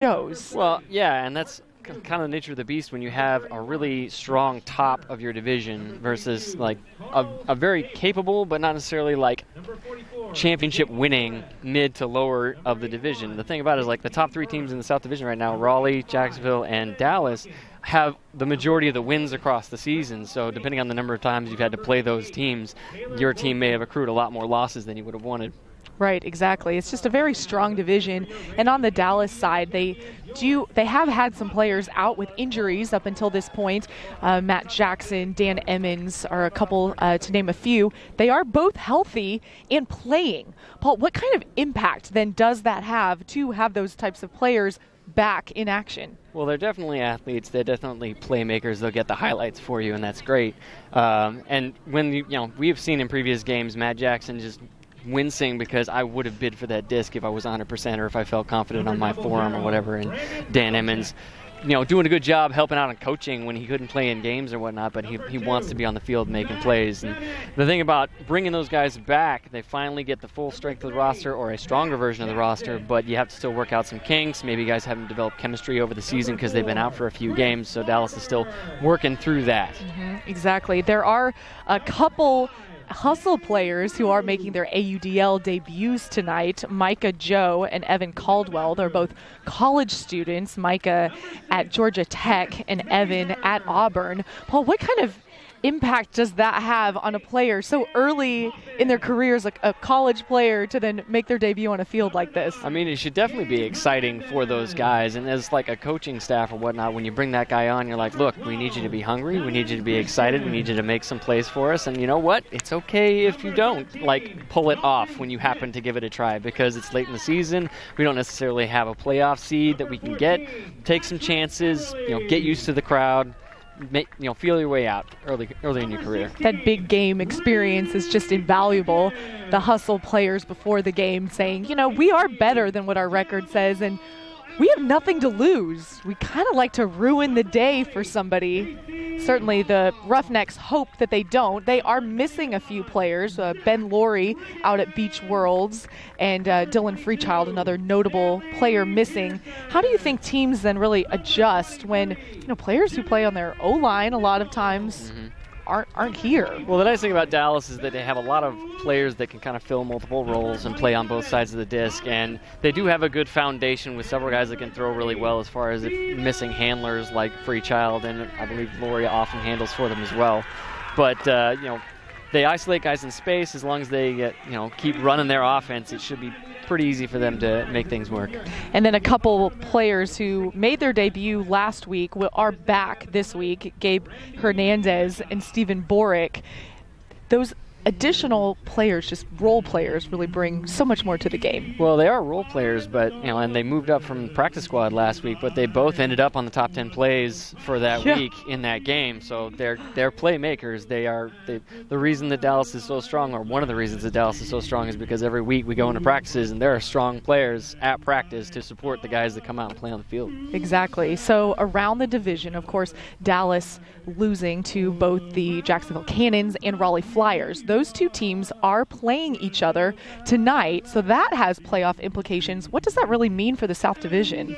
shows. Well, yeah, and that's kind of the nature of the beast when you have a really strong top of your division versus like a very capable but not necessarily like championship winning mid to lower of the division. The thing about it is like the top three teams in the South Division right now, Raleigh, Jacksonville, and Dallas, have the majority of the wins across the season. So depending on the number of times you've had to play those teams, your team may have accrued a lot more losses than you would have wanted. Right, exactly. It's just a very strong division. And on the Dallas side, they have had some players out with injuries up until this point. Matt Jackson, Dan Emmons are a couple, to name a few. They are both healthy and playing. Paul, what kind of impact then does that have to have those types of players back in action? Well, they're definitely athletes. They're definitely playmakers. They'll get the highlights for you, and that's great. And when we have seen in previous games, Matt Jackson just wincing because I would have bid for that disc if I was 100% or if I felt confident on my forearm or whatever. And Dan Emmons, doing a good job helping out and coaching when he couldn't play in games or whatnot, but he wants to be on the field making plays. And the thing about bringing those guys back, they finally get the full strength of the roster or a stronger version of the roster, but you have to still work out some kinks. Maybe guys haven't developed chemistry over the season because they've been out for a few games, so Dallas is still working through that. Exactly. There are a couple Hustle players who are making their AUDL debuts tonight. Micah Joe and Evan Caldwell. They're both college students. Micah at Georgia Tech and Evan at Auburn. Paul, what kind of impact does that have on a player so early in their careers, like a college player, to then make their debut on a field like this? I mean, it should definitely be exciting for those guys. And as like a coaching staff or whatnot, when you bring that guy on, you're like, look, we need you to be hungry. We need you to be excited. We need you to make some plays for us. And you know what? It's okay if you don't pull it off when you happen to give it a try, because it's late in the season. We don't necessarily have a playoff seed that we can get. Take some chances, get used to the crowd. Feel your way out early in your career. That big game experience is just invaluable. The Hustle players before the game saying, we are better than what our record says, and we have nothing to lose. We kind of like to ruin the day for somebody. Certainly the Roughnecks hope that they don't. They are missing a few players. Ben Laurie out at Beach Worlds and Dylan Freechild, another notable player, missing. How do you think teams then really adjust when players who play on their O-line a lot of times aren't here? Well, the nice thing about Dallas is that they have a lot of players that can kind of fill multiple roles and play on both sides of the disc, and they do have a good foundation with several guys that can throw really well, as far as if missing handlers like Freechild, and I believe Laurie often handles for them as well. But they isolate guys in space. As long as they keep running their offense, it should be pretty easy for them to make things work. And then a couple players who made their debut last week are back this week, Gabe Hernandez and Stephen Borick. Those additional players, just role players, really bring so much more to the game. Well, they are role players, but and they moved up from practice squad last week, but they both ended up on the top 10 plays for that week in that game. So they're playmakers. They are the reason that Dallas is so strong, or one of the reasons that Dallas is so strong, is because every week we go into practices and there are strong players at practice to support the guys that come out and play on the field. Exactly. So around the division, of course, Dallas losing to both the Jacksonville Cannons and Raleigh Flyers. Those two teams are playing each other tonight, so that has playoff implications. What does that really mean for the South Division?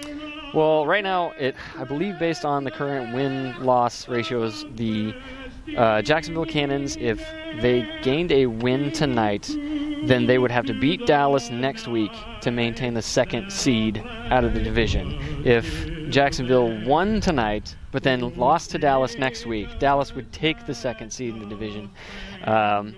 Well, right now, I believe based on the current win-loss ratios, the Jacksonville Cannons, if they gained a win tonight, then they would have to beat Dallas next week to maintain the second seed out of the division. If Jacksonville won tonight, but then lost to Dallas next week, Dallas would take the second seed in the division. Dallas.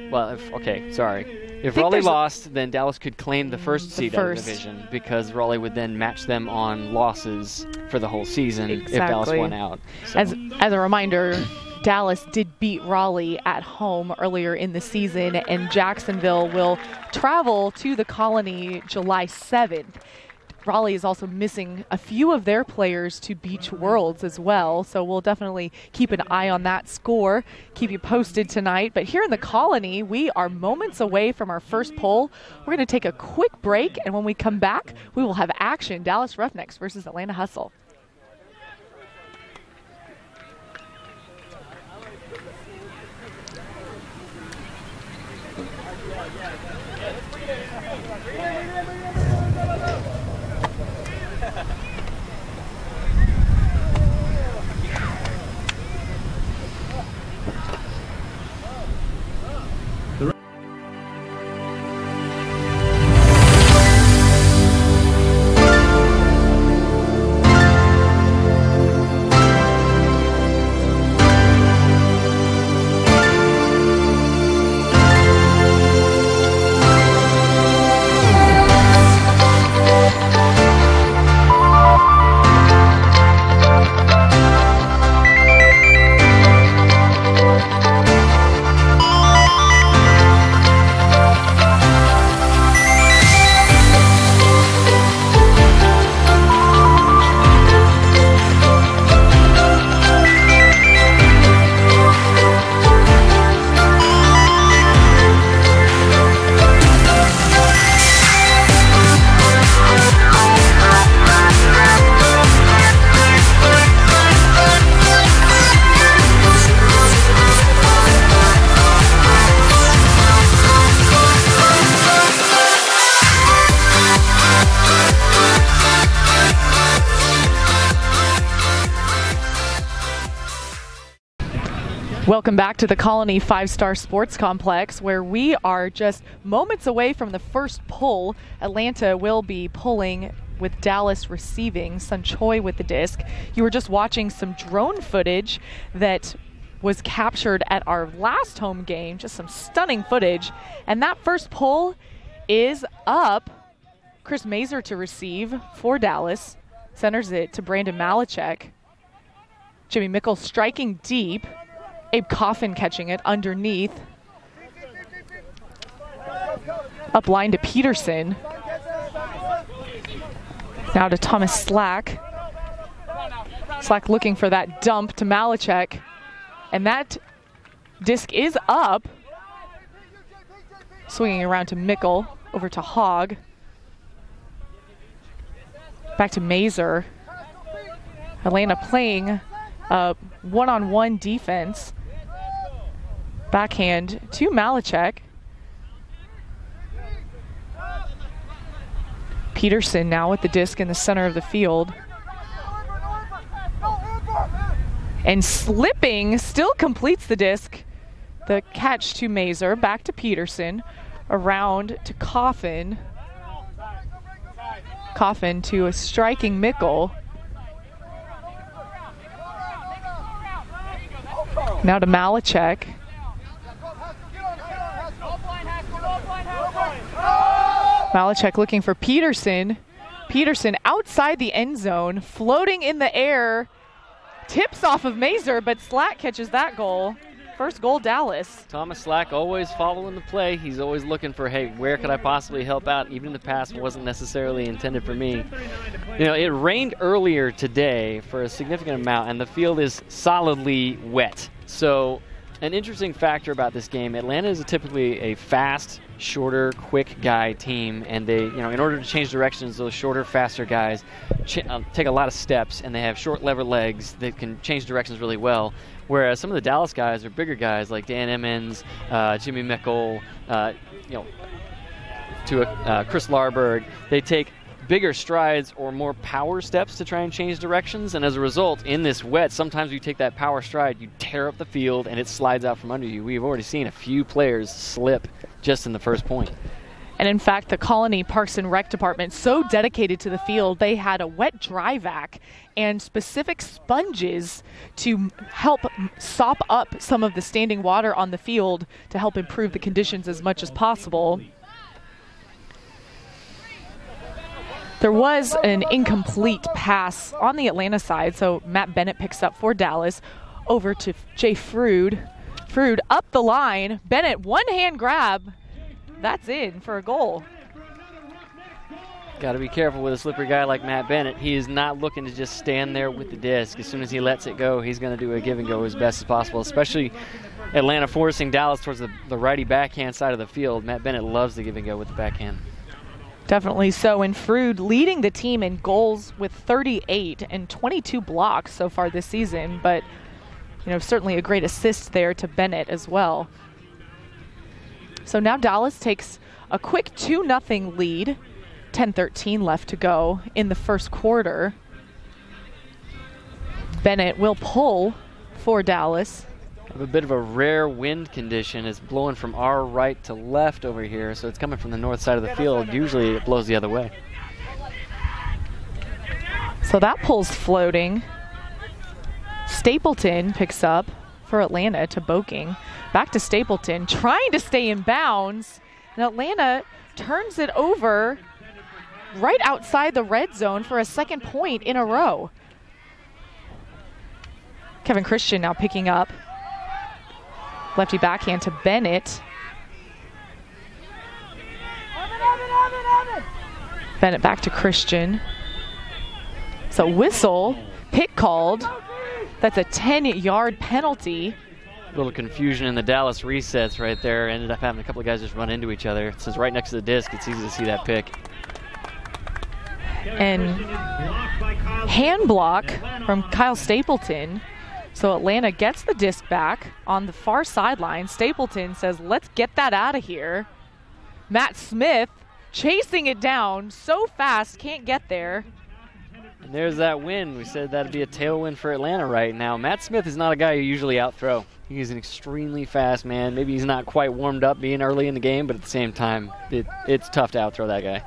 Well, if Raleigh lost, then Dallas could claim the first seed out of the division, because Raleigh would then match them on losses for the whole season if Dallas won out. So. As a reminder, Dallas did beat Raleigh at home earlier in the season, and Jacksonville will travel to the Colony July 7th. Raleigh is also missing a few of their players to Beach Worlds as well, so we'll definitely keep an eye on that score, keep you posted tonight. But here in the Colony, we are moments away from our first poll. We're going to take a quick break, and when we come back, we will have action. Dallas Roughnecks versus Atlanta Hustle. Welcome back to the Colony 5-Star Sports Complex, where we are just moments away from the first pull. Atlanta will be pulling with Dallas receiving, Sun Choi with the disc. You were just watching some drone footage that was captured at our last home game, just some stunning footage. And that first pull is up. Chris Mazer to receive for Dallas, centers it to Brandon Malachek. Jimmy Mickle striking deep. Abe Coffin catching it underneath. Up line to Peterson. Now to Thomas Slack. Slack looking for that dump to Malachek. And that disc is up. Swinging around to Mickle, over to Hogg. Back to Mazer. Atlanta playing one-on-one defense. Backhand to Malachek. Peterson now with the disc in the center of the field. And slipping, still completes the disc. The catch to Mazer, back to Peterson, around to Coffin. Coffin to a striking Mickle. Now to Malachek. Malachek looking for Peterson. Peterson outside the end zone, floating in the air. Tips off of Mazer, but Slack catches that goal. First goal, Dallas. Thomas Slack always following the play. He's always looking for, hey, where could I possibly help out? Even the pass wasn't necessarily intended for me. You know, it rained earlier today for a significant amount, and the field is solidly wet. So an interesting factor about this game, Atlanta is typically a fast, shorter, quick guy team, and they, you know, in order to change directions, those shorter, faster guys take a lot of steps, and they have short lever legs that can change directions really well. Whereas some of the Dallas guys are bigger guys like Dan Emmons, Jimmy Mickle, you know, to Chris Larberg. They take bigger strides or more power steps to try and change directions, and as a result, in this wet, sometimes you take that power stride, you tear up the field, and it slides out from under you. We've already seen a few players slip just in the first point. And in fact, the Colony Parks and Rec Department, so dedicated to the field, they had a wet dry vac and specific sponges to help sop up some of the standing water on the field to help improve the conditions as much as possible. There was an incomplete pass on the Atlanta side, so Matt Bennett picks up for Dallas over to Jay Frood. Frood up the line. Bennett, one-hand grab. That's in for a goal. Got to be careful with a slippery guy like Matt Bennett. He is not looking to just stand there with the disc. As soon as he lets it go, he's going to do a give and go as best as possible, especially Atlanta forcing Dallas towards the righty backhand side of the field. Matt Bennett loves the give and go with the backhand. Definitely so, and Frood leading the team in goals with 38 and 22 blocks so far this season, but you know, certainly a great assist there to Bennett as well. So now Dallas takes a quick 2-0 lead, 10:13 left to go in the first quarter. Bennett will pull for Dallas. We have a bit of a rare wind condition. It's blowing from our right to left over here, so it's coming from the north side of the field. Usually it blows the other way. So that pull's floating. Stapleton picks up for Atlanta to Boking. Back to Stapleton, trying to stay in bounds. And Atlanta turns it over right outside the red zone for a second point in a row. Kevin Christian now picking up. Lefty backhand to Bennett. Bennett back to Christian. So whistle, pick called. That's a 10-yard penalty. A little confusion in the Dallas resets right there. Ended up having a couple of guys just run into each other. Since right next to the disc, it's easy to see that pick. And hand block from Kyle Stapleton. So Atlanta gets the disc back on the far sideline. Stapleton says, let's get that out of here. Matt Smith chasing it down so fast, can't get there. And there's that win. We said that'd be a tailwind for Atlanta right now. Matt Smith is not a guy you usually outthrow. He's an extremely fast man. Maybe he's not quite warmed up being early in the game, but at the same time, it's tough to outthrow that guy.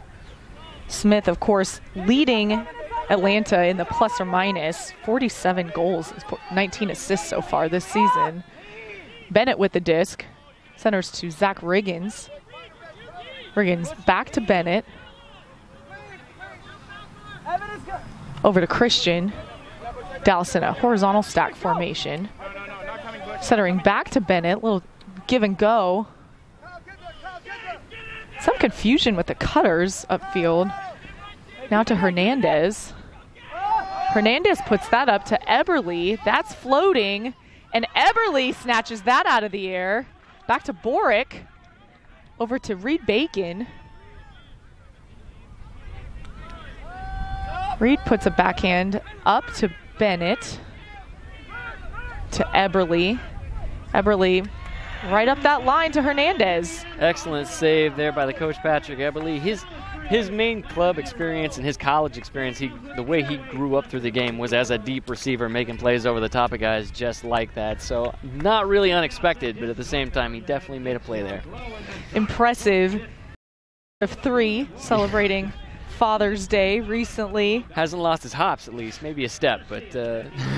Smith, of course, leading Atlanta in the plus or minus. 47 goals, 19 assists so far this season. Bennett with the disc. Centers to Zach Riggins. Riggins back to Bennett. Over to Christian. Dallas in a horizontal stack formation. Centering back to Bennett. Little give and go. Some confusion with the cutters upfield. Now to Hernandez. Hernandez puts that up to Eberle. That's floating. And Eberle snatches that out of the air. Back to Boric. Over to Reed Bacon. Reed puts a backhand up to Bennett. To Eberle. Eberle right up that line to Hernandez. Excellent save there by the coach, Patrick Eberle. His main club experience and his college experience, the way he grew up through the game was as a deep receiver, making plays over the top of guys just like that. So not really unexpected, but at the same time, he definitely made a play there. Impressive. Of 3, celebrating Father's Day recently. Hasn't lost his hops, at least. Maybe a step, but...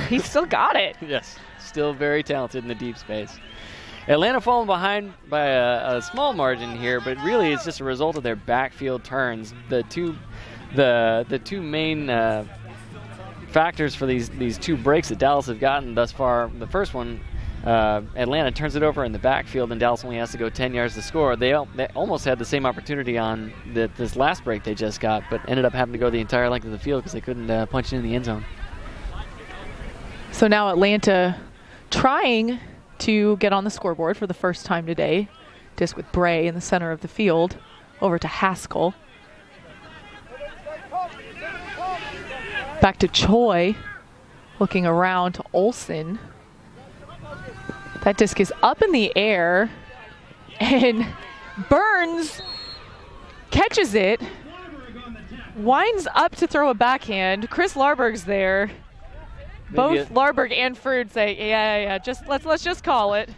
He's still got it. Yes, still very talented in the deep space. Atlanta falling behind by a small margin here, but really it's just a result of their backfield turns. The two main factors for these 2 breaks that Dallas have gotten thus far. The first one, Atlanta turns it over in the backfield, and Dallas only has to go 10 yards to score. They almost had the same opportunity on this last break they just got, but ended up having to go the entire length of the field because they couldn't punch it in the end zone. So now Atlanta trying to get on the scoreboard for the first time today. Disc with Bray in the center of the field. Over to Haskell. Back to Choi. Looking around to Olsen. That disc is up in the air. And Burns catches it. Winds up to throw a backhand. Chris Larberg's there. Both Larberg and Frood say, yeah, let's just call it.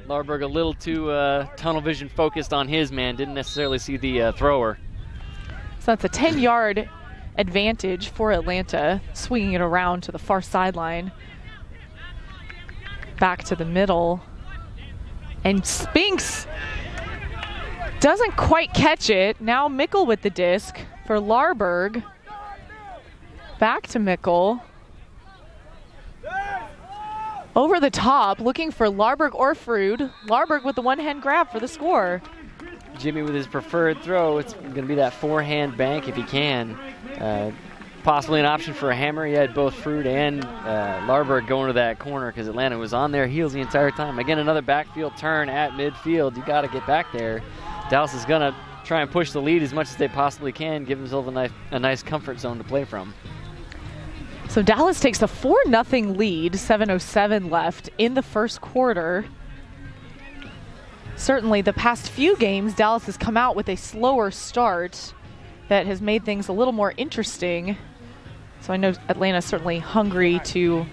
Larberg a little too tunnel vision focused on his man, didn't necessarily see the thrower. So that's a 10-yard advantage for Atlanta, swinging it around to the far sideline. Back to the middle. And Spinks doesn't quite catch it. Now Mickle with the disc for Larberg. Back to Mickle. Over the top, looking for Larberg or Frood. Larberg with the one-hand grab for the score. Jimmy with his preferred throw. It's going to be that forehand bank if he can. Possibly an option for a hammer. He had both Frood and Larberg going to that corner because Atlanta was on their heels the entire time. Again, another backfield turn at midfield. You got to get back there. Dallas is going to try and push the lead as much as they possibly can, give themselves a nice comfort zone to play from. So Dallas takes a 4-0 lead, 7:07 left in the first quarter. Certainly the past few games, Dallas has come out with a slower start that has made things a little more interesting. So I know Atlanta's certainly hungry to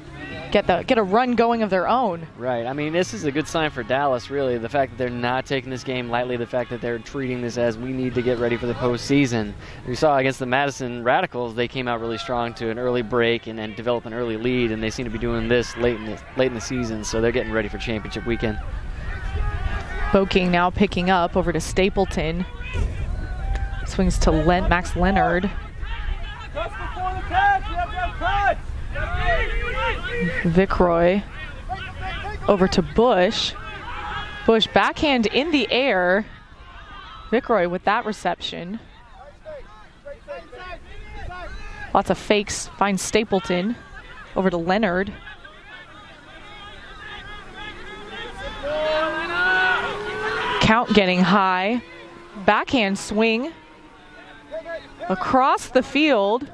get a run going of their own. Right. I mean, this is a good sign for Dallas, really. The fact that they're not taking this game lightly, the fact that they're treating this as we need to get ready for the postseason. We saw against the Madison Radicals, they came out really strong to an early break and then develop an early lead, and they seem to be doing this late in the season, so they're getting ready for championship weekend. Boking now picking up over to Stapleton. Swings to Max Leonard. Vickroy over to Bush. Bush backhand in the air. Vickroy with that reception. Lots of fakes. Finds Stapleton. Over to Leonard. Count getting high. Backhand swing. Across the field.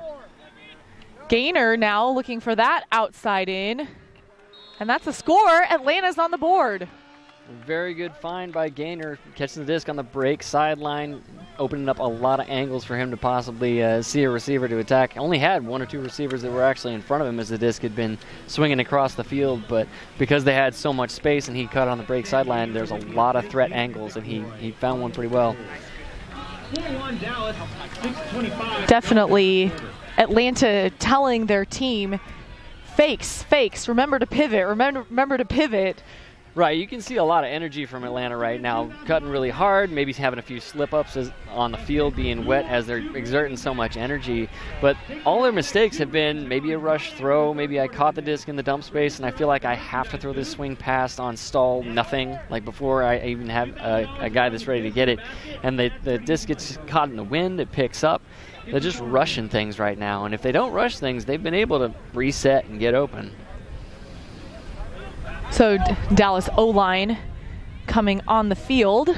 Gaynor now looking for that outside in. And that's a score. Atlanta's on the board. Very good find by Gaynor. Catching the disc on the break. Sideline. opening up a lot of angles for him to possibly see a receiver to attack. Only had 1 or 2 receivers that were actually in front of him as the disc had been swinging across the field, but because they had so much space and he cut on the break sideline, there's a lot of threat angles, and he found one pretty well. Definitely Atlanta telling their team, fakes, remember to pivot. Right, you can see a lot of energy from Atlanta right now, cutting really hard, maybe having a few slip-ups on the field, being wet as they're exerting so much energy. But all their mistakes have been maybe a rush throw, maybe I caught the disc in the dump space, and I feel like I have to throw this swing pass on stall, nothing, like before I even have a guy that's ready to get it. And the disc gets caught in the wind, it picks up. They're just rushing things right now, and if they don't rush things, they've been able to reset and get open. So Dallas O-line coming on the field.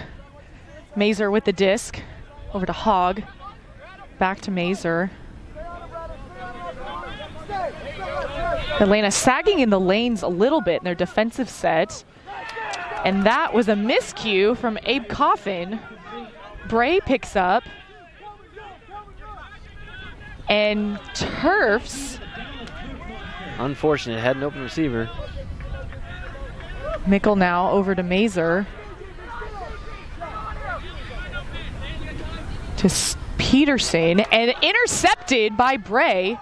Mazer with the disc. Over to Hogg. Back to Mazer. Atlanta sagging in the lanes a little bit in their defensive set. And that was a miscue from Abe Coffin. Bray picks up. And turfs. Unfortunate, had an open receiver. Mickle now over to Mazer. To Peterson, and intercepted by Bray.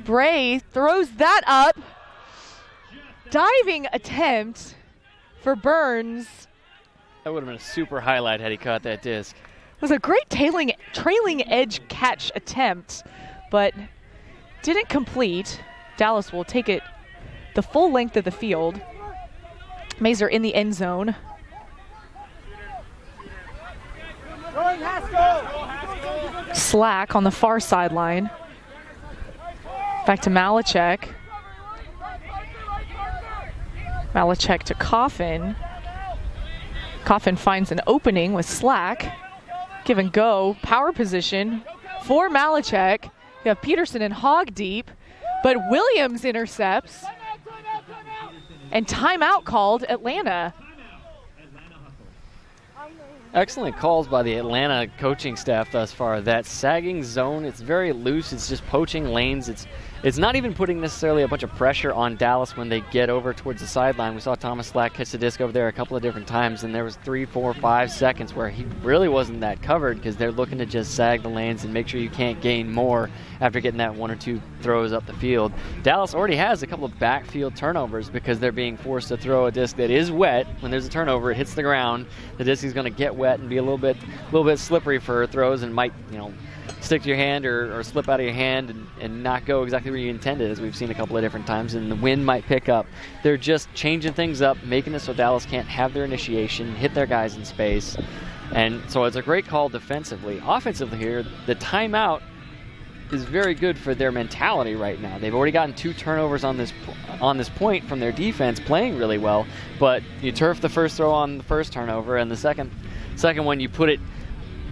Bray throws that up. Diving attempt for Burns. That would have been a super highlight had he caught that disc. It was a great trailing edge catch attempt, but didn't complete. Dallas will take it the full length of the field. Mazer in the end zone. Slack on the far sideline. Back to Malachek. Malachek to Coffin. Coffin finds an opening with Slack. Give and go. Power position for Malachek. You have Peterson and Hogg deep, but Williams intercepts. And timeout called Atlanta. Excellent calls by the Atlanta coaching staff thus far. That sagging zone, it's very loose. It's just poaching lanes. It's not even putting necessarily a bunch of pressure on Dallas when they get over towards the sideline. We saw Thomas Slack catch the disc over there a couple of different times, and there was 3, 4, 5 seconds where he really wasn't that covered because they're looking to just sag the lanes and make sure you can't gain more after getting that 1 or 2 throws up the field. Dallas already has a couple of backfield turnovers because they're being forced to throw a disc that is wet. When there's a turnover, it hits the ground. The disc is going to get wet and be a little bit slippery for throws and might, stick to your hand or slip out of your hand and not go exactly where you intended, as we've seen a couple of different times, and the wind might pick up. They're just changing things up, making it so Dallas can't have their initiation, hit their guys in space. And so it's a great call defensively. Offensively here, the timeout is very good for their mentality right now. They've already gotten 2 turnovers on this point from their defense, playing really well, but you turf the first throw on the first turnover, and the second one you put it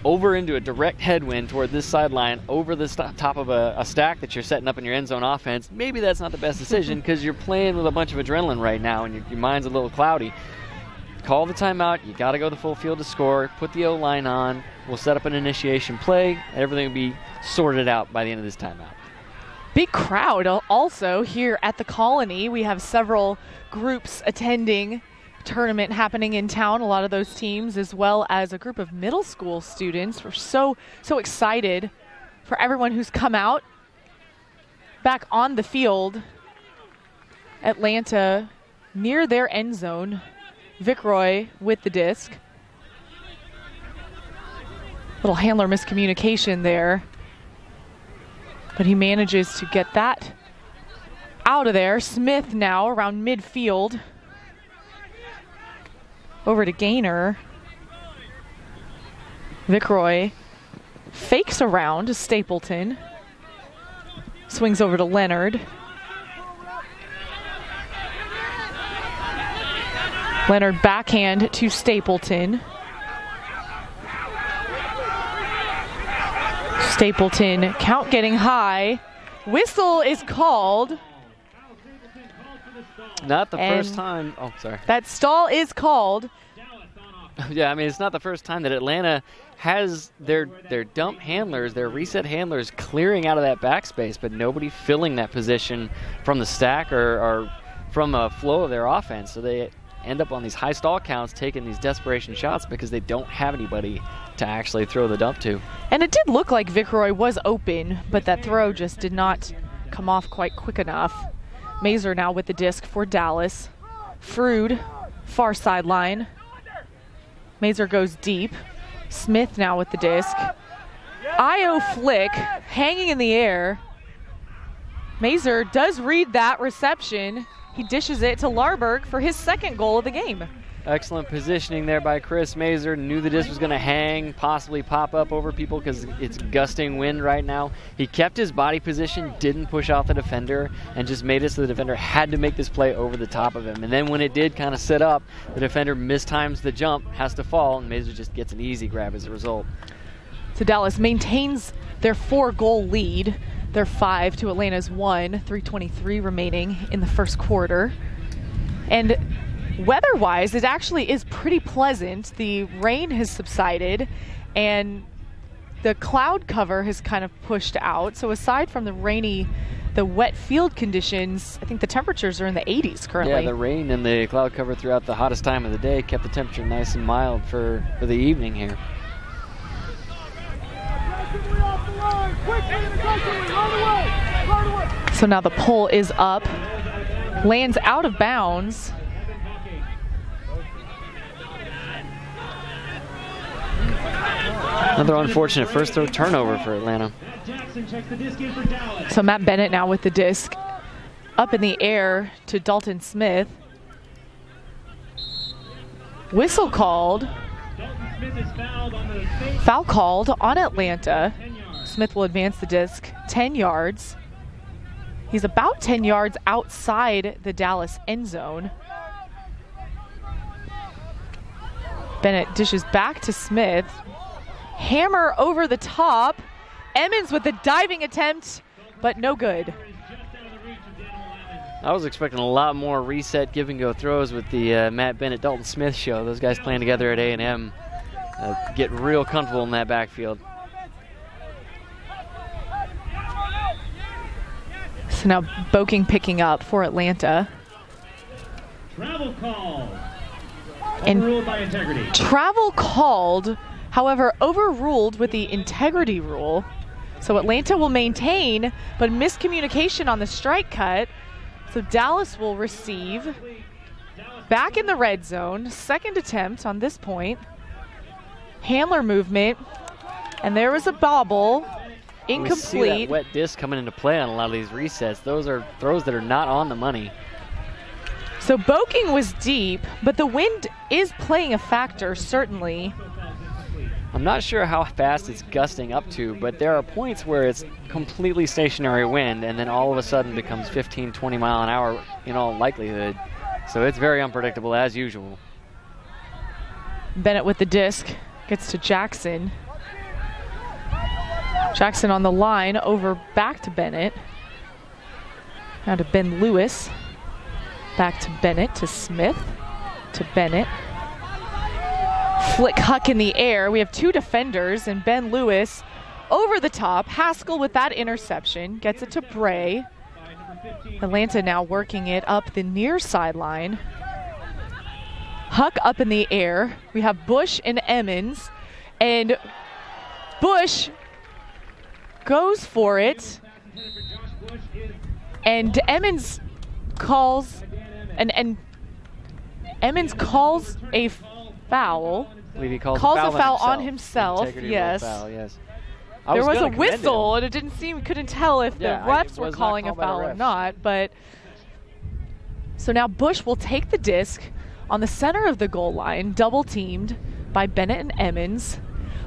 over into a direct headwind toward this sideline, over the top of a stack that you're setting up in your end zone offense. Maybe that's not the best decision because you're playing with a bunch of adrenaline right now and your mind's a little cloudy. Call the timeout. You got to go the full field to score. Put the O-line on. We'll set up an initiation play. Everything will be sorted out by the end of this timeout. Big crowd also here at the Colony. We have several groups attending. Tournament happening in town, a lot of those teams, as well as a group of middle school students. We're so excited for everyone who's come out. Back on the field, Atlanta near their end zone. Vickroy with the disc. Little handler miscommunication there, but he manages to get that out of there. Smith now around midfield. Over to Gaynor. Vickroy fakes around to Stapleton. Swings over to Leonard. Leonard backhand to Stapleton. Stapleton, count getting high. Whistle is called. Not the first time. Oh, sorry. That stall is called. Yeah, I mean, it's not the first time that Atlanta has their dump handlers, their reset handlers clearing out of that backspace, but nobody filling that position from the stack or from a flow of their offense. So they end up on these high stall counts taking these desperation shots because they don't have anybody to actually throw the dump to. And it did look like Vicroy was open, but that throw just did not come off quite quick enough. Mazer now with the disc for Dallas. Frood, far sideline. Mazer goes deep. Smith now with the disc. IO flick, hanging in the air. Mazer does read that reception. He dishes it to Larberg for his second goal of the game. Excellent positioning there by Chris Mazer. Knew the disc was going to hang, possibly pop up over people because it's gusting wind right now. He kept his body position, didn't push off the defender, and just made it so the defender had to make this play over the top of him. And then when it did kind of sit up, the defender mistimes the jump, has to fall, and Mazer just gets an easy grab as a result. So Dallas maintains their 4-goal lead. They're 5 to Atlanta's 1, 3:23 remaining in the first quarter. And weather-wise, it actually is pretty pleasant. The rain has subsided, and the cloud cover has kind of pushed out. So aside from the wet field conditions, I think the temperatures are in the 80s currently. Yeah, the rain and the cloud cover throughout the hottest time of the day kept the temperature nice and mild for the evening here. So now the pull is up, lands out of bounds. Another unfortunate first throw turnover for Atlanta. So Matt Bennett now with the disc up in the air to Dalton Smith. Whistle called. Foul called on Atlanta. Smith will advance the disc 10 yards. He's about 10 yards outside the Dallas end zone. Bennett dishes back to Smith. Hammer over the top. Emmons with the diving attempt, but no good. I was expecting a lot more reset give and go throws with the Matt Bennett Dalton Smith show. Those guys playing together at A&M get real comfortable in that backfield. So now Boking picking up for Atlanta. Travel call. And Overruled by integrity. Travel called, however, overruled with the integrity rule. So Atlanta will maintain, but miscommunication on the strike cut. So Dallas will receive back in the red zone. Second attempt on this point. Handler movement. And there was a bobble. Incomplete. We see that wet disc coming into play on a lot of these resets. Those are throws that are not on the money. So Boking was deep, but the wind is playing a factor, certainly. I'm not sure how fast it's gusting up to, but there are points where it's completely stationary wind and then all of a sudden becomes 15, 20 mile an hour in all likelihood. So it's very unpredictable as usual. Bennett with the disc gets to Jackson. Jackson on the line, over back to Bennett. Now to Ben Lewis. Back to Bennett, to Smith, to Bennett. Flick Huck in the air. We have two defenders, and Ben Lewis over the top. Haskell with that interception gets it to Bray. Atlanta now working it up the near sideline. Huck up in the air. We have Bush and Emmons, and Bush goes for it, and Emmons calls and Emmons calls a foul. I believe he calls a foul on on himself. Yes. Foul, yes. There was a whistle, and it couldn't tell if the refs were calling a foul or not. But so now Bush will take the disc on the center of the goal line, double teamed by Bennett and Emmons.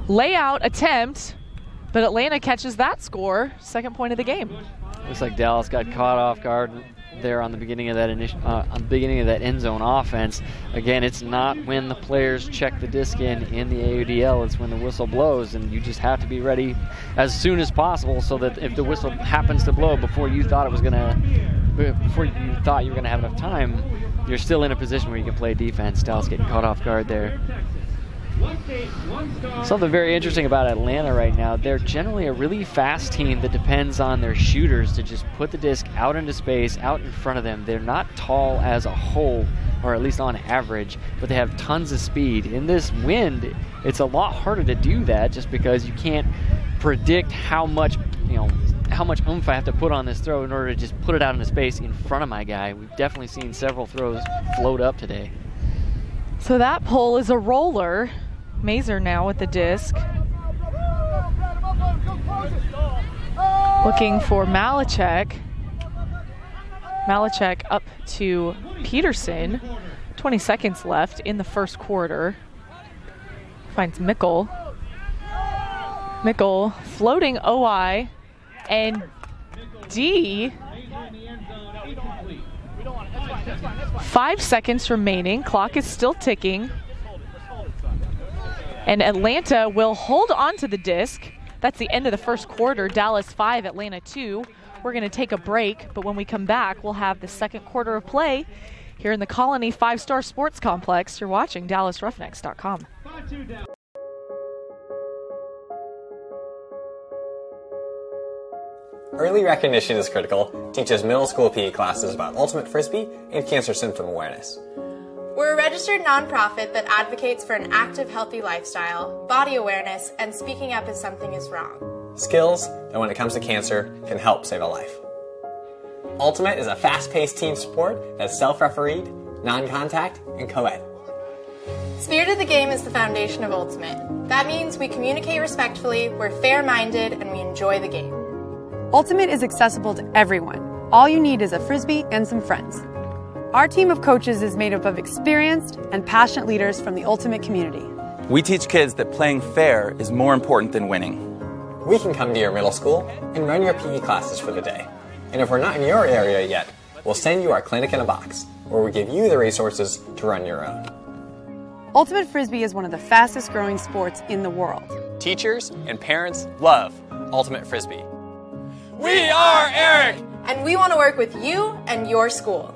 Layout attempt, but Atlanta catches that score. Second point of the game. Looks like Dallas got caught off guard there on the beginning of that end zone offense. Again, it's not when the players check the disc in the AUDL, it's when the whistle blows, and you just have to be ready as soon as possible so that if the whistle happens to blow before you thought you were gonna have enough time, you're still in a position where you can play defense. Dallas getting caught off guard there. Something very interesting about Atlanta right now, they're generally a really fast team that depends on their shooters to just put the disc out into space, out in front of them. They're not tall as a whole, or at least on average, but they have tons of speed. In this wind, it's a lot harder to do that just because you can't predict how much oomph I have to put on this throw in order to just put it out into space in front of my guy. We've definitely seen several throws float up today. So that pole is a roller. Mazer now with the disc. Looking for Malachek. Malachek up to Peterson. 20 seconds left in the first quarter. Finds Mickle. Mickle floating OI and D. 5 seconds remaining. Clock is still ticking. And Atlanta will hold on to the disc. That's the end of the first quarter. Dallas 5, Atlanta 2. We're going to take a break, but when we come back, we'll have the second quarter of play here in the Colony 5-Star Sports Complex. You're watching DallasRoughnecks.com. Early recognition is critical. Teaches middle school PE classes about ultimate frisbee and cancer symptom awareness. We're a registered nonprofit that advocates for an active, healthy lifestyle, body awareness, and speaking up if something is wrong. Skills that, when it comes to cancer, can help save a life. Ultimate is a fast-paced team sport that's self-refereed, non-contact, and co-ed. Spirit of the game is the foundation of Ultimate. That means we communicate respectfully, we're fair-minded, and we enjoy the game. Ultimate is accessible to everyone. All you need is a frisbee and some friends. Our team of coaches is made up of experienced and passionate leaders from the Ultimate community. We teach kids that playing fair is more important than winning. We can come to your middle school and run your PE classes for the day. And if we're not in your area yet, we'll send you our clinic in a box, where we give you the resources to run your own. Ultimate Frisbee is one of the fastest growing sports in the world. Teachers and parents love Ultimate Frisbee. We are Eric! And we want to work with you and your school.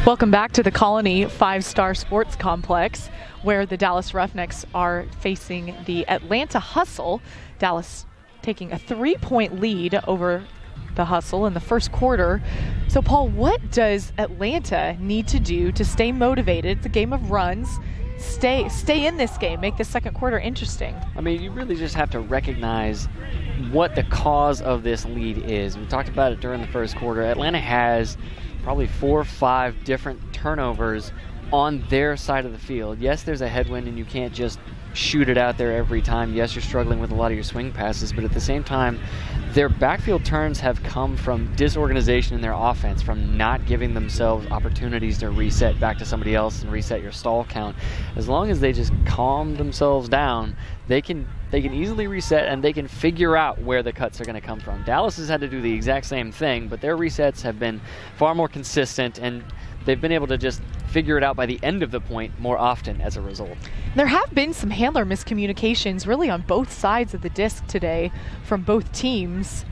Welcome back to the Colony 5-Star Sports Complex, where the Dallas Roughnecks are facing the Atlanta Hustle. Dallas taking a 3-point lead over the Hustle in the first quarter. So, Paul, what does Atlanta need to do to stay motivated? It's a game of runs. Stay in this game. Make the second quarter interesting. I mean, you really just have to recognize what the cause of this lead is. We talked about it during the first quarter. Atlanta has probably 4 or 5 different turnovers on their side of the field. Yes, there's a headwind and you can't just shoot it out there every time. Yes, you're struggling with a lot of your swing passes, but at the same time, their backfield turns have come from disorganization in their offense, from not giving themselves opportunities to reset back to somebody else and reset your stall count. As long as they just calm themselves down, they can easily reset and they can figure out where the cuts are going to come from. Dallas has had to do the exact same thing, but their resets have been far more consistent, and they've been able to just figure it out by the end of the point more often as a result. There have been some handler miscommunications really on both sides of the disc today from both teams.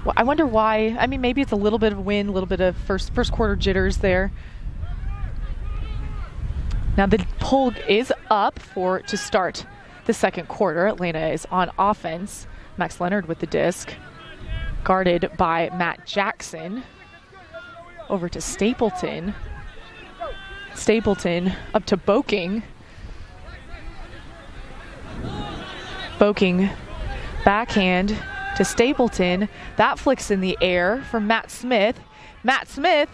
Well, I wonder why. I mean, maybe it's a little bit of wind, a little bit of first quarter jitters there. Now the pull is up to start the second quarter. Atlanta is on offense. Max Leonard with the disc, guarded by Matt Jackson. Over to Stapleton. Stapleton up to Boking. Boking backhand to Stapleton. That flicks in the air from Matt Smith. Matt Smith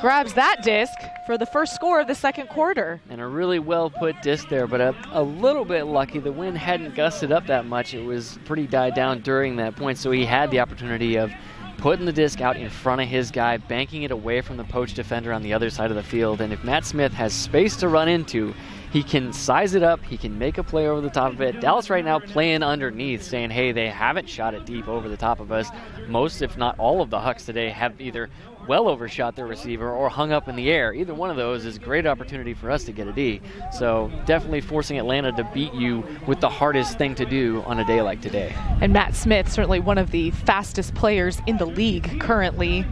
grabs that disc for the first score of the second quarter. And a really well put disc there, but a little bit lucky. The wind hadn't gusted up that much. It was pretty died down during that point, so he had the opportunity of putting the disc out in front of his guy, banking it away from the poach defender on the other side of the field. And if Matt Smith has space to run into, He can size it up. He can make a play over the top of it. Dallas right now playing underneath, saying, hey, they haven't shot it deep over the top of us. Most, if not all of the Hucks today have either well overshot their receiver or hung up in the air. Either one of those is a great opportunity for us to get a D. So definitely forcing Atlanta to beat you with the hardest thing to do on a day like today. And Matt Smith, certainly one of the fastest players in the league currently.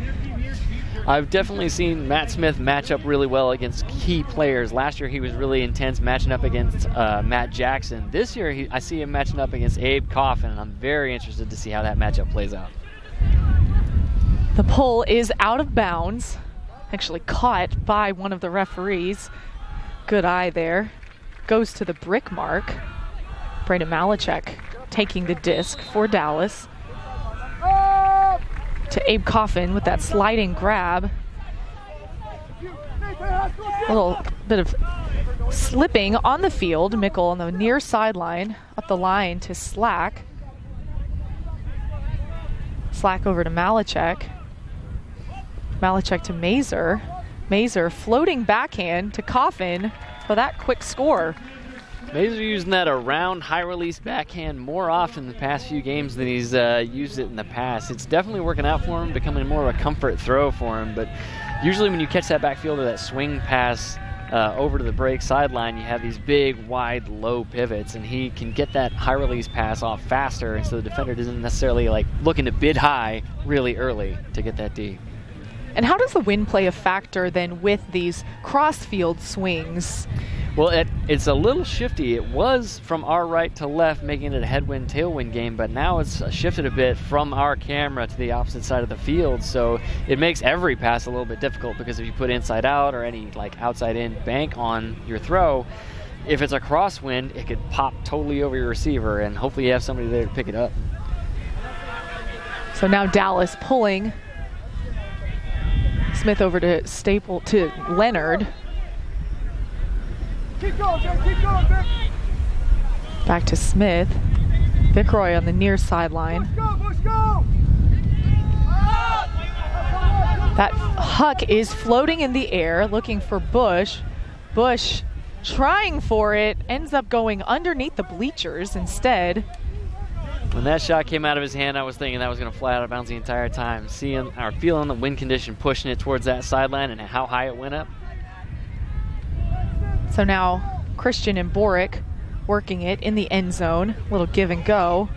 I've definitely seen Matt Smith match up really well against key players. Last year he was really intense matching up against Matt Jackson. This year I see him matching up against Abe Coffin, and I'm very interested to see how that matchup plays out. The pull is out of bounds, actually caught by one of the referees. Good eye there. Goes to the brick mark. Braden Malachek taking the disc for Dallas. To Abe Coffin with that sliding grab. A little bit of slipping on the field. Mickle on the near sideline, up the line to Slack. Slack over to Malachek. Malachek to Mazer. Mazer floating backhand to Coffin for that quick score. Mazer using that around high release backhand more often the past few games than he's used it in the past. It's definitely working out for him, becoming more of a comfort throw for him. But usually when you catch that backfield or that swing pass over to the break sideline, you have these big, wide, low pivots, and he can get that high release pass off faster, and so the defender isn't necessarily like looking to bid high really early to get that D. And how does the wind play a factor then with these cross-field swings? Well, it's a little shifty. It was from our right to left, making it a headwind-tailwind game, but now it's shifted a bit from our camera to the opposite side of the field, so it makes every pass a little bit difficult, because if you put inside out or any like outside in bank on your throw, if it's a crosswind, it could pop totally over your receiver, and hopefully you have somebody there to pick it up. So now Dallas pulling. Smith over to Leonard. Keep going, keep going, Vic. Back to Smith. Vickroy on the near sideline. Bush, go! That Huck is floating in the air, looking for Bush. Bush trying for it, ends up going underneath the bleachers instead. When that shot came out of his hand, I was thinking that was going to fly out of bounds the entire time. Seeing or feeling the wind condition pushing it towards that sideline and how high it went up. So now Christian and Boric working it in the end zone. Little give and go.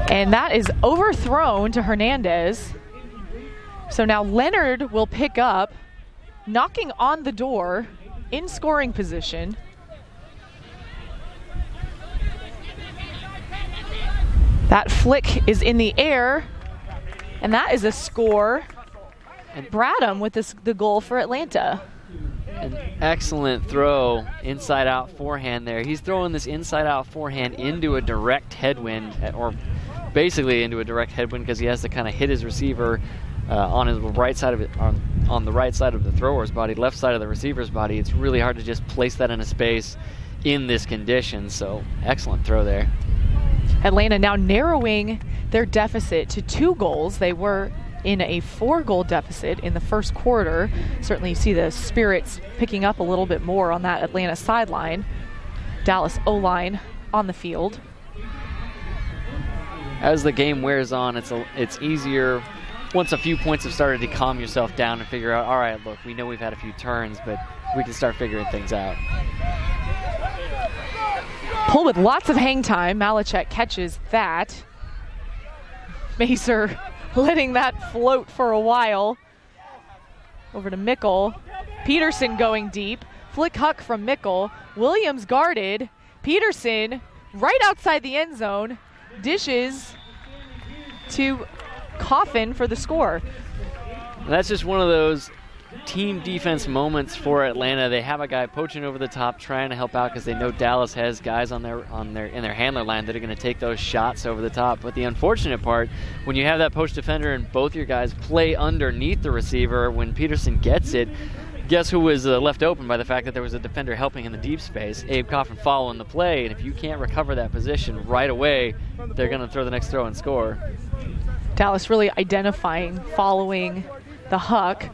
And that is overthrown to Hernandez. So now Leonard will pick up, knocking on the door in scoring position. That flick is in the air, and that is a score. And Bradham with the goal for Atlanta. An excellent throw, inside-out forehand there. He's throwing this inside-out forehand into a direct headwind, or basically into a direct headwind, because he has to kind of hit his receiver on his right side of it, on the right side of the thrower's body, left side of the receiver's body. It's really hard to just place that in a space in this condition. So excellent throw there. Atlanta now narrowing their deficit to 2 goals. They were in a 4-goal deficit in the first quarter. Certainly you see the spirits picking up a little bit more on that Atlanta sideline. Dallas O-line on the field. As the game wears on, it's easier once a few points have started to calm yourself down and figure out, all right, look, we know we've had a few turns, but we can start figuring things out. Pull with lots of hang time. Malachek catches that. Mazer letting that float for a while. Over to Mickle. Peterson going deep. Flick Huck from Mickle. Williams guarded. Peterson right outside the end zone. Dishes to Coffin for the score. That's just one of those team defense moments for Atlanta. They have a guy poaching over the top, trying to help out because they know Dallas has guys in their handler line that are going to take those shots over the top. But the unfortunate part, when you have that poach defender and both your guys play underneath the receiver, when Peterson gets it, guess who was left open by the fact that there was a defender helping in the deep space? Abe Coffin following the play, and if you can't recover that position right away, they're going to throw the next throw and score. Dallas really identifying, following the Huck,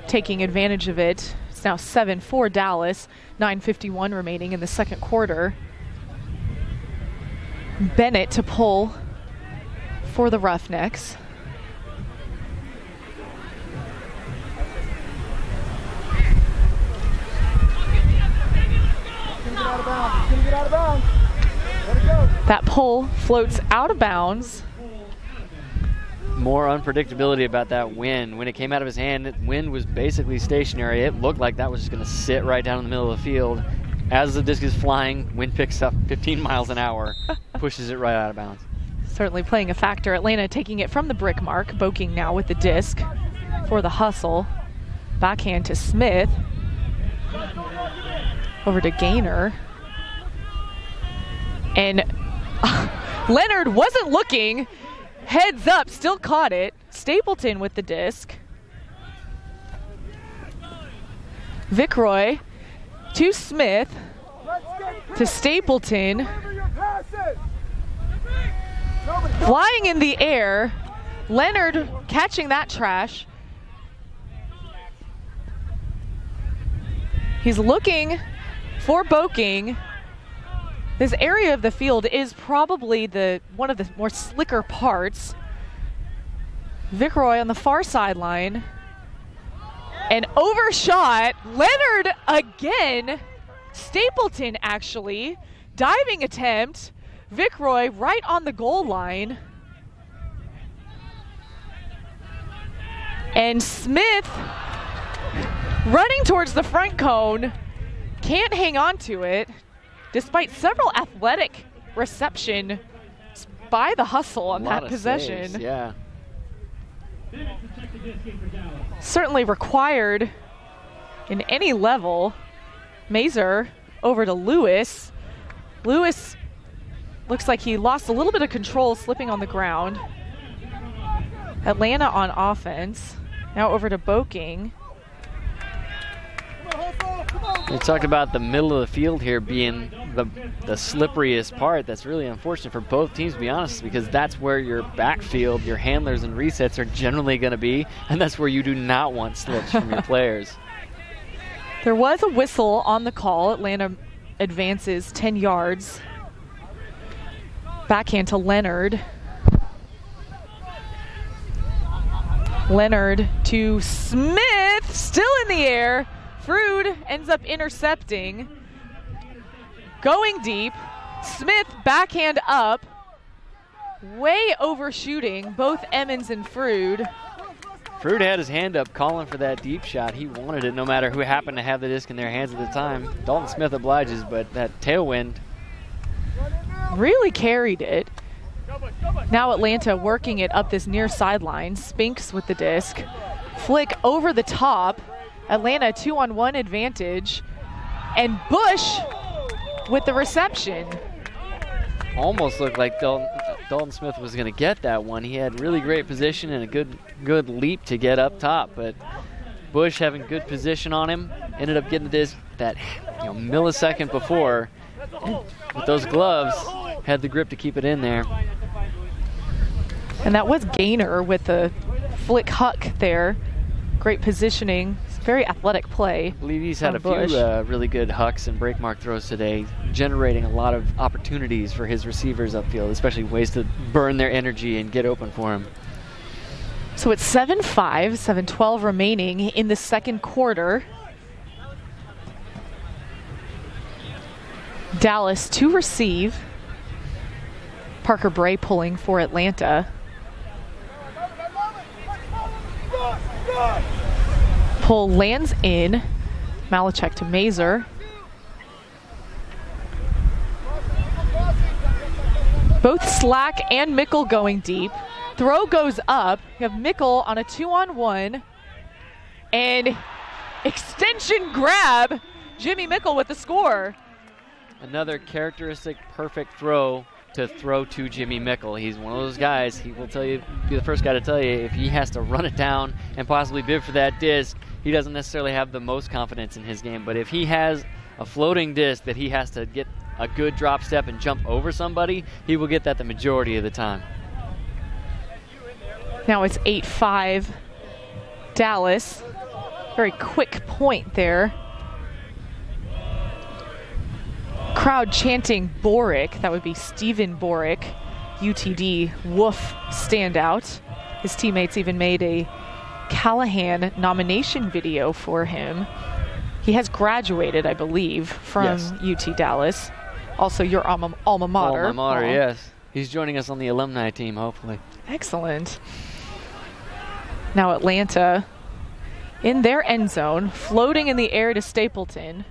taking advantage of it. It's now 7-4 Dallas, 9:51 remaining in the second quarter. Bennett to pull for the Roughnecks. That pull floats out of bounds. More unpredictability about that wind. When it came out of his hand, the wind was basically stationary. It looked like that was just going to sit right down in the middle of the field. As the disc is flying, wind picks up 15 miles an hour, pushes it right out of bounds. Certainly playing a factor. Atlanta taking it from the brick mark. Boking now with the disc for the hustle. Backhand to Smith. Over to Gaynor. And Leonard wasn't looking. Heads up, still caught it. Stapleton with the disc. Vickroy to Smith. To Stapleton. Flying in the air. Leonard catching that trash. He's looking for Boking. This area of the field is probably one of the more slicker parts. Vickroy on the far sideline. An overshot. Leonard again. Stapleton actually. Diving attempt. Vickroy right on the goal line. And Smith running towards the front cone. Can't hang on to it. Despite several athletic reception by the hustle on that possession. Saves, yeah. Certainly required in any level. Mazer over to Lewis. Lewis looks like he lost a little bit of control, slipping on the ground. Atlanta on offense. Now over to Boking. We talked about the middle of the field here being the slipperiest part. That's really unfortunate for both teams, to be honest, because that's where your backfield, your handlers and resets are generally going to be, and that's where you do not want slips from your players. There was a whistle on the call. Atlanta advances 10 yards. Backhand to Leonard. Leonard to Smith, still in the air. Frood ends up intercepting. Going deep. Smith backhand up. Way overshooting both Emmons and Frood. Frood had his hand up calling for that deep shot. He wanted it no matter who happened to have the disc in their hands at the time. Dalton Smith obliges, but that tailwind really carried it. Now Atlanta working it up this near sideline. Spinks with the disc. Flick over the top. Atlanta 2-on-1 advantage. And Bush with the reception. Almost looked like Dalton Smith was going to get that one. He had really great position and a good leap to get up top, but Bush having good position on him ended up getting the disc that millisecond before. And with those gloves, had the grip to keep it in there. And that was Gaynor with the flick huck there. Great positioning. Very athletic play. I believe he's had a Bush. few really good hucks and break mark throws today, generating a lot of opportunities for his receivers upfield, especially ways to burn their energy and get open for him. So it's 7-5, 7:12 remaining in the second quarter. Dallas to receive. Parker Bray pulling for Atlanta. Pull lands in. Malachek to Mazer. Both Slack and Mickle going deep. Throw goes up. You have Mickle on a 2-on-1. And extension grab. Jimmy Mickle with the score. Another characteristic perfect throw to throw to Jimmy Mickle. He's one of those guys, he will tell you, be the first guy to tell you if he has to run it down and possibly bid for that disc, he doesn't necessarily have the most confidence in his game. But if he has a floating disc that he has to get a good drop step and jump over somebody, he will get that the majority of the time. Now it's 8-5 Dallas. Very quick point there. Crowd chanting Boric. That would be Stephen Boric, UTD Woof standout. His teammates even made a Callahan nomination video for him. He has graduated, I believe, from UT Dallas. Also your alma mater. Alma mater, yes. He's joining us on the alumni team, hopefully. Excellent. Now Atlanta in their end zone, floating in the air to Stapleton.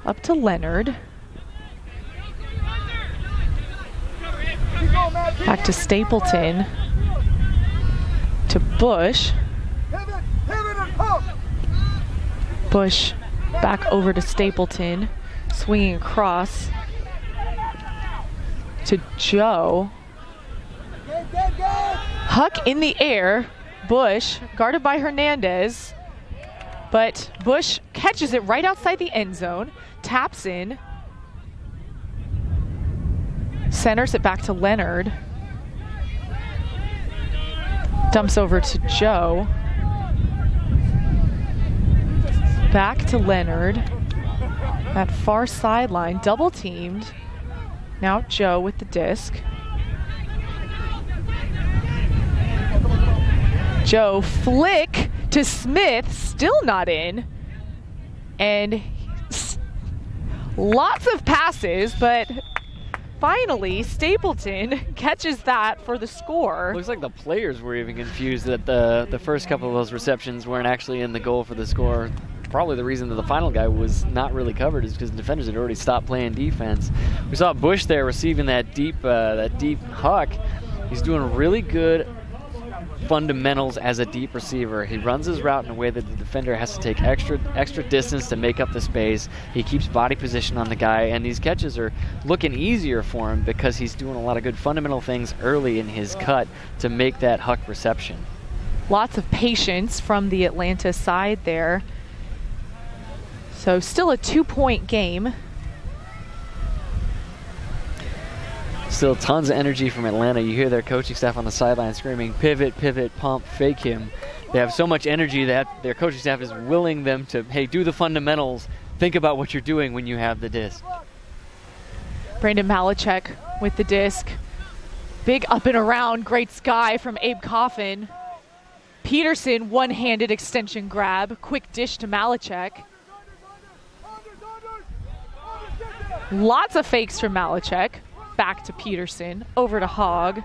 Up to Leonard. Back to Stapleton. To Bush. Bush back over to Stapleton. Swinging across to Joe. Huck in the air. Bush guarded by Hernandez. But Bush catches it right outside the end zone. Taps in. Centers it back to Leonard. Dumps over to Joe. Back to Leonard. That far sideline, double teamed. Now Joe with the disc. Joe flick to Smith, still not in. And lots of passes, but finally Stapleton catches that for the score. Looks like the players were even confused that the first couple of those receptions weren't actually in the goal for the score. Probably the reason that the final guy was not really covered is because the defenders had already stopped playing defense. We saw Bush there receiving that deep huck. He's doing really good fundamentals as a deep receiver. He runs his route in a way that the defender has to take extra distance to make up the space. He keeps body position on the guy, and these catches are looking easier for him because he's doing a lot of good fundamental things early in his cut to make that huck reception. Lots of patience from the Atlanta side there. So still a 2-point game. Still tons of energy from Atlanta. You hear their coaching staff on the sideline screaming, pivot, pivot, pump, fake him. They have so much energy that their coaching staff is willing them to, hey, do the fundamentals. Think about what you're doing when you have the disc. Brandon Malachek with the disc. Big up and around, great sky from Abe Coffin. Peterson, one-handed extension grab. Quick dish to Malachek. Lots of fakes from Malachek. Back to Peterson. Over to Hogg.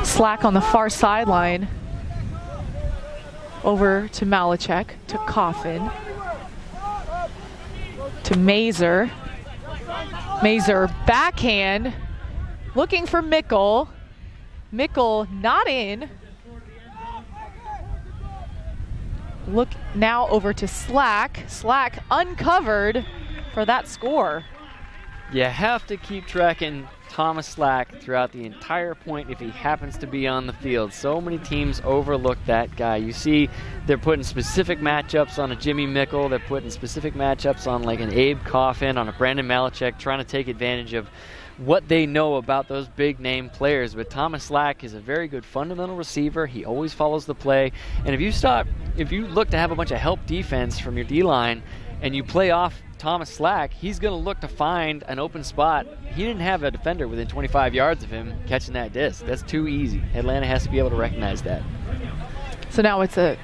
Slack on the far sideline. Over to Malachek. To Coffin. To Mazer. Mazer backhand. Looking for Mickle. Mickle not in. Look now over to Slack. Slack uncovered for that score. You have to keep tracking Thomas Slack throughout the entire point if he happens to be on the field. So many teams overlook that guy. You see they're putting specific matchups on a Jimmy Mickle. They're putting specific matchups on like an Abe Coffin, on a Brandon Malachek, trying to take advantage of what they know about those big name players. But Thomas Slack is a very good fundamental receiver. He always follows the play. And if you look to have a bunch of help defense from your D-line and you play off Thomas Slack, he's going to look to find an open spot. He didn't have a defender within 25 yards of him catching that disc. That's too easy. Atlanta has to be able to recognize that. So now it's a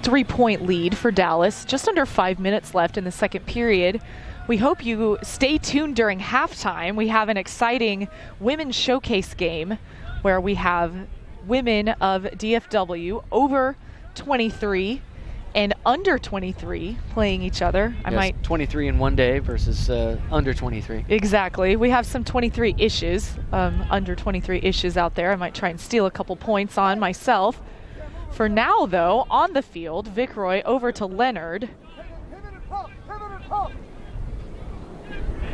3-point lead for Dallas. Just under 5 minutes left in the second period. We hope you stay tuned during halftime. We have an exciting women's showcase game where we have women of DFW over 23 and under 23 playing each other. Yes, 23 in one day versus under 23. Exactly. We have some 23-ishes, under 23-ishes out there. I might try and steal a couple points on myself. For now, though, on the field, Vickroy over to Leonard.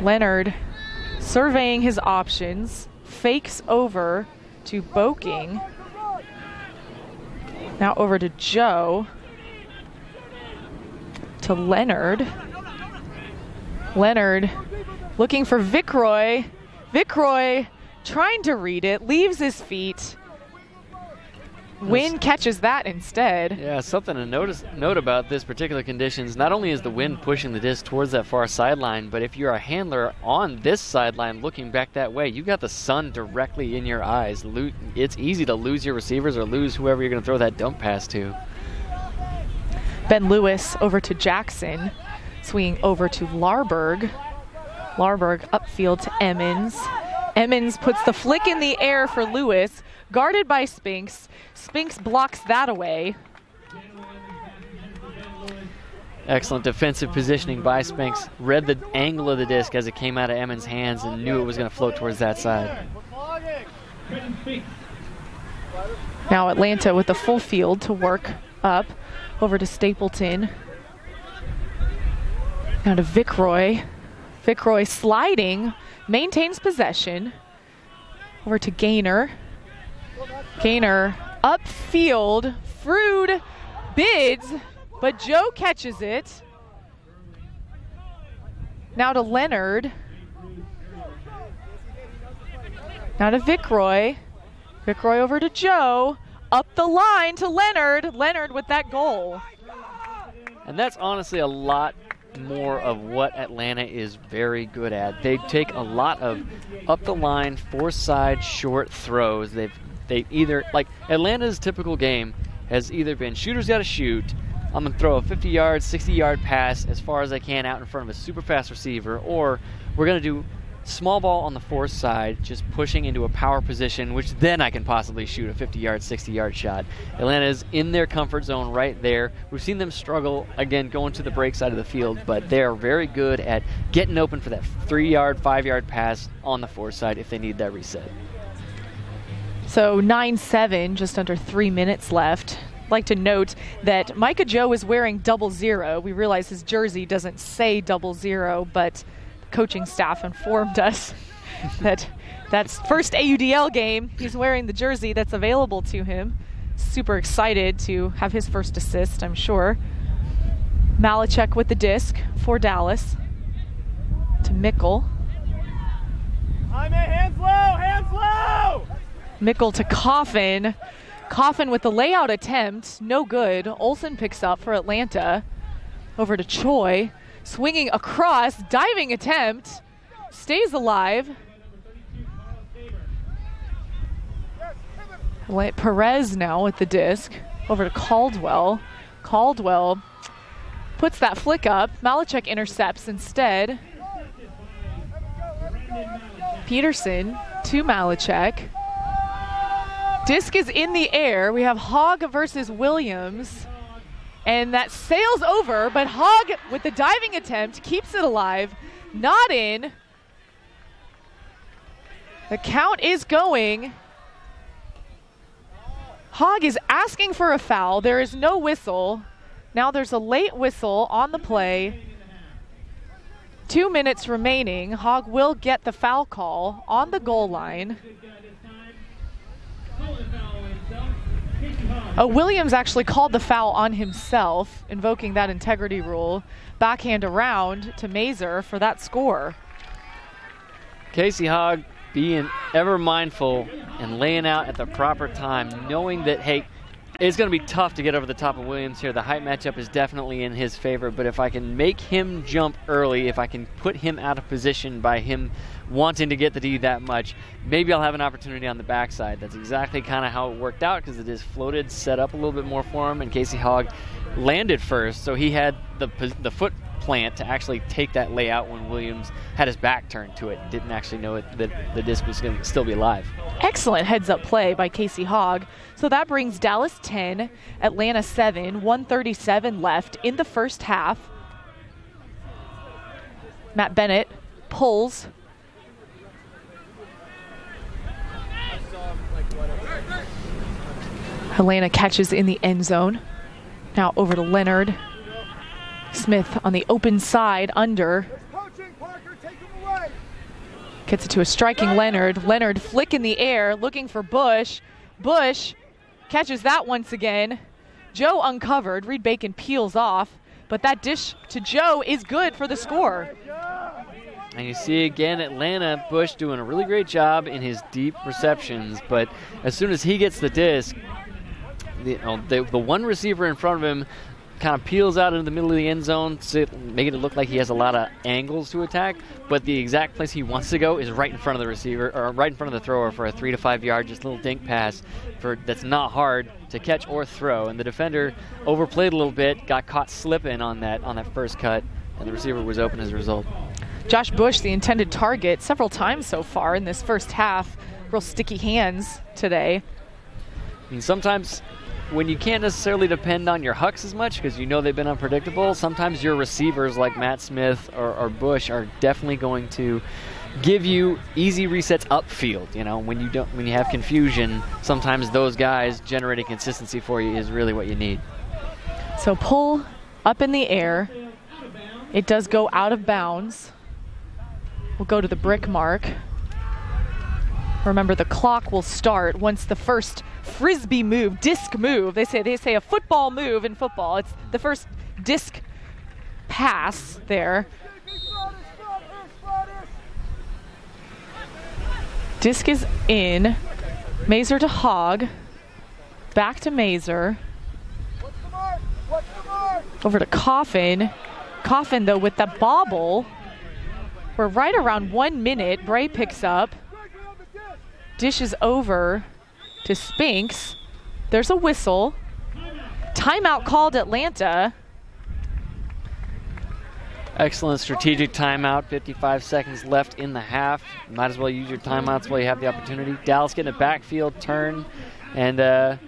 Leonard surveying his options, fakes over to Boking. Now over to Joe. To Leonard. Leonard looking for Vickroy. Vickroy trying to read it, leaves his feet. Wind catches that instead. Yeah, something to note about this particular conditions, not only is the wind pushing the disc towards that far sideline, but if you're a handler on this sideline looking back that way, you've got the sun directly in your eyes. It's easy to lose your receivers or lose whoever you're going to throw that dump pass to. Ben Lewis over to Jackson, swinging over to Larberg. Larberg upfield to Emmons. Emmons puts the flick in the air for Lewis, guarded by Spinks. Spinks blocks that away. Excellent defensive positioning by Spinks. Read the angle of the disc as it came out of Emmons' hands and knew it was going to float towards that side. Now Atlanta with the full field to work up over to Stapleton. Now to Vickroy. Vickroy sliding, maintains possession. Over to Gaynor. Gaynor upfield. Frood bids, but Joe catches it. Now to Leonard. Now to Vickroy. Vickroy over to Joe. Up the line to Leonard. Leonard with that goal. And that's honestly a lot more of what Atlanta is very good at. They take a lot of up the line, force side, short throws. They either, like Atlanta's typical game has either been shooters got to shoot, I'm going to throw a 50-yard, 60-yard pass as far as I can out in front of a super fast receiver, or we're going to do small ball on the force side, just pushing into a power position, which then I can possibly shoot a 50-yard, 60-yard shot. Atlanta is in their comfort zone right there. We've seen them struggle, again, going to the break side of the field, but they're very good at getting open for that 3-yard, 5-yard pass on the force side if they need that reset. So 9-7, just under 3 minutes left. I'd like to note that Micah Joe is wearing 00. We realize his jersey doesn't say 00, but coaching staff informed us that that's first AUDL game. He's wearing the jersey that's available to him. Super excited to have his first assist, I'm sure. Malachek with the disc for Dallas. To Mickle. Hands low, hands low! Mickle to Coffin. Coffin with the layout attempt, no good. Olsen picks up for Atlanta. Over to Choi. Swinging across, diving attempt, stays alive. Perez now with the disc, over to Caldwell. Caldwell puts that flick up, Malachek intercepts instead. Peterson to Malachek. Disc is in the air, we have Hogg versus Williams. And that sails over, but Hogg with the diving attempt keeps it alive. Not in. The count is going. Hogg is asking for a foul. There is no whistle. Now there's a late whistle on the play. 2 minutes remaining. Hogg will get the foul call on the goal line. Williams actually called the foul on himself, invoking that integrity rule. Backhand around to Mazer for that score. Casey Hogg being ever mindful and laying out at the proper time, knowing that, hey, it's going to be tough to get over the top of Williams here. The height matchup is definitely in his favor, but if I can make him jump early, if I can put him out of position by him wanting to get the D that much, maybe I'll have an opportunity on the backside. That's exactly kind of how it worked out, because it is floated, set up a little bit more for him, and Casey Hogg landed first, so he had the foot plant to actually take that layout when Williams had his back turned to it. Didn't actually know that the disc was going to still be alive. Excellent heads-up play by Casey Hogg. So that brings Dallas 10, Atlanta 7, 1:37 left in the first half. Matt Bennett pulls. Atlanta catches in the end zone. Now over to Leonard. Smith on the open side under. Gets it to a striking Leonard. Leonard flick in the air, looking for Bush. Bush catches that once again. Joe uncovered. Reed Bacon peels off, but that dish to Joe is good for the score. And you see again Atlanta, Bush doing a really great job in his deep receptions, but as soon as he gets the disc, the one receiver in front of him kind of peels out into the middle of the end zone, making it look like he has a lot of angles to attack, but the exact place he wants to go is right in front of the receiver, or right in front of the thrower for a 3 to 5 yard, just little dink pass that's not hard to catch or throw. And the defender overplayed a little bit, got caught slipping on that first cut, and the receiver was open as a result. Josh Bush, the intended target, several times so far in this first half. Real sticky hands today. I mean, sometimes when you can't necessarily depend on your hucks as much because you know they've been unpredictable, sometimes your receivers like Matt Smith or Bush are definitely going to give you easy resets upfield. You know, when you have confusion, sometimes those guys generating consistency for you is really what you need. So pull up in the air. It does go out of bounds. We'll go to the brick mark. Remember, the clock will start once the first frisbee move, disc move. They say a football move in football. It's the first disc pass there. Disc is in. Mazer to Hogg. Back to Mazer. Over to Coffin. Coffin, though, with the bobble. We're right around 1 minute. Bray picks up. Dishes over to Spinks. There's a whistle. Timeout called Atlanta. Excellent strategic timeout. 55 seconds left in the half. Might as well use your timeouts while you have the opportunity. Dallas getting a backfield turn. And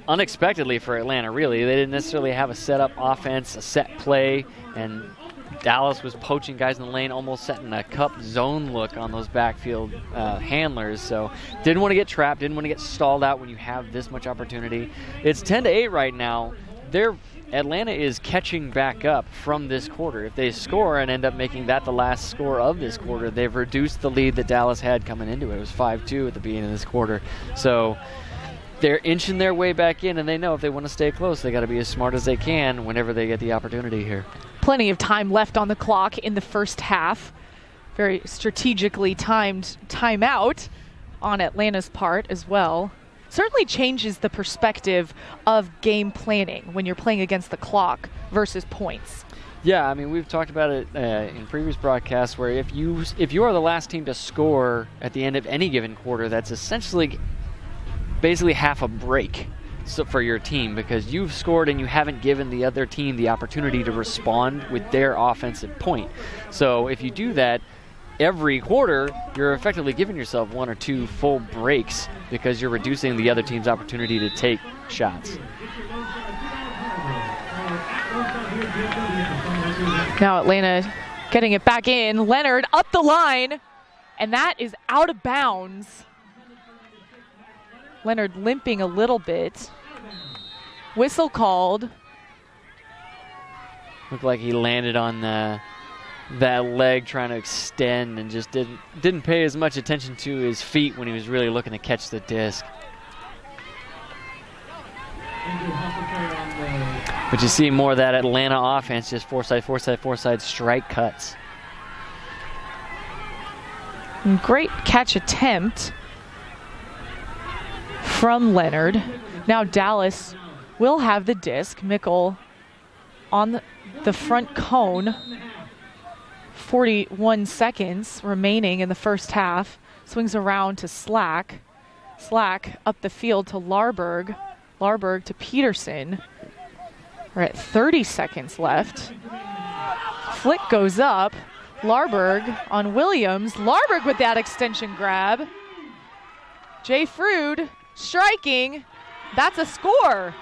unexpectedly for Atlanta, really. They didn't necessarily have a set-up offense, a set play, and Dallas was poaching guys in the lane, almost setting a cup zone look on those backfield handlers. So didn't want to get trapped, didn't want to get stalled out when you have this much opportunity. It's 10-8 right now. Atlanta is catching back up from this quarter. If they score and end up making that the last score of this quarter, they've reduced the lead that Dallas had coming into it. It was 5-2 at the beginning of this quarter. So they're inching their way back in, and they know if they want to stay close, they got to be as smart as they can whenever they get the opportunity here. Plenty of time left on the clock in the first half. Very strategically timed timeout on Atlanta's part as well. Certainly changes the perspective of game planning when you're playing against the clock versus points. Yeah, I mean, we've talked about it in previous broadcasts where if you are the last team to score at the end of any given quarter, that's essentially basically half a break for your team because you've scored and you haven't given the other team the opportunity to respond with their offensive point. So if you do that every quarter, you're effectively giving yourself 1 or 2 full breaks because you're reducing the other team's opportunity to take shots. Now Atlanta getting it back in. Leonard up the line, and that is out of bounds. Leonard limping a little bit. Whistle called. Looked like he landed on that leg trying to extend and just didn't pay as much attention to his feet when he was really looking to catch the disc. But you see more of that Atlanta offense, just four-side strike cuts. Great catch attempt from Leonard. Now Dallas will have the disc. Mickle on the front cone. 41 seconds remaining in the first half. Swings around to Slack. Slack up the field to Larberg. Larberg to Peterson. We're at 30 seconds left. Flick goes up. Larberg on Williams. Larberg with that extension grab. Jay Frood striking. That's a score.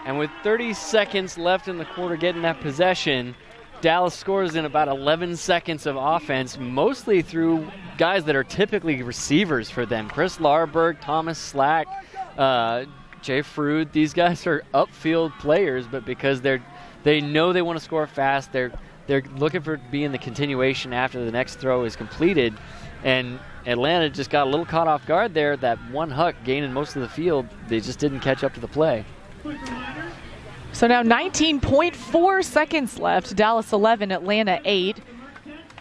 And with 30 seconds left in the quarter getting that possession, Dallas scores in about 11 seconds of offense, mostly through guys that are typically receivers for them. Chris Larberg, Thomas Slack, Jay Frood. These guys are upfield players, but because they know they want to score fast, they're looking for being the continuation after the next throw is completed. And Atlanta just got a little caught off guard there. That one huck gaining most of the field, they just didn't catch up to the play. So now 19.4 seconds left. Dallas 11, Atlanta 8.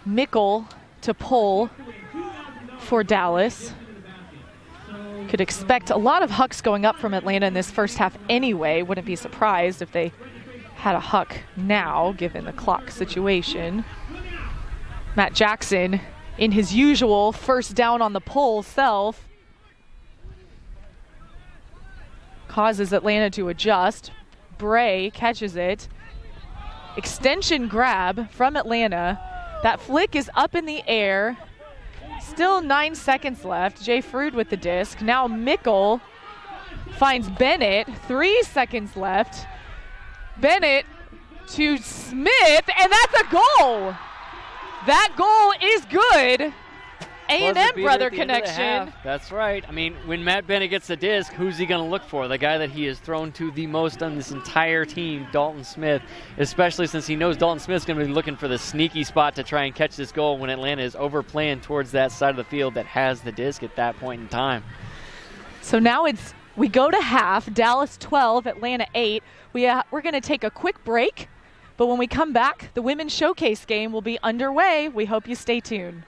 Mickle to pull for Dallas. Could expect a lot of hucks going up from Atlanta in this first half anyway. Wouldn't be surprised if they had a huck now, given the clock situation. Matt Jackson in his usual first down on the pull self causes Atlanta to adjust. Bray catches it. Extension grab from Atlanta. That flick is up in the air. Still 9 seconds left. Jay Frood with the disc. Now Mickle finds Bennett. 3 seconds left. Bennett to Smith, and that's a goal. That goal is good. A&M brother connection. That's right. I mean, when Matt Bennett gets the disc, who's he going to look for? The guy that he has thrown to the most on this entire team, Dalton Smith, especially since he knows Dalton Smith's going to be looking for the sneaky spot to try and catch this goal when Atlanta is overplaying towards that side of the field that has the disc at that point in time. So now we go to half. Dallas 12, Atlanta 8. We're going to take a quick break, but when we come back, the women's showcase game will be underway. We hope you stay tuned.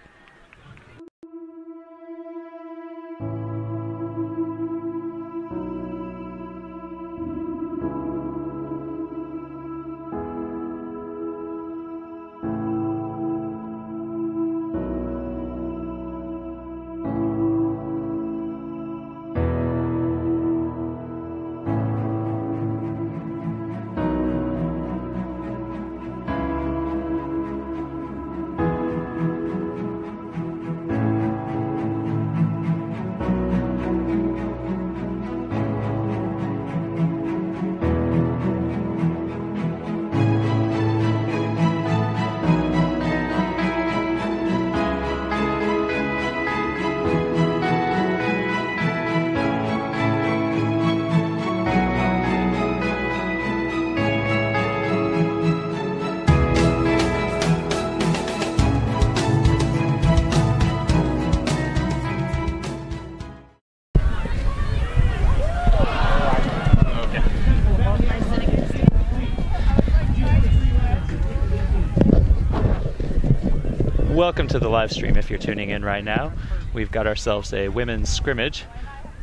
Welcome to the live stream. If you're tuning in right now, we've got ourselves a women's scrimmage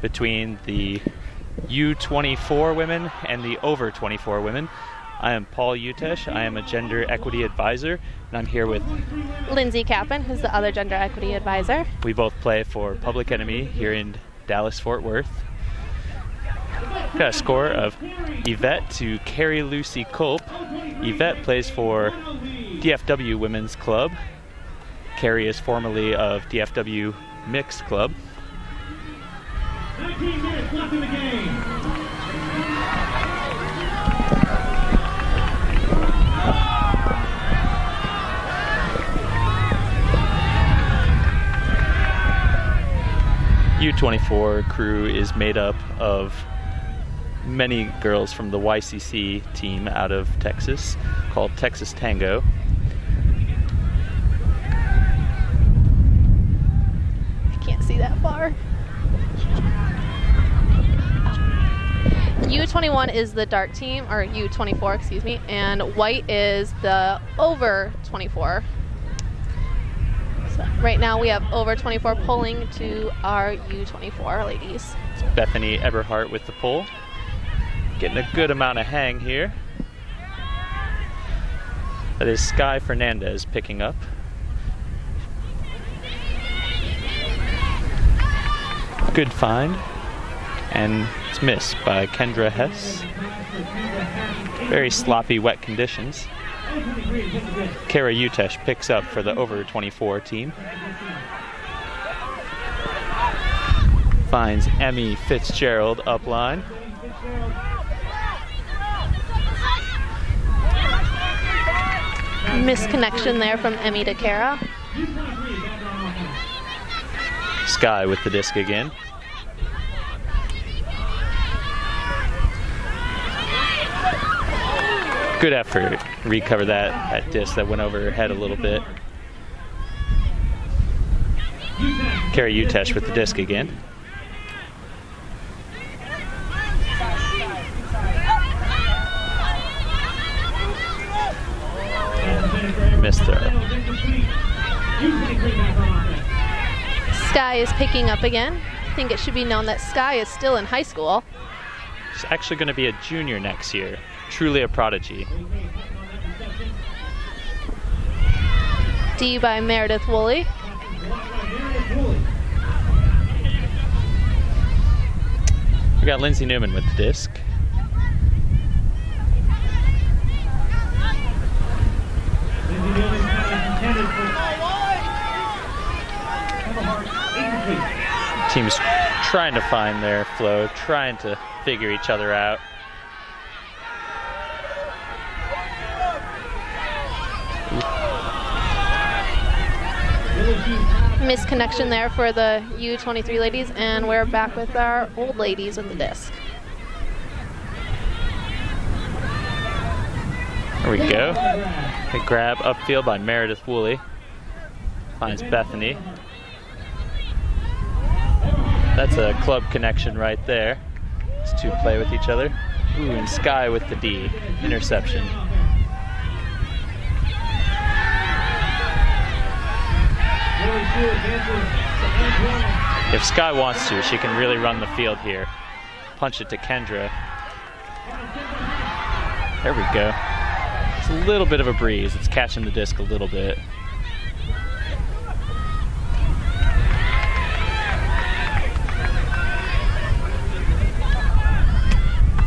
between the U24 women and the over 24 women. I am Paul Utesh. I am a gender equity advisor, and I'm here with Lindsay Kappen, who's the other gender equity advisor. We both play for Public Enemy here in Dallas-Fort Worth. Got a score of Yvette to Carrie Lucy Culp. Yvette plays for DFW Women's Club. Carrie is formerly of DFW Mixed Club. 19 minutes left in the game. U24 crew is made up of many girls from the YCC team out of Texas called Texas Tango. Can't see that far. U21 is the dark team, or U24, excuse me, and white is the over 24. So right now we have over 24 pulling to our U24 ladies. It's Bethany Eberhardt with the pull. Getting a good amount of hang here. That is Sky Fernandez picking up. Good find, and it's missed by Kendra Hess. Very sloppy, wet conditions. Kara Utesh picks up for the over 24 team. Finds Emmy Fitzgerald upline. Misconnection there from Emmy to Kara. Sky with the disc again. Good effort. Recover that disc that went over her head a little bit. Carrie Utesh with the disc again. Missed throw. Sky is picking up again. I think it should be known that Sky is still in high school. She's actually going to be a junior next year. Truly a prodigy. D by Meredith Woolley. We got Lindsay Newman with the disc. Teams trying to find their flow, trying to figure each other out. Misconnection there for the U23 ladies, and we're back with our old ladies with the disc. There we go. A grab upfield by Meredith Woolley. Finds Bethany. That's a club connection right there. These two play with each other. Ooh, and Sky with the D. Interception. If Sky wants to, she can really run the field here. Punch it to Kendra. There we go. It's a little bit of a breeze. It's catching the disc a little bit.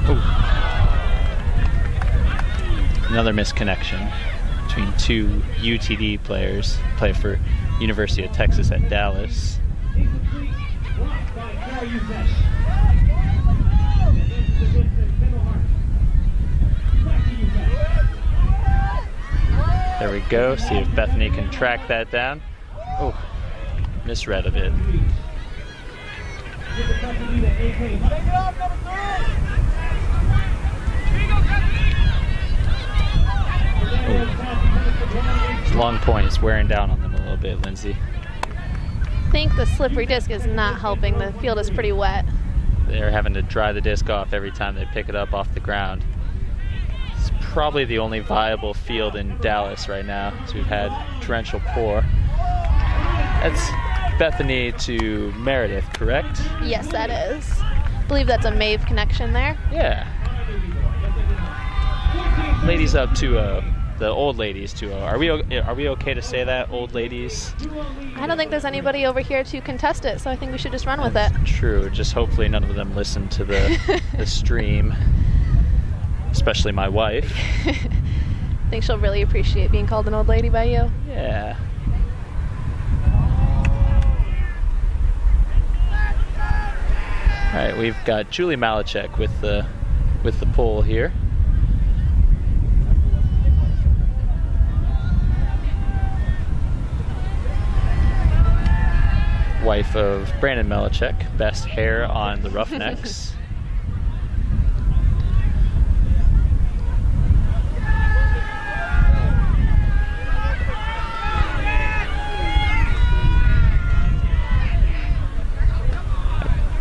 Ooh. Another misconnection between two UTD players. Play for University of Texas at Dallas. There we go. See if Bethany can track that down. Oh, misread of it. This long point is wearing down on them a little bit, Lindsay. I think the slippery disc is not helping. The field is pretty wet. They're having to dry the disc off every time they pick it up off the ground. It's probably the only viable field in Dallas right now, so we've had torrential pour. That's Bethany to Meredith, correct? Yes, that is. I believe that's a Maeve connection there. Yeah. Ladies up 2-0. The old ladies 2-0. Are we okay to say that, old ladies? I don't think there's anybody over here to contest it, so I think we should just run with it. True. Just hopefully none of them listen to the stream, especially my wife. I think she'll really appreciate being called an old lady by you. Yeah. All right, we've got Julie Malachek with the pull here. Wife of Brandon Malachek, best hair on the Roughnecks.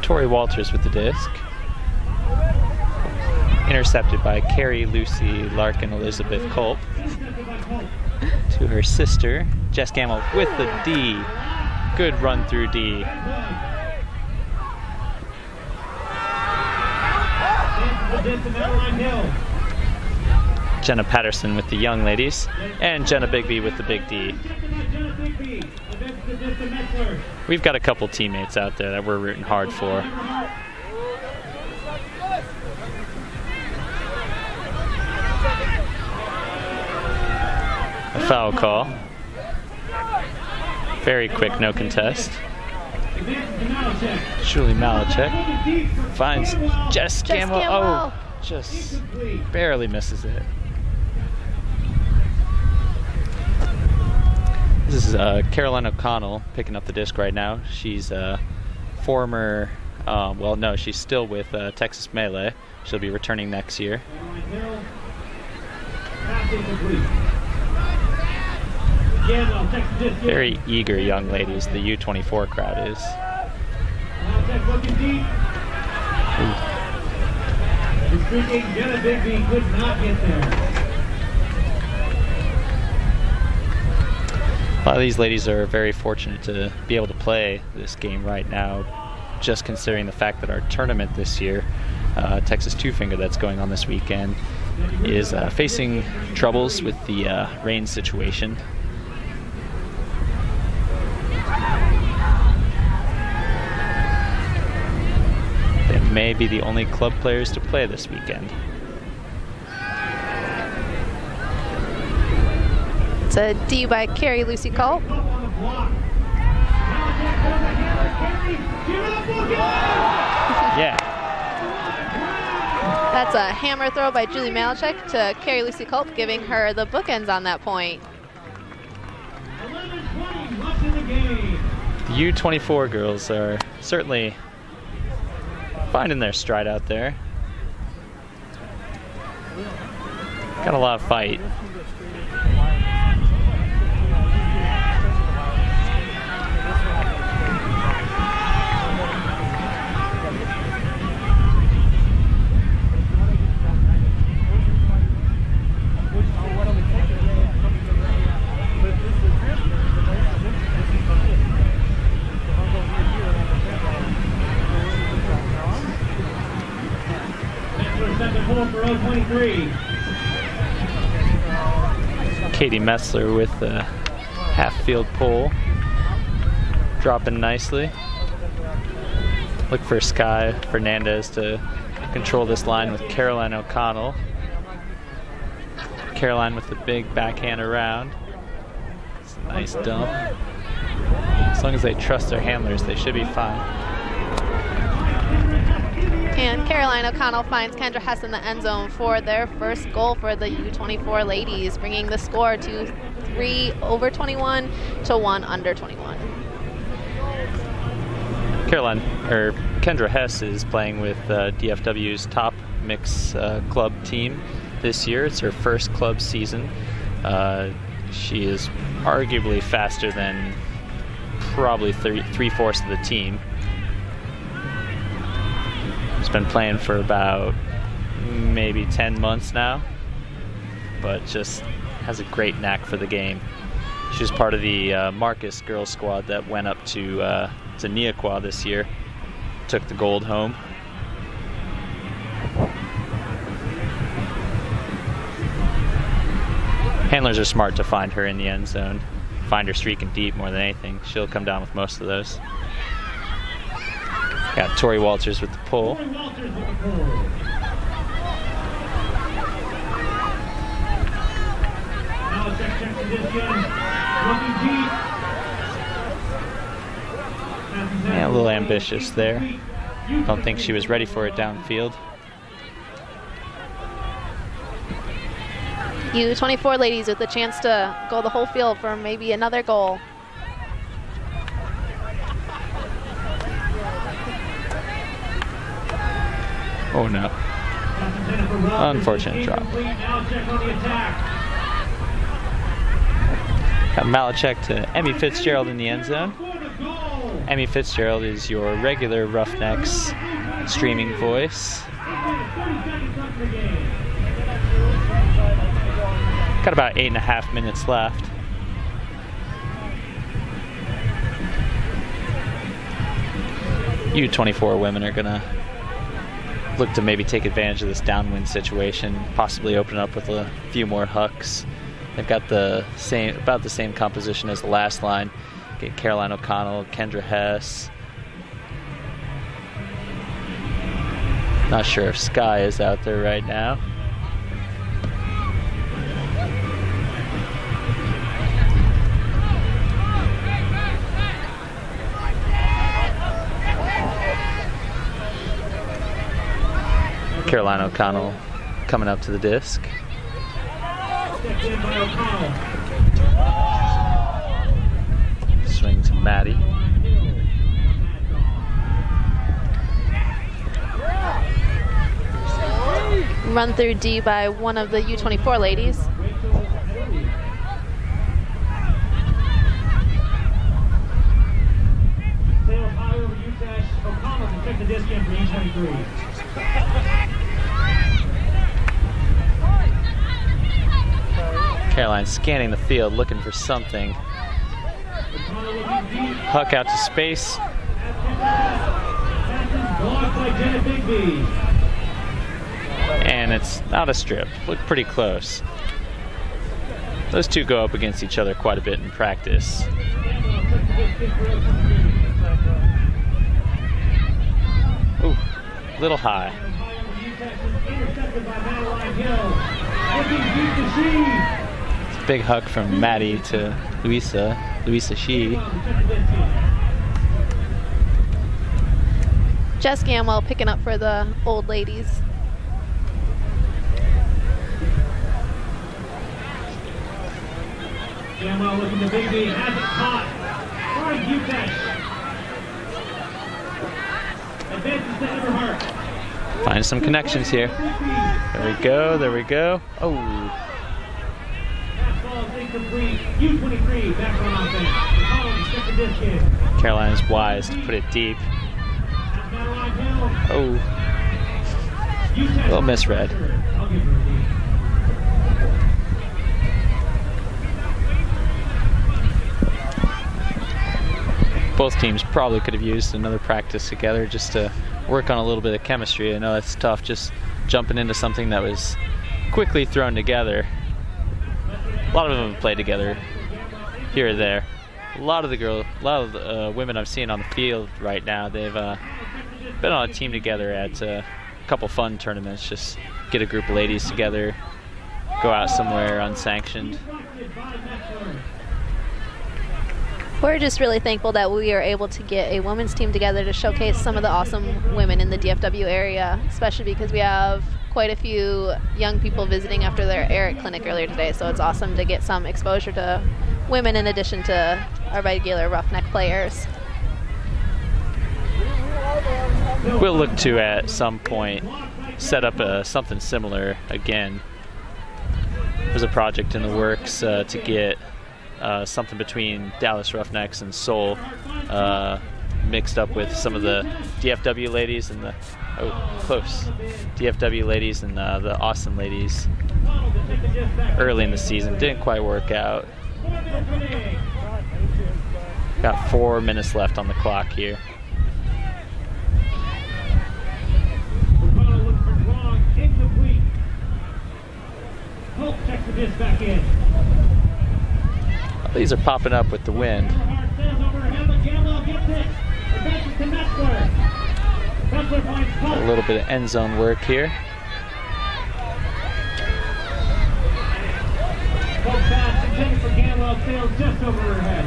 Tori Walters with the disc. Intercepted by Carrie Lucy Larkin Elizabeth Culp. To her sister, Jess Gamble with the D. Good run through D. Jenna Patterson with the young ladies, and Jenna Bigby with the big D. We've got a couple teammates out there that we're rooting hard for. A foul call. Very quick, no contest. Julie Malachek finds Jess Gamble. Oh, just barely misses it. This is Caroline O'Connell picking up the disc right now. She's a former, well, no, she's still with Texas Melee. She'll be returning next year. Very eager young ladies, the U24 crowd is. A lot of these ladies are very fortunate to be able to play this game right now, just considering the fact that our tournament this year, Texas Two Finger, that's going on this weekend, is facing troubles with the rain situation. They may be the only club players to play this weekend. It's a D by Carrie Lucy Culp. Yeah. That's a hammer throw by Julie Malachek to Carrie Lucy Culp, giving her the bookends on that point. The U24 girls are certainly finding their stride out there. Got a lot of fight. Katie Messler with the half-field pole, dropping nicely. Look for Sky Fernandez to control this line with Caroline O'Connell. Caroline with the big backhand around. It's a nice dump. As long as they trust their handlers, they should be fine. And Caroline O'Connell finds Kendra Hess in the end zone for their first goal for the U24 ladies, bringing the score to 3 over 21 to 1 under 21. Kendra Hess is playing with DFW's top mix club team this year. It's her first club season. She is arguably faster than probably three-fourths of the team. She's been playing for about maybe 10 months now, but just has a great knack for the game. She was part of the Marcus girls squad that went up to Neaqua this year, took the gold home. Handlers are smart to find her in the end zone, find her streaking deep more than anything. She'll come down with most of those. Got Tori Walters with the pull. Yeah, a little ambitious there. Don't think she was ready for it downfield. U24 ladies with the chance to go the whole field for maybe another goal. Oh no. Unfortunate drop. Got Malachek to Emmy Fitzgerald in the end zone. Emmy Fitzgerald is your regular Roughnecks streaming voice. Got about 8.5 minutes left. U24 women are gonna look to maybe take advantage of this downwind situation, possibly open up with a few more hucks. They've got about the same composition as the last line. Get Caroline O'Connell, Kendra Hess. Not sure if Sky is out there right now. Caroline O'Connell coming up to the disc. Swing to Maddie. Run through D by one of the U24 ladies. Caroline scanning the field, looking for something. Puck out to space. And it's not a strip. Looked pretty close. Those two go up against each other quite a bit in practice. Ooh, little high. It's a big hug from Maddie to Louisa Shee. Jess Gamwell picking up for the old ladies. Gamwell looking to Big B, has it caught. Hard Utesh. Advances to Eberhardt. Find some connections here. There we go, there we go. Oh. Fastball incomplete. U23 back on offense. Check the disc in. Carolina's wise to put it deep. Oh. A little misread. I'll give her a D. Both teams probably could have used another practice together just to work on a little bit of chemistry. I know that's tough, just jumping into something that was quickly thrown together. A lot of them have played together here or there. A lot of the women I've seen on the field right now, they've been on a team together at a couple fun tournaments. Just get a group of ladies together, go out somewhere unsanctioned. We're just really thankful that we are able to get a women's team together to showcase some of the awesome women in the DFW area, especially because we have quite a few young people visiting after their Eric clinic earlier today, so it's awesome to get some exposure to women in addition to our regular Roughneck players. We'll look to, at some point, set up something similar again. There's a project in the works to get something between Dallas Roughnecks and Seoul mixed up with some of the DFW ladies and the DFW ladies and the Austin ladies early in the season. Didn't quite work out. Got 4 minutes left on the clock here. These are popping up with the wind. A little bit of end zone work here. For Gamwell, sails just over her head.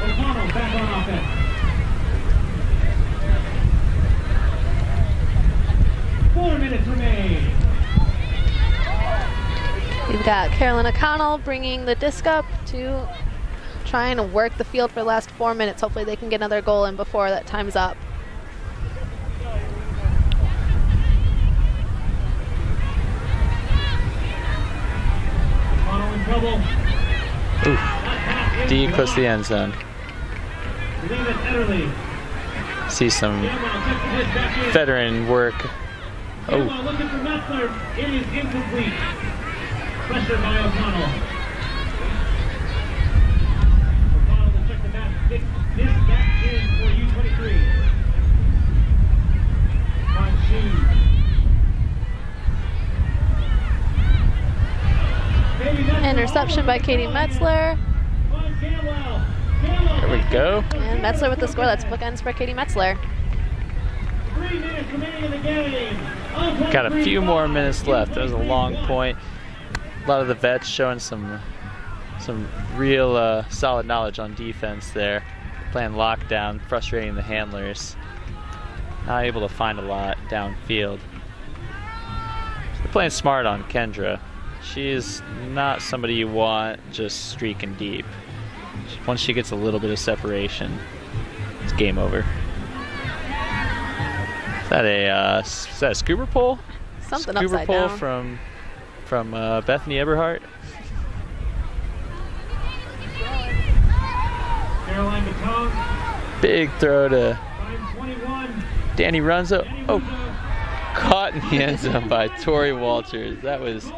O'Connell back on offense. 4 minutes remain. We've got Carolyn O'Connell bringing the disc up to trying to work the field for the last 4 minutes. Hopefully they can get another goal in before that time's up. O'Connell in trouble. Ooh. D close to the end zone. See some veteran work. Oh. Looking for Metzler. It is incomplete. Pressure by O'Connell. O'Connell will check the back. This back in for U23. Interception by Katie Metzler. There we go. And Metzler with the score. That's bookends for Katie Metzler. 3 minutes remaining in the game. Got a few more minutes left. That was a long point. A lot of the vets showing some real solid knowledge on defense there. Playing lockdown, frustrating the handlers. Not able to find a lot downfield. They're playing smart on Kendra. She is not somebody you want just streaking deep. Once she gets a little bit of separation, it's game over. Is that a scooper pole? Something scooper upside pole down. from Bethany Eberhardt. Caroline Baton. Big throw to Danny Runzo. Oh, caught in the end zone by Tori Walters. That was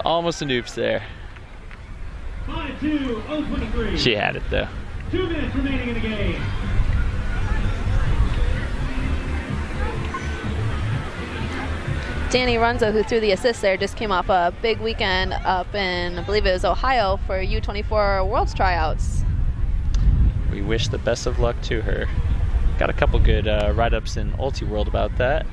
almost an oops there. 5-2, 0-23. She had it though. 2 minutes remaining in the game. Danny Runza, who threw the assist there, just came off a big weekend up in, I believe it was Ohio, for U24 Worlds tryouts. We wish the best of luck to her. Got a couple good write-ups in Ulti World about that.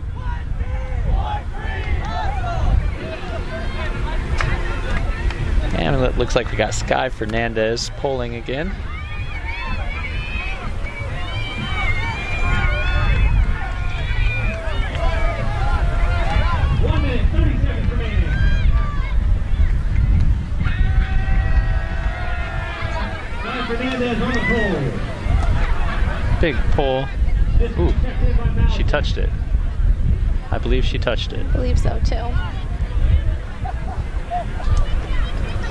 And it looks like we got Sky Fernandez polling again. Fernandez on the pole. Big pull. Ooh, she touched it. I believe she touched it. I believe so too.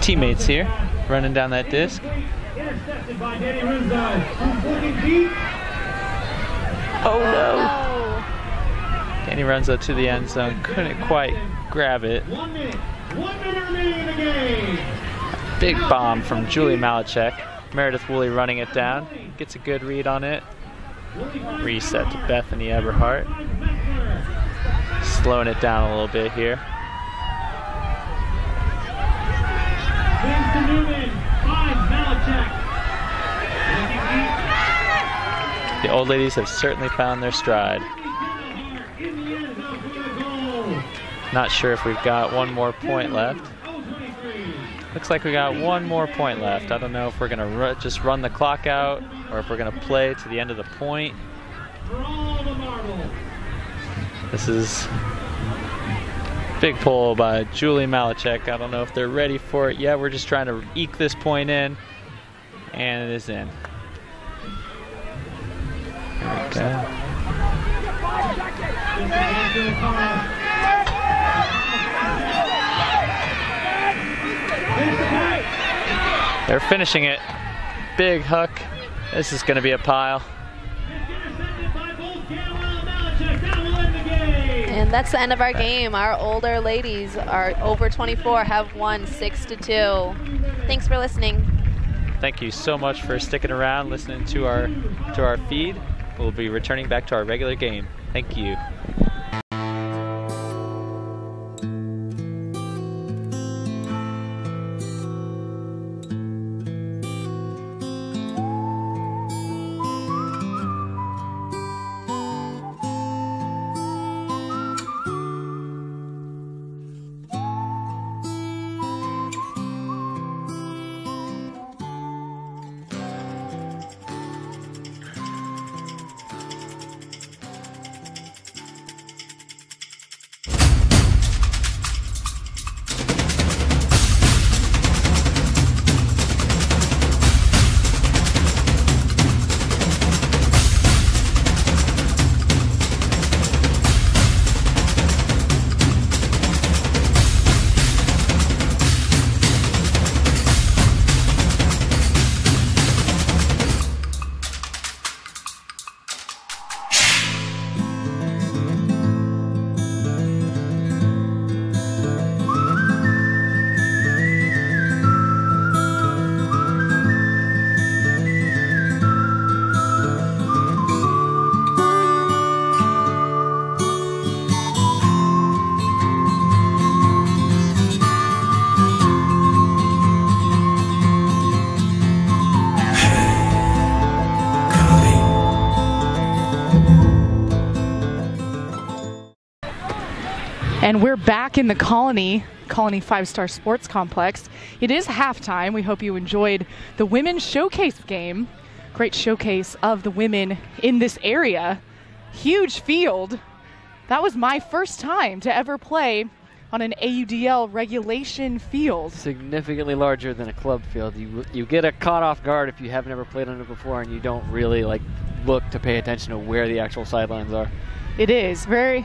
Teammates here, running down that disc. Intercepted by Danny Runza. Who's looking deep. Oh no! Danny runs up to the end zone, couldn't quite grab it. 1 minute remaining in the game. Big bomb from Julie Malachek. Meredith Woolley running it down, gets a good read on it. Reset to Bethany Eberhardt. Slowing it down a little bit here. The old ladies have certainly found their stride. Not sure if we've got one more point left. Looks like we got one more point left. I don't know if we're going to just run the clock out or if we're going to play to the end of the point. This is big pull by Julie Malachek. I don't know if they're ready for it yet. We're just trying to eke this point in, and it is in. There we go. They're finishing it. Big Huck. This is going to be a pile. And that's the end of our game. Our older ladies, our over 24, have won 6-2. Thanks for listening. Thank you so much for sticking around, listening to our feed. We'll be returning back to our regular game. Thank you. And we're back in the Colony 5-Star Sports Complex. It is halftime. We hope you enjoyed the women's showcase game. Great showcase of the women in this area. Huge field. That was my first time to ever play on an AUDL regulation field. Significantly larger than a club field. You get a caught off guard if you haven't ever played on it before and you don't really look to pay attention to where the actual sidelines are. It is very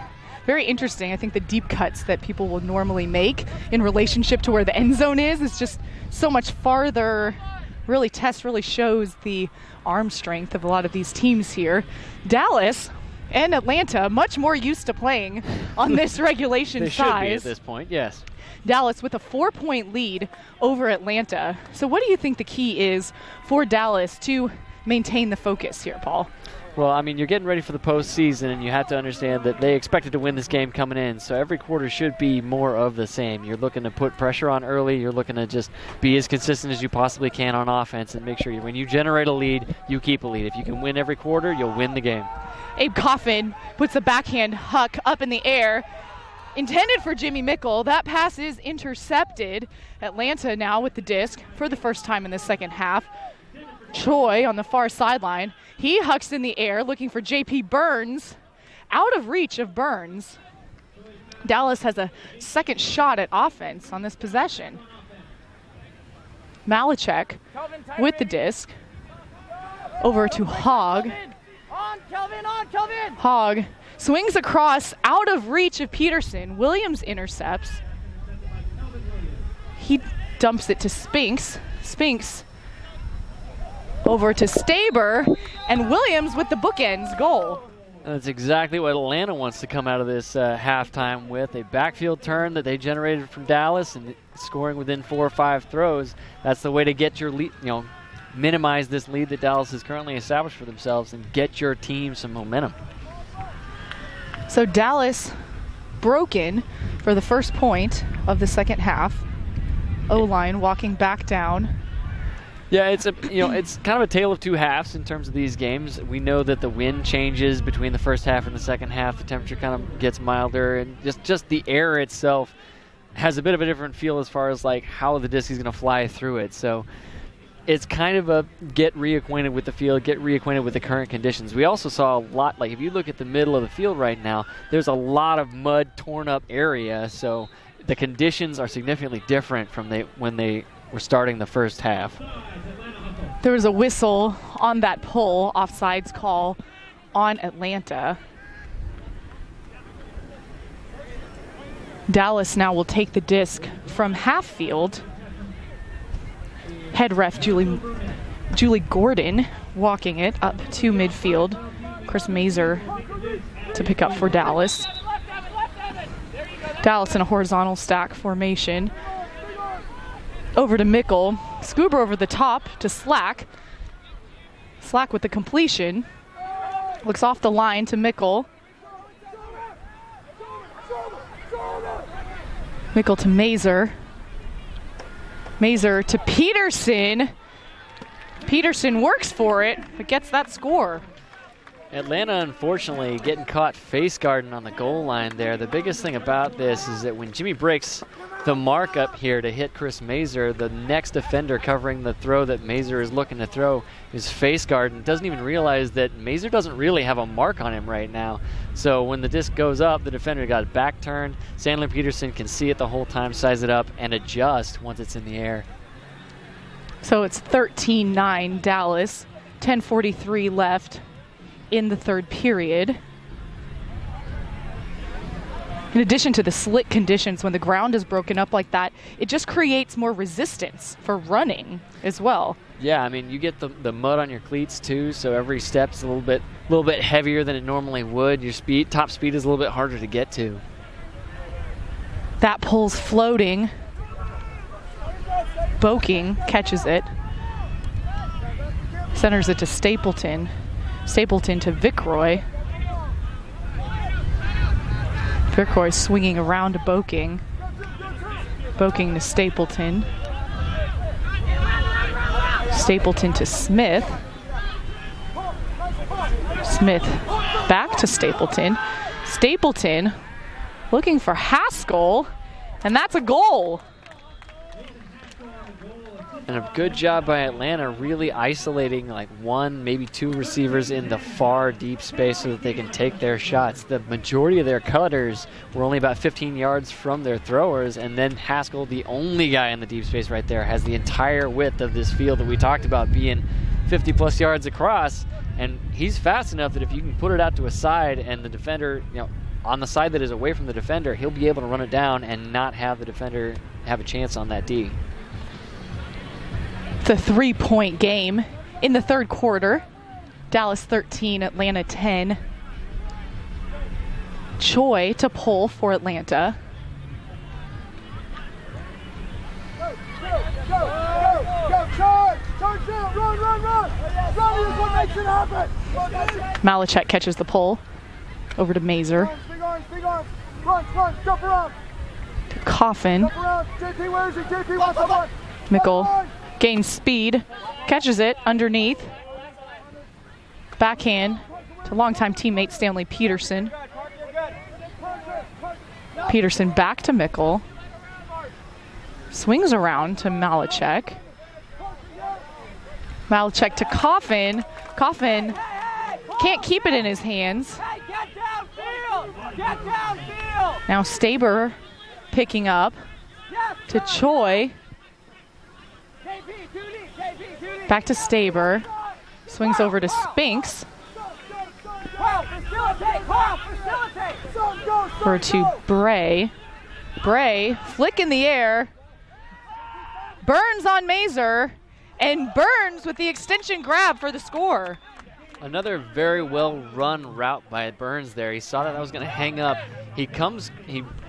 interesting. I think the deep cuts that people will normally make in relationship to where the end zone is just so much farther. Really shows the arm strength of a lot of these teams here. Dallas And Atlanta, much more used to playing on this regulation they size. Should be at this point, yes. Dallas with a 4-point lead over Atlanta. So what do you think the key is for Dallas to maintain the focus here, Paul? Well, I mean, you're getting ready for the postseason, and you have to understand that they expected to win this game coming in, so every quarter should be more of the same. You're looking to put pressure on early. You're looking to just be as consistent as you possibly can on offense and make sure when you generate a lead, you keep a lead. If you can win every quarter, you'll win the game. Abe Coffin puts a backhand huck up in the air, intended for Jimmy Mickle. That pass is intercepted. Atlanta now with the disc for the first time in the second half. Choi on the far sideline. He hucks in the air looking for J.P. Burns. Out of reach of Burns. Dallas has a second shot at offense on this possession. Malachek with the disc. Over to Hogg. Hogg swings across out of reach of Peterson. Williams intercepts. He dumps it to Spinks. Spinks over to Staber, and Williams with the bookends goal. That's exactly what Atlanta wants to come out of this halftime with. A backfield turn that they generated from Dallas and scoring within 4 or 5 throws. That's the way to get your lead, minimize this lead that Dallas has currently established for themselves and get your team some momentum. So Dallas broken for the first point of the second half. O-line walking back down. Yeah, it's it's kind of a tale of two halves in terms of these games. We know that the wind changes between the first half and the second half. The temperature kind of gets milder, and just the air itself has a bit of a different feel as far as like how the disc is going to fly through it. So it's kind of a get reacquainted with the field, get reacquainted with the current conditions. We also saw a lot, like if you look at the middle of the field right now, there's a lot of mud, torn up area. So the conditions are significantly different from when they were starting the first half. There was a whistle on that pull, offsides call on Atlanta. Dallas now will take the disc from half field. Head ref Julie Gordon walking it up to midfield. Chris Mazer to pick up for Dallas. Dallas in a horizontal stack formation. Over to Mickle. Scuba over the top to Slack. Slack with the completion. Looks off the line to Mickle. Mickle to Mazer. Mazer to Peterson. Peterson works for it, but gets that score. Atlanta, unfortunately, getting caught face guarding on the goal line there. The biggest thing about this is that when Jimmy breaks the mark up here to hit Chris Mazer, the next defender covering the throw that Mazer is looking to throw is face guard and doesn't even realize that Mazer doesn't really have a mark on him right now. So when the disc goes up, the defender got it back turned. Sandler Peterson can see it the whole time, size it up, and adjust once it's in the air. So it's 13-9 Dallas, 10:43 left in the third period. In addition to the slick conditions, when the ground is broken up like that, it just creates more resistance for running as well. Yeah, I mean, you get the mud on your cleats too, so every step's a little bit heavier than it normally would. Your top speed is a little bit harder to get to. That pull's floating. Boking catches it. Centers it to Stapleton. Stapleton to Vickroy. Vickroy swinging around to Boking. Boking to Stapleton. Stapleton to Smith. Smith back to Stapleton. Stapleton looking for Haskell, and that's a goal. And a good job by Atlanta really isolating like one, maybe two receivers in the far deep space so that they can take their shots. The majority of their cutters were only about 15 yards from their throwers, and then Haskell, the only guy in the deep space right there, has the entire width of this field that we talked about being 50-plus yards across, and he's fast enough that if you can put it out to a side and the defender, on the side that is away from the defender, he'll be able to run it down and not have the defender have a chance on that D. It's a 3-point game in the third quarter. Dallas 13, Atlanta 10. Choi to pull for Atlanta. Malachek catches the pull. Over to Mazer. To Coffin. Mickle gains speed. Catches it underneath. Backhand to longtime teammate Stanley Peterson. Peterson back to Mickle. Swings around to Malachek. Malachek to Coffin. Coffin can't keep it in his hands. Now Staber picking up to Choi. Back to Staber. Swings over to Spinks. Over to Bray. Bray, flick in the air. Burns on Mazer. And Burns with the extension grab for the score. Another very well-run route by Burns there. He saw that was going to hang up. He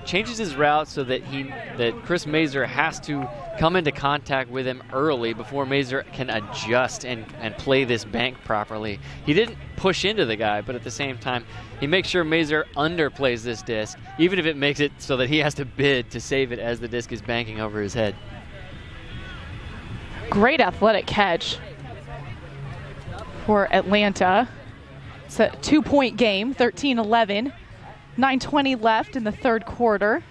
changes his route so that Chris Mazer has to come into contact with him early before Mazer can adjust and play this bank properly. He didn't push into the guy, but at the same time, he makes sure Mazer underplays this disc, even if it makes it so that he has to bid to save it as the disc is banking over his head. Great athletic catch for Atlanta. It's a 2-point game, 13-11. 9:20 left in the third quarter.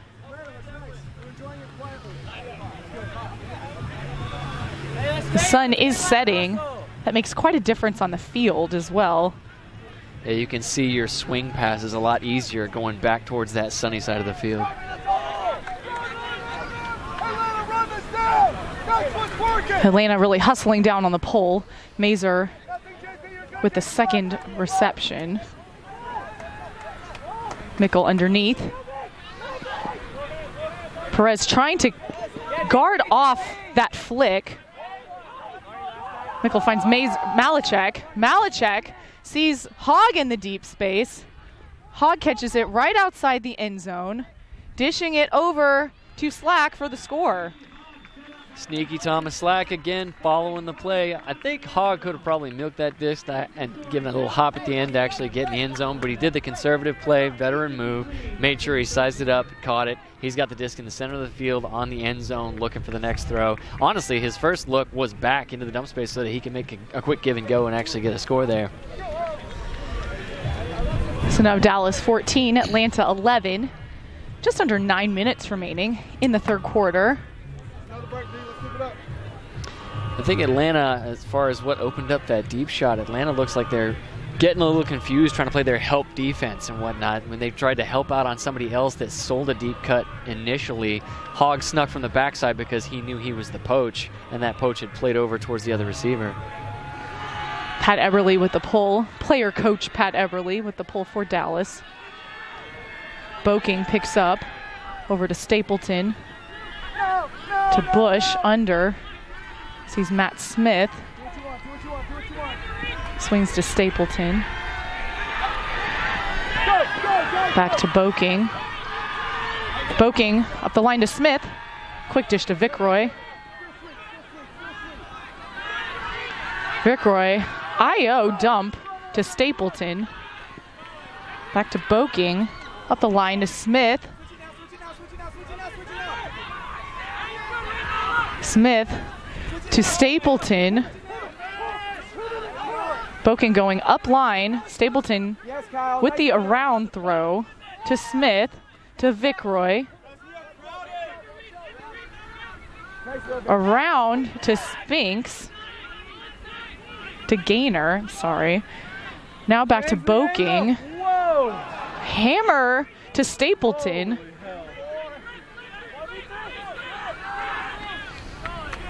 The sun is setting. That makes quite a difference on the field as well. Yeah, you can see your swing passes a lot easier going back towards that sunny side of the field. Atlanta really hustling down on the pole. Mazer with the second reception. Mickle underneath. Perez trying to guard off that flick. Mickle finds Malachek. Malachek sees Hogg in the deep space. Hogg catches it right outside the end zone, dishing it over to Slack for the score. Sneaky Thomas Slack again following the play. I think Hogg could have probably milked that disc and given a little hop at the end to actually get in the end zone, but he did the conservative play, veteran move, made sure he sized it up, caught it. He's got the disc in the center of the field on the end zone looking for the next throw. Honestly, his first look was back into the dump space so that he can make a quick give and go and actually get a score there. So now Dallas 14, Atlanta 11. Just under 9 minutes remaining in the third quarter. I think Atlanta, as far as what opened up that deep shot, Atlanta looks like they're getting a little confused trying to play their help defense and whatnot. When they tried to help out on somebody else that sold a deep cut initially, Hogg snuck from the backside because he knew he was the poach, and that poach had played over towards the other receiver. Pat Eberly with the pull. Player coach Pat Eberly with the pull for Dallas. Boking picks up over to Stapleton. To Bush under. Sees Matt Smith. Swings to Stapleton. Back to Boking. Boking up the line to Smith. Quick dish to Vickroy. Vickroy, I.O. dump to Stapleton. Back to Boking. Up the line to Smith. Smith to Stapleton. Boking going up line. Stapleton with the around throw to Smith to Vickroy. Around to Spinks. To Gaynor, sorry. Now back to Boking. Hammer to Stapleton.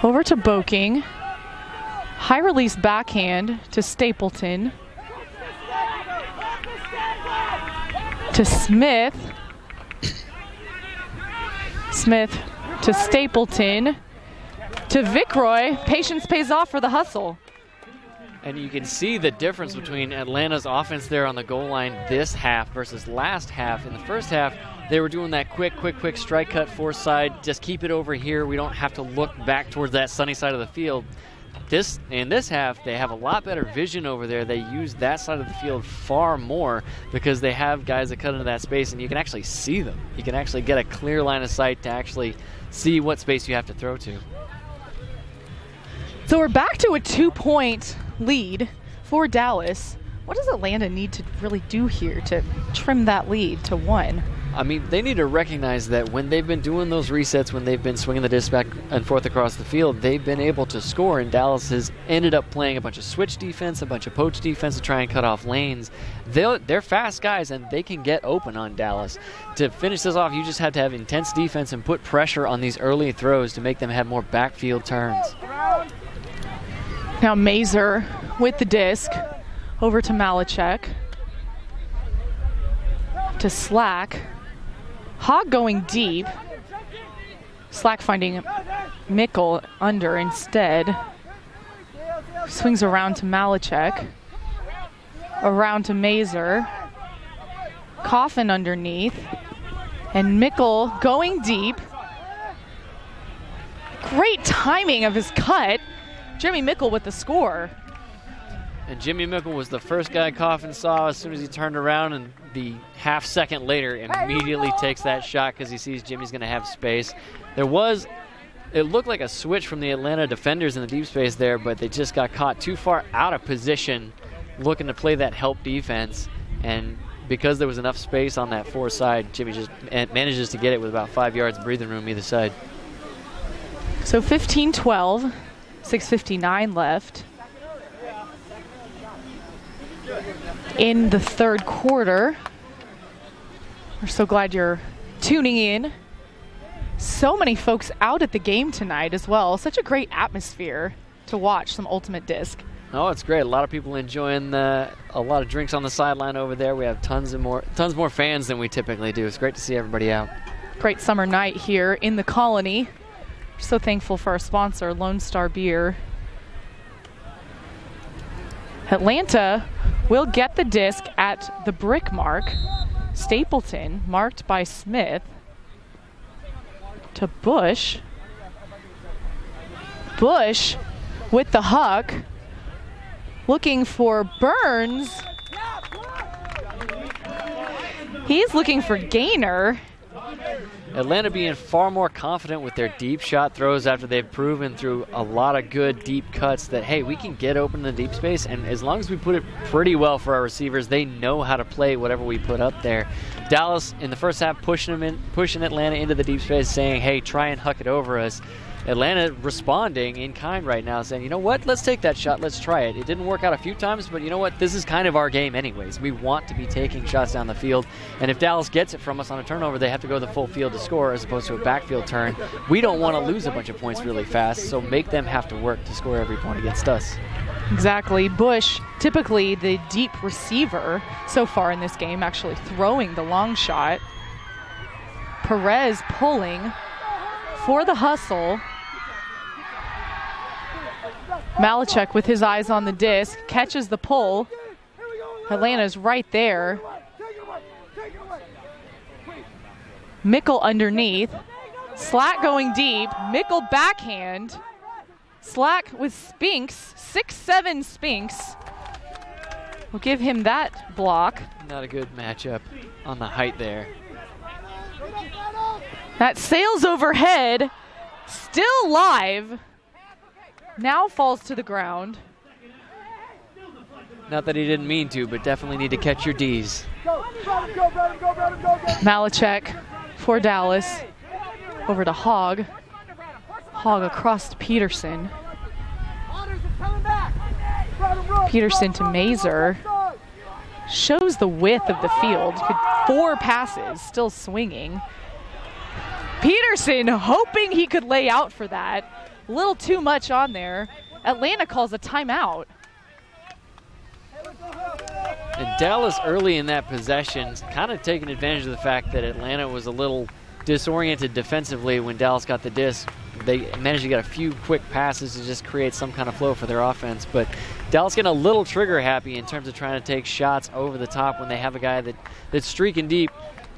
Over to Boking. High release backhand to Stapleton. To Smith. Smith to Stapleton. To Vickroy. Patience pays off for the hustle. And you can see the difference between Atlanta's offense there on the goal line this half versus last half. In the first half, they were doing that quick strike cut force side. Just keep it over here. We don't have to look back towards that sunny side of the field. In this half, they have a lot better vision over there. They use that side of the field far more because they have guys that cut into that space, and you can actually see them. You can actually get a clear line of sight to actually see what space you have to throw to. So we're back to a 2-point lead for Dallas. What does Atlanta need to really do here to trim that lead to 1? I mean, they need to recognize that when they've been doing those resets, when they've been swinging the disc back and forth across the field, they've been able to score, and Dallas has ended up playing a bunch of switch defense, a bunch of poach defense to try and cut off lanes. They're fast guys, and they can get open on Dallas. To finish this off, you just have to have intense defense and put pressure on these early throws to make them have more backfield turns. Now Mazer with the disc over to Malachek. To Slack. Hogg going deep. Slack finding Mickle under instead. Swings around to Malachek. Around to Mazer. Coffin underneath. And Mickle going deep. Great timing of his cut. Jimmy Mickle with the score. And Jimmy Mickle was the first guy Coffin saw as soon as he turned around, and the half second later immediately takes that shot because he sees Jimmy's going to have space. It looked like a switch from the Atlanta defenders in the deep space there, but they just got caught too far out of position looking to play that help defense. And because there was enough space on that fore side, Jimmy just manages to get it with about 5 yards breathing room either side. So 15-12, 6:59 left. In the third quarter. We're so glad you're tuning in. So many folks out at the game tonight as well. Such a great atmosphere to watch some Ultimate Disc. Oh, it's great. A lot of people enjoying a lot of drinks on the sideline over there. We have tons more fans than we typically do. It's great to see everybody out. Great summer night here in the Colony. We're so thankful for our sponsor, Lone Star Beer. Atlanta will get the disc at the brick mark. Stapleton, marked by Smith. To Bush. Bush with the huck. Looking for Burns. He's looking for Gaynor. Atlanta being far more confident with their deep shot throws after they've proven through a lot of good deep cuts that, hey, we can get open in the deep space, and as long as we put it pretty well for our receivers, they know how to play whatever we put up there. Dallas, in the first half, pushing Atlanta into the deep space, saying, hey, try and huck it over us. Atlanta responding in kind right now, saying, you know what, let's take that shot, let's try it. It didn't work out a few times, but you know what, this is kind of our game anyways. We want to be taking shots down the field, and if Dallas gets it from us on a turnover, they have to go the full field to score as opposed to a backfield turn. We don't want to lose a bunch of points really fast, so make them have to work to score every point against us. Exactly. Bush, typically the deep receiver so far in this game, actually throwing the long shot. Perez pulling for the hustle. Malachek with his eyes on the disc, catches the pull. Atlanta's right there. Mickle underneath. Slack going deep. Mickle backhand. Slack with Spinks, 6'7" Spinks. We'll give him that block. Not a good matchup on the height there. That sails overhead, still live. Now falls to the ground. Not that he didn't mean to, but definitely need to catch your D's. Malachek for Dallas. Over to Hogg. Hogg across to Peterson. Peterson to Mazer. Shows the width of the field. 4 passes, still swinging. Peterson hoping he could lay out for that. A little too much on there. Atlanta calls a timeout. And Dallas early in that possession kind of taking advantage of the fact that Atlanta was a little disoriented defensively when Dallas got the disc. They managed to get a few quick passes to just create some kind of flow for their offense. But Dallas getting a little trigger happy in terms of trying to take shots over the top when they have a guy that's streaking deep,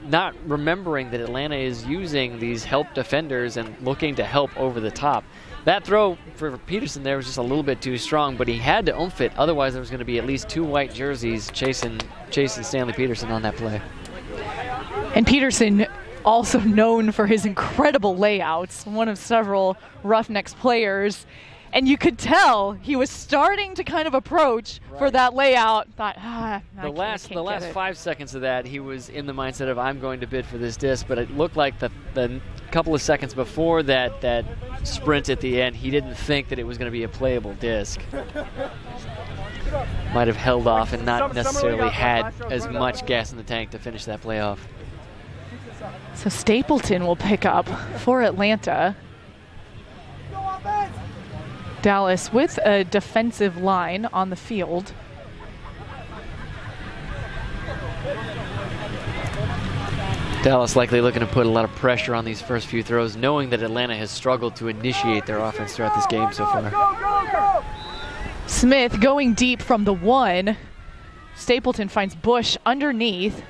not remembering that Atlanta is using these help defenders and looking to help over the top. That throw for Peterson there was just a little bit too strong, but he had to oomph it. Otherwise, there was going to be at least 2 white jerseys chasing Stanley Peterson on that play. And Peterson, also known for his incredible layouts, one of several Roughnecks players. And you could tell he was starting to kind of approach for that layout. Thought, the last 5 seconds of that, he was in the mindset of, I'm going to bid for this disc. But it looked like the couple of seconds before that sprint at the end, he didn't think that it was going to be a playable disc. Might have held off and not necessarily had as much gas in the tank to finish that play off. So Stapleton will pick up for Atlanta. Dallas with a defensive line on the field. Dallas likely looking to put a lot of pressure on these first few throws, knowing that Atlanta has struggled to initiate their offense throughout this game so far. Smith going deep from the 1. Stapleton finds Bush underneath.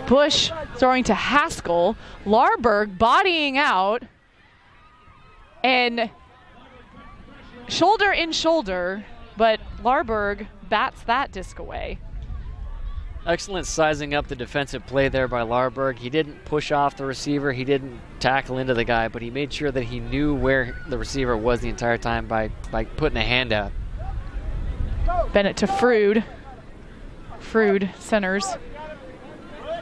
Bush throwing to Haskell. Larberg bodying out. And shoulder in shoulder, but Larberg bats that disc away. Excellent sizing up the defensive play there by Larberg. He didn't push off the receiver. He didn't tackle into the guy, but he made sure that he knew where the receiver was the entire time by putting a hand out. Bennett to Frood. Frood centers.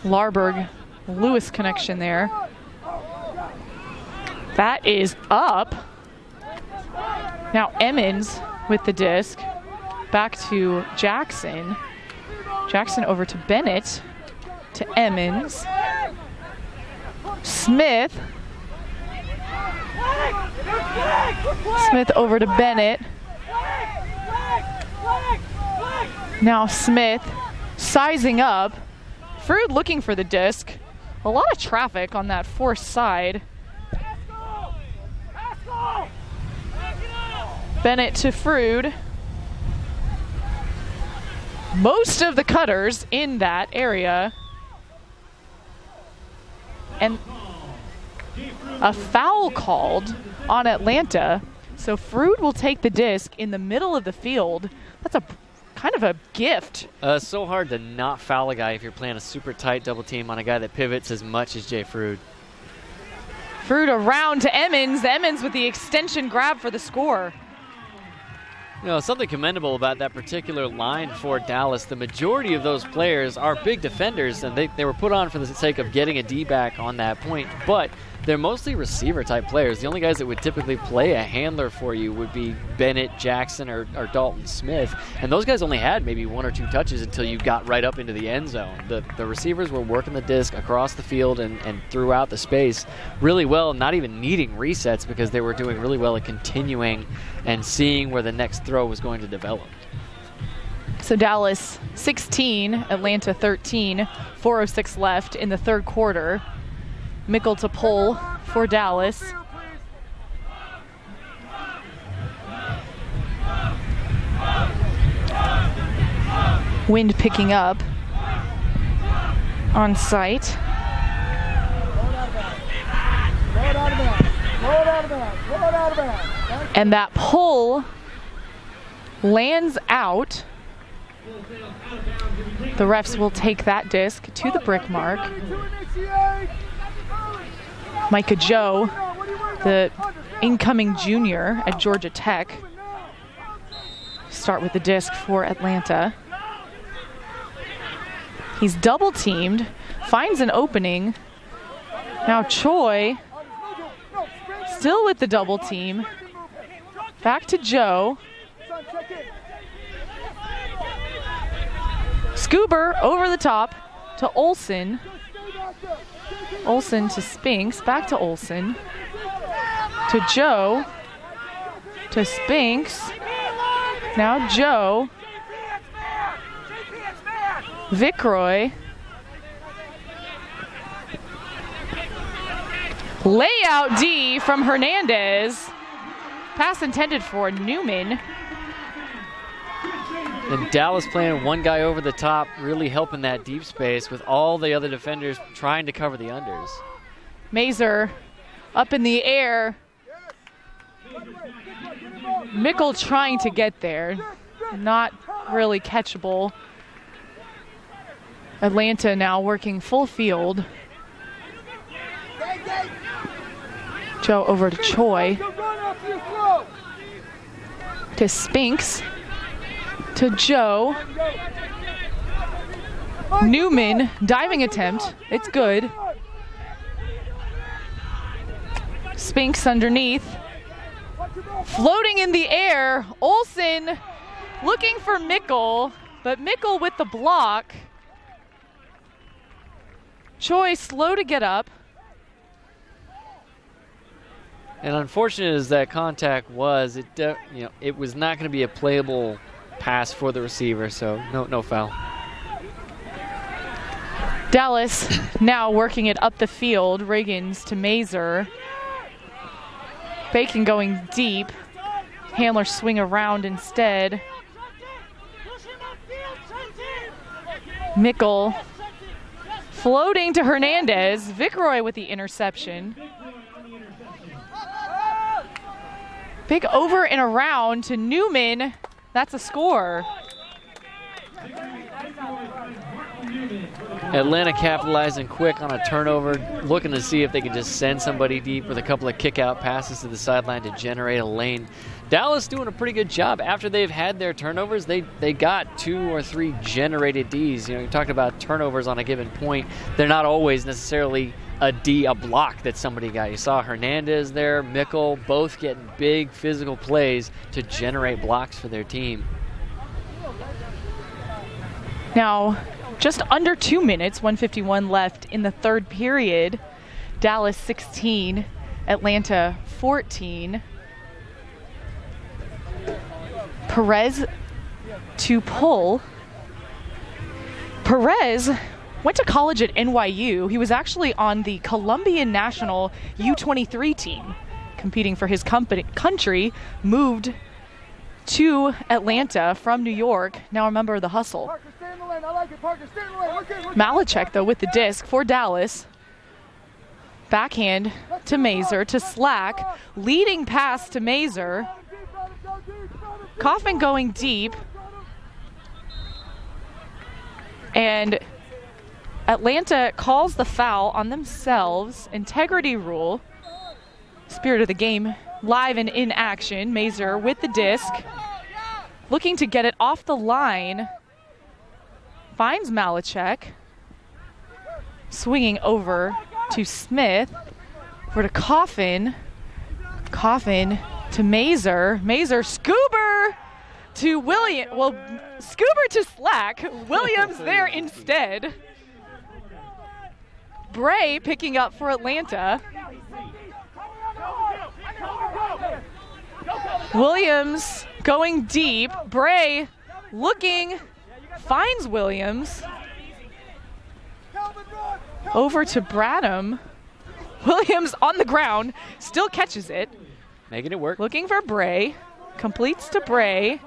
Larberg, Lewis connection there. That is up. Now Emmons with the disc. Back to Jackson. Jackson over to Bennett. To Emmons. Smith. Smith over to Bennett. Now Smith sizing up. Frood looking for the disc. A lot of traffic on that forced side. Bennett to Frood. Most of the cutters in that area. And a foul called on Atlanta. So Frood will take the disc in the middle of the field. That's a kind of a gift. It's so hard to not foul a guy if you're playing a super tight double team on a guy that pivots as much as Jay Frood. Frood around to Emmons. Emmons with the extension grab for the score. You know, something commendable about that particular line for Dallas. The majority of those players are big defenders, and they were put on for the sake of getting a D-back on that point, but they're mostly receiver-type players. The only guys that would typically play a handler for you would be Bennett, Jackson, or Dalton Smith, and those guys only had maybe 1 or 2 touches until you got right up into the end zone. The receivers were working the disc across the field and throughout the space really well, not even needing resets because they were doing really well at continuing and seeing where the next throw was going to develop. So Dallas 16, Atlanta 13, 4:06 left in the third quarter. Mickle to pull for Dallas. Wind picking up on site. And that pull lands out. The refs will take that disc to the brick mark. Micah Joe, the incoming junior at Georgia Tech, start with the disc for Atlanta. He's double teamed, finds an opening. Now Choi, still with the double team. Back to Joe. Scuber over the top to Olsen. Olsen to Spinks, back to Olsen. To Joe. To Spinks. Now Joe. Vickroy. Layout D from Hernandez. Pass intended for Newman. And Dallas playing one guy over the top, really helping that deep space with all the other defenders trying to cover the unders. Mazer up in the air. Mickle trying to get there. Not really catchable. Atlanta now working full field. Joe over to Choi. To Spinks. To Joe. Newman, diving attempt. It's good. Spinks underneath. Floating in the air. Olsen looking for Mickle, but Mickle with the block. Choi slow to get up. And unfortunate as that contact was, it was not going to be a playable pass for the receiver, so no foul. Dallas now working it up the field. Riggins to Mazer. Bacon going deep. Handler swing around instead. Mickle floating to Hernandez. Vicroy with the interception. Big over and around to Newman. That's a score. Atlanta capitalizing quick on a turnover, looking to see if they can just send somebody deep with a couple of kick-out passes to the sideline to generate a lane. Dallas doing a pretty good job. After they've had their turnovers, they got 2 or 3 generated Ds. You talked about turnovers on a given point. They're not always necessarily a block that somebody got. You saw Hernandez there, Mickle, both getting big physical plays to generate blocks for their team. Now, just under 2 minutes, 1:51 left in the third period. Dallas 16, Atlanta 14. Perez to pull. Perez went to college at NYU. He was actually on the Colombian national U23 team, competing for his country, moved to Atlanta from New York, now a member of the Hustle. Malachek, though, with the disc for Dallas. Backhand to Mazer, to Slack, leading pass to Mazer. Coffin going deep. And Atlanta calls the foul on themselves. Integrity rule. Spirit of the game live and in action. Mazer with the disc. Looking to get it off the line. Finds Malachek. Swinging over to Smith. Over to Coffin. Coffin to Mazer. Mazer, Scuba to William. Well, Scuba to Slack. Williams there instead. Bray picking up for Atlanta. Williams going deep. Bray looking, finds Williams. Over to Bradham. Williams on the ground, still catches it. Making it work. Looking for Bray. Completes to Bray.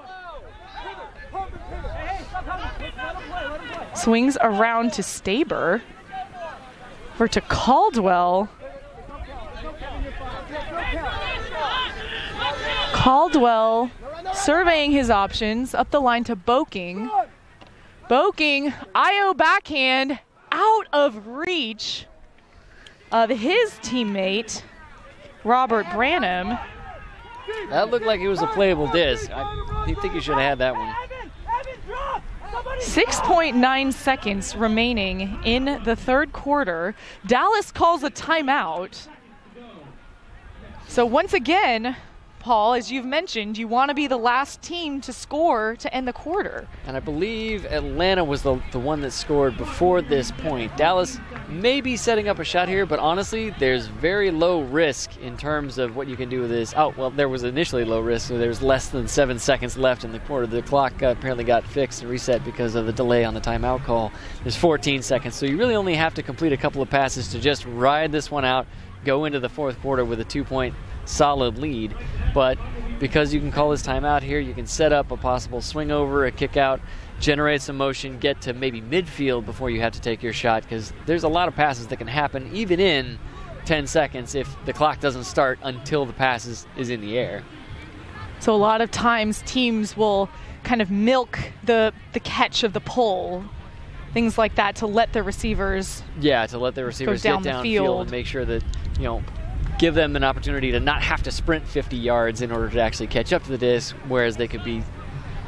Swings around to Staber. Over to Caldwell. Caldwell surveying his options. Up the line to Boking. Boking, IO backhand, out of reach of his teammate, Robert Branham. That looked like it was a playable disc. I think you should have had that one. 6.9 seconds remaining in the third quarter. Dallas calls a timeout. So once again, Paul, as you've mentioned, you want to be the last team to score to end the quarter. And I believe Atlanta was the one that scored before this point. Dallas may be setting up a shot here, but honestly, there's very low risk in terms of what you can do with this. Oh, well, there was initially low risk, so there's less than 7 seconds left in the quarter. The clock apparently got fixed and reset because of the delay on the timeout call. There's 14 seconds, so you really only have to complete a couple of passes to just ride this one out, go into the fourth quarter with a 2-point solid lead. But because you can call this timeout here, you can set up a possible swing over, a kick out, generate some motion, get to maybe midfield before you have to take your shot, because there's a lot of passes that can happen even in 10 seconds if the clock doesn't start until the pass is in the air. So a lot of times teams will kind of milk the catch of the pull, things like that, to let the receivers get downfield and make sure that, give them an opportunity to not have to sprint 50 yards in order to actually catch up to the disc, whereas they could be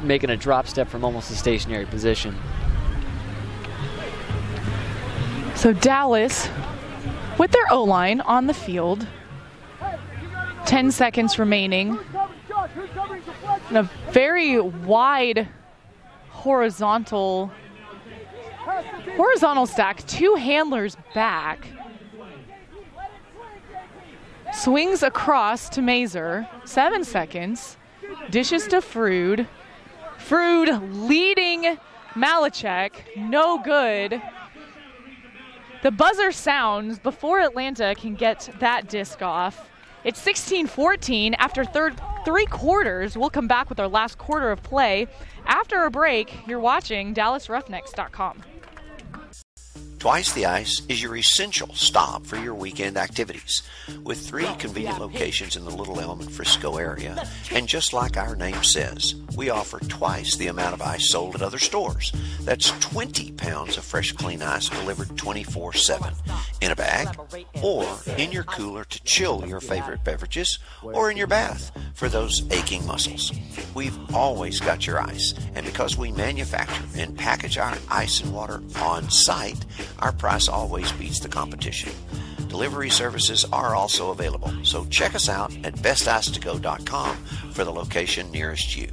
making a drop step from almost a stationary position. So Dallas, with their O-line on the field, 10 seconds remaining, and a very wide horizontal stack, 2 handlers back. Swings across to Mazer, 7 seconds, dishes to Frood. Frood leading Malachek, no good. The buzzer sounds before Atlanta can get that disc off. It's 16-14 after three quarters. We'll come back with our last quarter of play. After a break, you're watching DallasRoughnecks.com. Twice the Ice is your essential stop for your weekend activities, with 3 convenient locations in the Little Elm and Frisco area. And just like our name says, we offer twice the amount of ice sold at other stores. That's 20 pounds of fresh, clean ice delivered 24/7 in a bag, or in your cooler to chill your favorite beverages, or in your bath for those aching muscles. We've always got your ice, and because we manufacture and package our ice and water on site, our price always beats the competition. Delivery services are also available, so check us out at besticetogo.com for the location nearest you.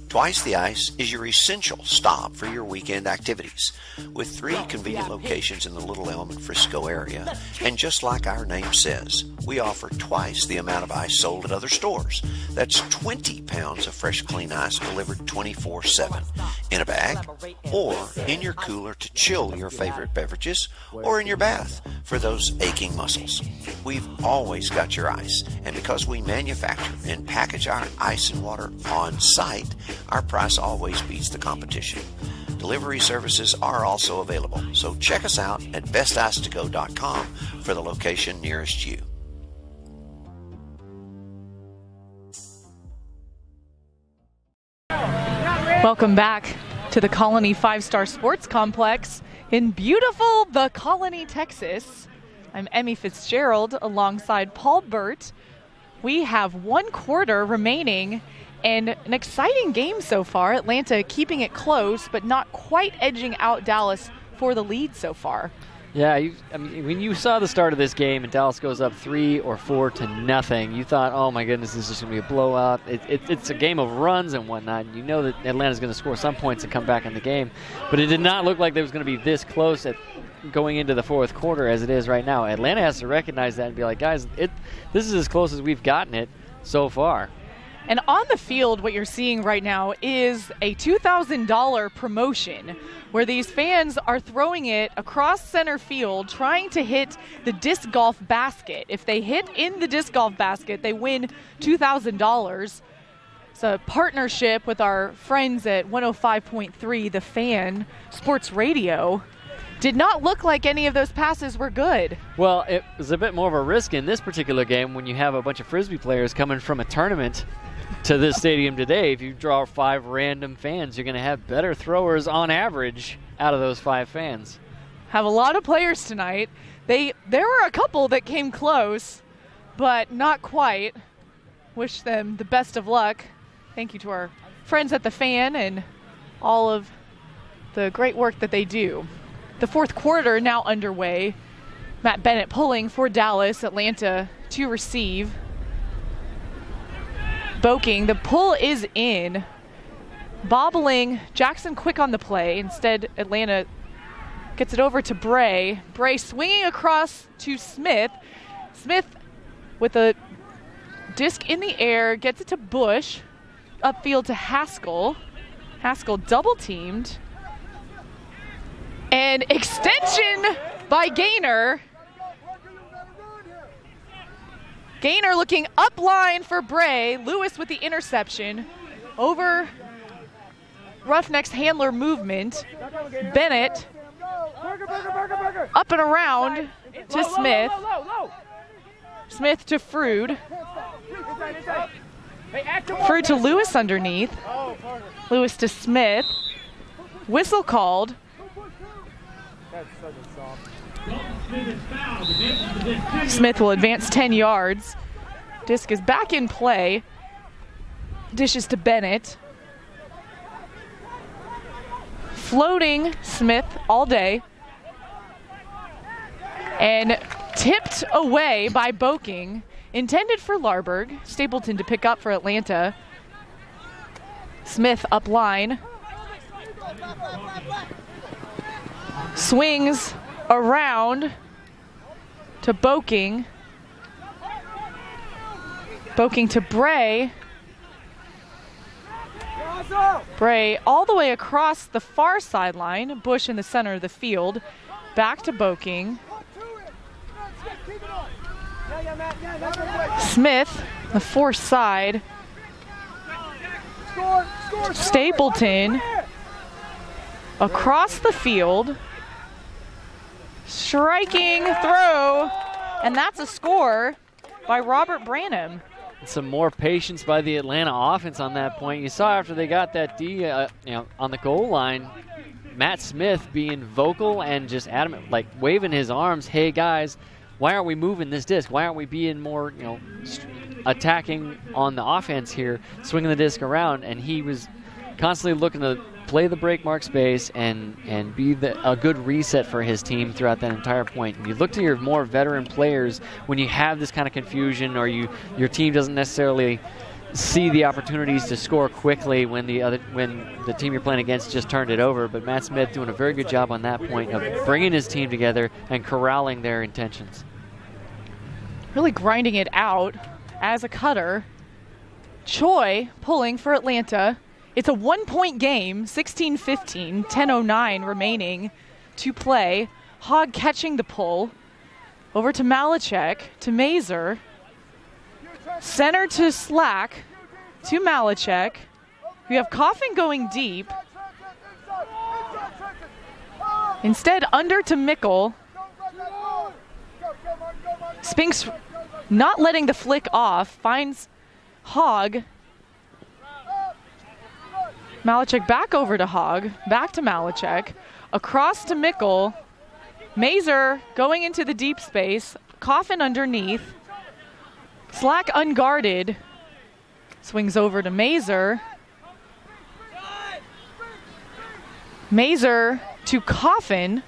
Twice the Ice is your essential stop for your weekend activities, with 3 convenient locations in the Little Elm and Frisco area. And just like our name says, we offer twice the amount of ice sold at other stores. That's 20 pounds of fresh, clean ice delivered 24/7 in a bag, or in your cooler to chill your favorite beverages, or in your bath for those aching muscles. We've always got your ice, and because we manufacture and package our ice and water on site, our price always beats the competition. Delivery services are also available, so check us out at besticetogo.com for the location nearest you. Welcome back to the Colony 5-Star Sports Complex in beautiful The Colony, Texas. I'm Emmy Fitzgerald alongside Paul Burt. We have 1 quarter remaining and an exciting game so far. Atlanta keeping it close, but not quite edging out Dallas for the lead so far. Yeah, when you saw the start of this game and Dallas goes up 3 or 4 to nothing, you thought, oh my goodness, this is just going to be a blowout. It's a game of runs and whatnot. You know that Atlanta's going to score some points and come back in the game. But it did not look like it was going to be this close at going into the 4th quarter as it is right now. Atlanta has to recognize that and be like, guys, this is as close as we've gotten it so far. And on the field, what you're seeing right now is a $2,000 promotion where these fans are throwing it across center field, trying to hit the disc golf basket. If they hit in the disc golf basket, they win $2,000. It's a partnership with our friends at 105.3 The Fan Sports Radio. Did not look like any of those passes were good. Well, it was a bit more of a risk in this particular game when you have a bunch of Frisbee players coming from a tournament to this stadium today. If you draw 5 random fans, you're going to have better throwers on average out of those 5 fans. Have a lot of players tonight. There were a couple that came close, but not quite. Wish them the best of luck. Thank you to our friends at The Fan and all of the great work that they do. The 4th quarter now underway. Matt Bennett pulling for Dallas. Atlanta to receive. Boking, the pull is in. Bobbling, Jackson quick on the play. Instead, Atlanta gets it over to Bray. Bray swinging across to Smith. Smith with a disc in the air, gets it to Bush. Upfield to Haskell. Haskell double teamed. And extension by Gaynor. Gaynor looking up line for Bray. Lewis with the interception. Over Roughnecks handler movement. Bennett up and around to Smith. Smith to Frood. Frood to Lewis underneath. Lewis to Smith. Whistle called. Smith will advance 10 yards. Disc is back in play. Dishes to Bennett. Floating Smith all day. And tipped away by Boking. Intended for Larberg. Stapleton to pick up for Atlanta. Smith up line. Swings around to Boking. Boking to Bray. Bray all the way across the far sideline. Bush in the center of the field. Back to Boking. Smith, the far side. Stapleton across the field. Striking throw, and that's a score by Robert Branham. Some more patience by the Atlanta offense on that point. You saw after they got that D on the goal line, Matt Smith being vocal and just adamant, like waving his arms, hey guys, why aren't we moving this disc? Why aren't we being more, attacking on the offense here, swinging the disc around? And he was constantly looking to play the break mark space and be a good reset for his team throughout that entire point. And you look to your more veteran players when you have this kind of confusion, or your team doesn't necessarily see the opportunities to score quickly when the team you're playing against just turned it over. But Matt Smith doing a very good job on that point of bringing his team together and corralling their intentions. Really grinding it out as a cutter. Choi pulling for Atlanta. It's a 1-point game, 16-15, 10:09 remaining to play. Hogg catching the pull. Over to Malachek, to Mazer. Center to Slack, to Malachek. We have Coffin going deep. Instead, under to Mickle. Spinks not letting the flick off, finds Hogg. Malachek back over to Hogg, back to Malachek, across to Mickle. Mazer going into the deep space, Coffin underneath. Slack unguarded, swings over to Mazer. Mazer to Coffin.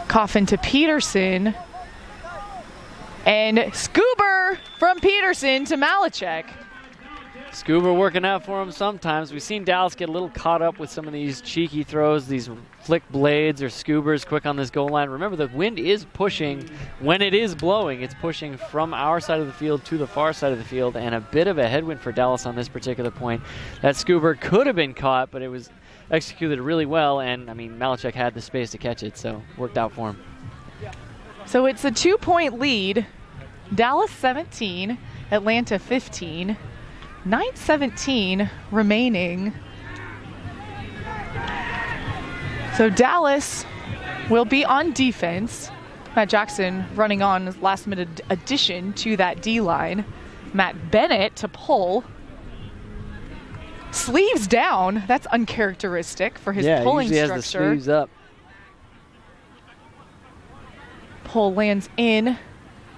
Coffin to Peterson. And Scuber from Peterson to Malachek. Scuba working out for him sometimes. We've seen Dallas get a little caught up with some of these cheeky throws, these flick blades or Scubers quick on this goal line. Remember, the wind is pushing. When it is blowing, it's pushing from our side of the field to the far side of the field, and a bit of a headwind for Dallas on this particular point. That Scuba could have been caught, but it was executed really well, and, Malachek had the space to catch it, so worked out for him. So it's a 2-point lead. Dallas 17, Atlanta 15. 9:17 remaining. So Dallas will be on defense. Matt Jackson running on his last-minute addition to that D-line. Matt Bennett to pull. Sleeves down. That's uncharacteristic for his pulling structure. structure. Has the sleeves up. Pull lands in.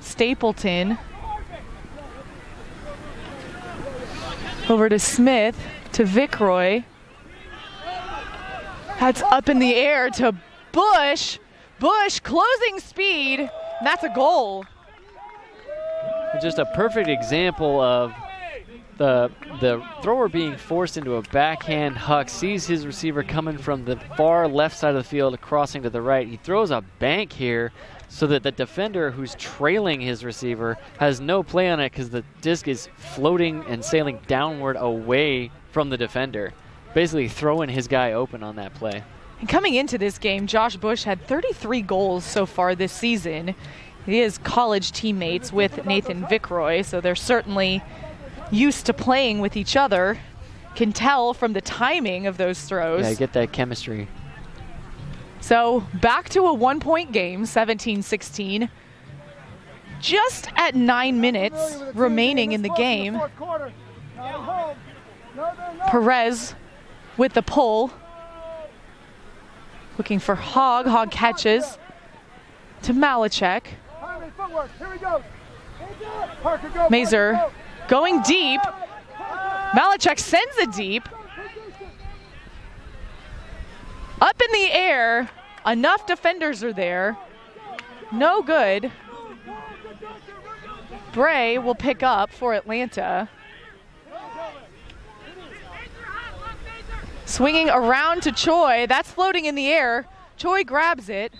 Stapleton. Over to Smith, to Vickroy. That's up in the air to Bush. Bush closing speed, and that's a goal. Just a perfect example of the thrower being forced into a backhand huck, sees his receiver coming from the far left side of the field, crossing to the right. He throws a bank here so that the defender who's trailing his receiver has no play on it because the disc is floating and sailing downward away from the defender. basically throwing his guy open on that play. And coming into this game, Josh Bush had 33 goals so far this season. He is college teammates with Nathan Vickroy, so they're certainly used to playing with each other. Can tell from the timing of those throws. Yeah, get that chemistry. So back to a 1-point game, 17-16. Just at 9 minutes remaining in the game. Perez with the pull. Looking for Hogg. Hogg catches to Malachek. Mazer going deep. Malachek sends it deep. Up in the air. Enough defenders are there. No good. Bray will pick up for Atlanta. Swinging around to Choi. That's floating in the air. Choi grabs it.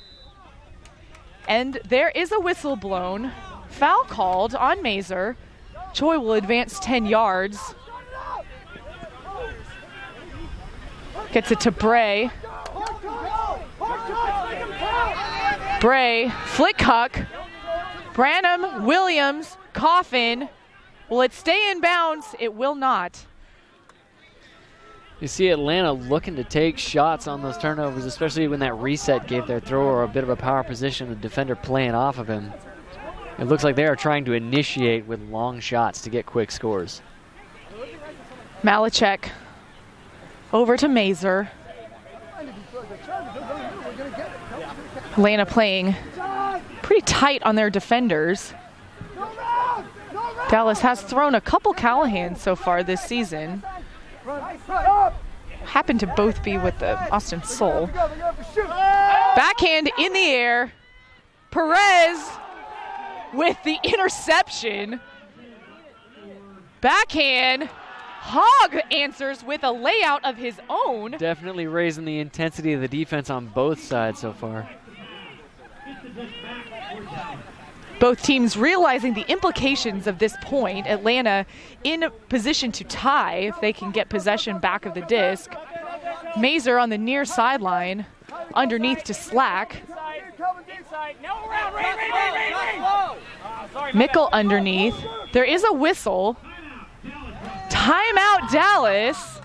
And there is a whistle blown. Foul called on Mazer. Choi will advance 10 yards. Gets it to Bray. Bray, flick huck. Branham, Williams, Coffin. Will it stay in bounds? It will not. You see Atlanta looking to take shots on those turnovers, especially when that reset gave their thrower a bit of a power position, the defender playing off of him. It looks like they are trying to initiate with long shots to get quick scores. Malachek over to Mazer. Atlanta playing pretty tight on their defenders. Dallas has thrown a couple Callahans so far this season. Happen to both be with the Austin Soul. Backhand in the air. Perez with the interception. Backhand. Hogg answers with a layout of his own. Definitely raising the intensity of the defense on both sides so far. Both teams realizing the implications of this point. Atlanta in a position to tie if they can get possession back of the disc. Mazer on the near sideline, underneath to Slack. Mickle underneath. There is a whistle. Timeout Dallas.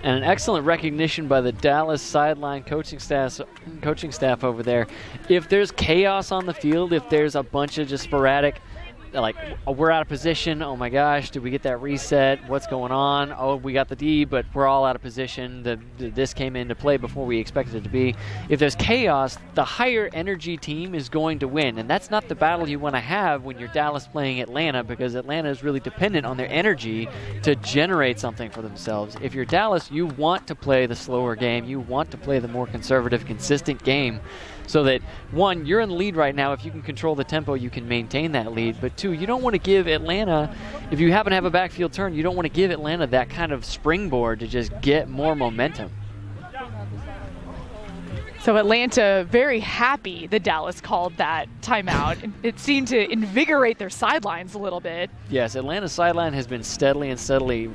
And an excellent recognition by the Dallas sideline coaching staff over there. If there's chaos on the field, if there's a bunch of just sporadic, like, oh, we're out of position, oh my gosh, did we get that reset, what's going on, oh, we got the D, but we're all out of position, this came into play before we expected it to be. If there's chaos, the higher energy team is going to win, and that's not the battle you want to have when you're Dallas playing Atlanta, because Atlanta is really dependent on their energy to generate something for themselves. If you're Dallas, you want to play the slower game, you want to play the more conservative, consistent game, so that, one, you're in the lead right now. If you can control the tempo, you can maintain that lead. But two, you don't want to give Atlanta, if you happen to have a backfield turn, you don't want to give Atlanta that kind of springboard to just get more momentum. So Atlanta very happy that Dallas called that timeout. It seemed to invigorate their sidelines a little bit. Yes, Atlanta's sideline has been steadily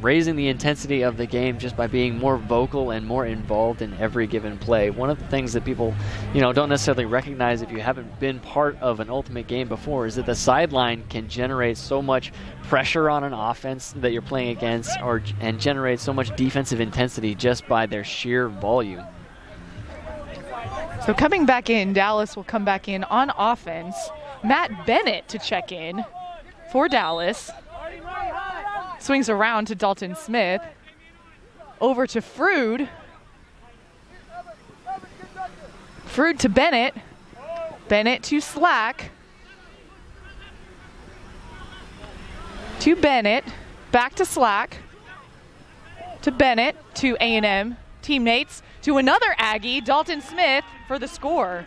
raising the intensity of the game just by being more vocal and more involved in every given play. One of the things that people, don't necessarily recognize if you haven't been part of an Ultimate game before is that the sideline can generate so much pressure on an offense that you're playing against and generate so much defensive intensity just by their sheer volume. So coming back in, Dallas will come back in on offense. Matt Bennett to check in for Dallas. Swings around to Dalton Smith. Over to Frood. Frood to Bennett. Bennett to Slack. To Bennett. Back to Slack. To Bennett. To A&M teammates. To another Aggie, Dalton Smith, for the score.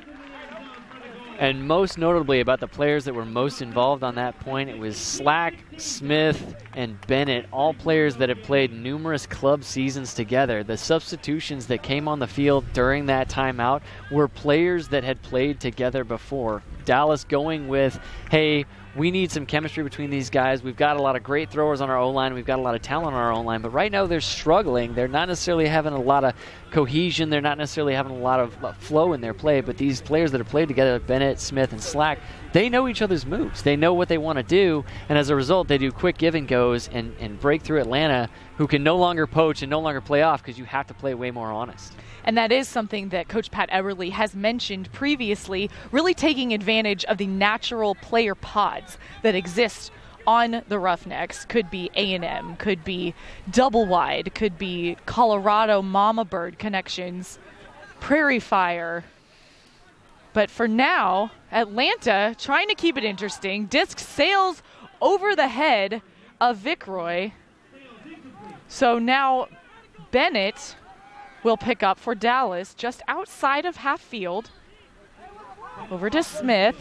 And most notably about the players that were most involved on that point, it was Slack, Smith, and Bennett, all players that have played numerous club seasons together. The substitutions that came on the field during that timeout were players that had played together before. Dallas going with, hey, we need some chemistry between these guys. We've got a lot of great throwers on our O-line. We've got a lot of talent on our O-line. But right now they're struggling. They're not necessarily having a lot of cohesion. They're not necessarily having a lot of flow in their play. But these players that have played together, Bennett, Smith, and Slack, they know each other's moves. They know what they want to do. And as a result, they do quick give and goes and break through Atlanta, who can no longer poach and no longer play off because you have to play way more honest. And that is something that Coach Pat Eberly has mentioned previously, really taking advantage of the natural player pods that exist on the Roughnecks. Could be A&M, could be Double Wide, could be Colorado Mama Bird connections, Prairie Fire. But for now, Atlanta trying to keep it interesting. Disc sails over the head of Vicroy. So now Bennett will pick up for Dallas just outside of half field. Over to Smith.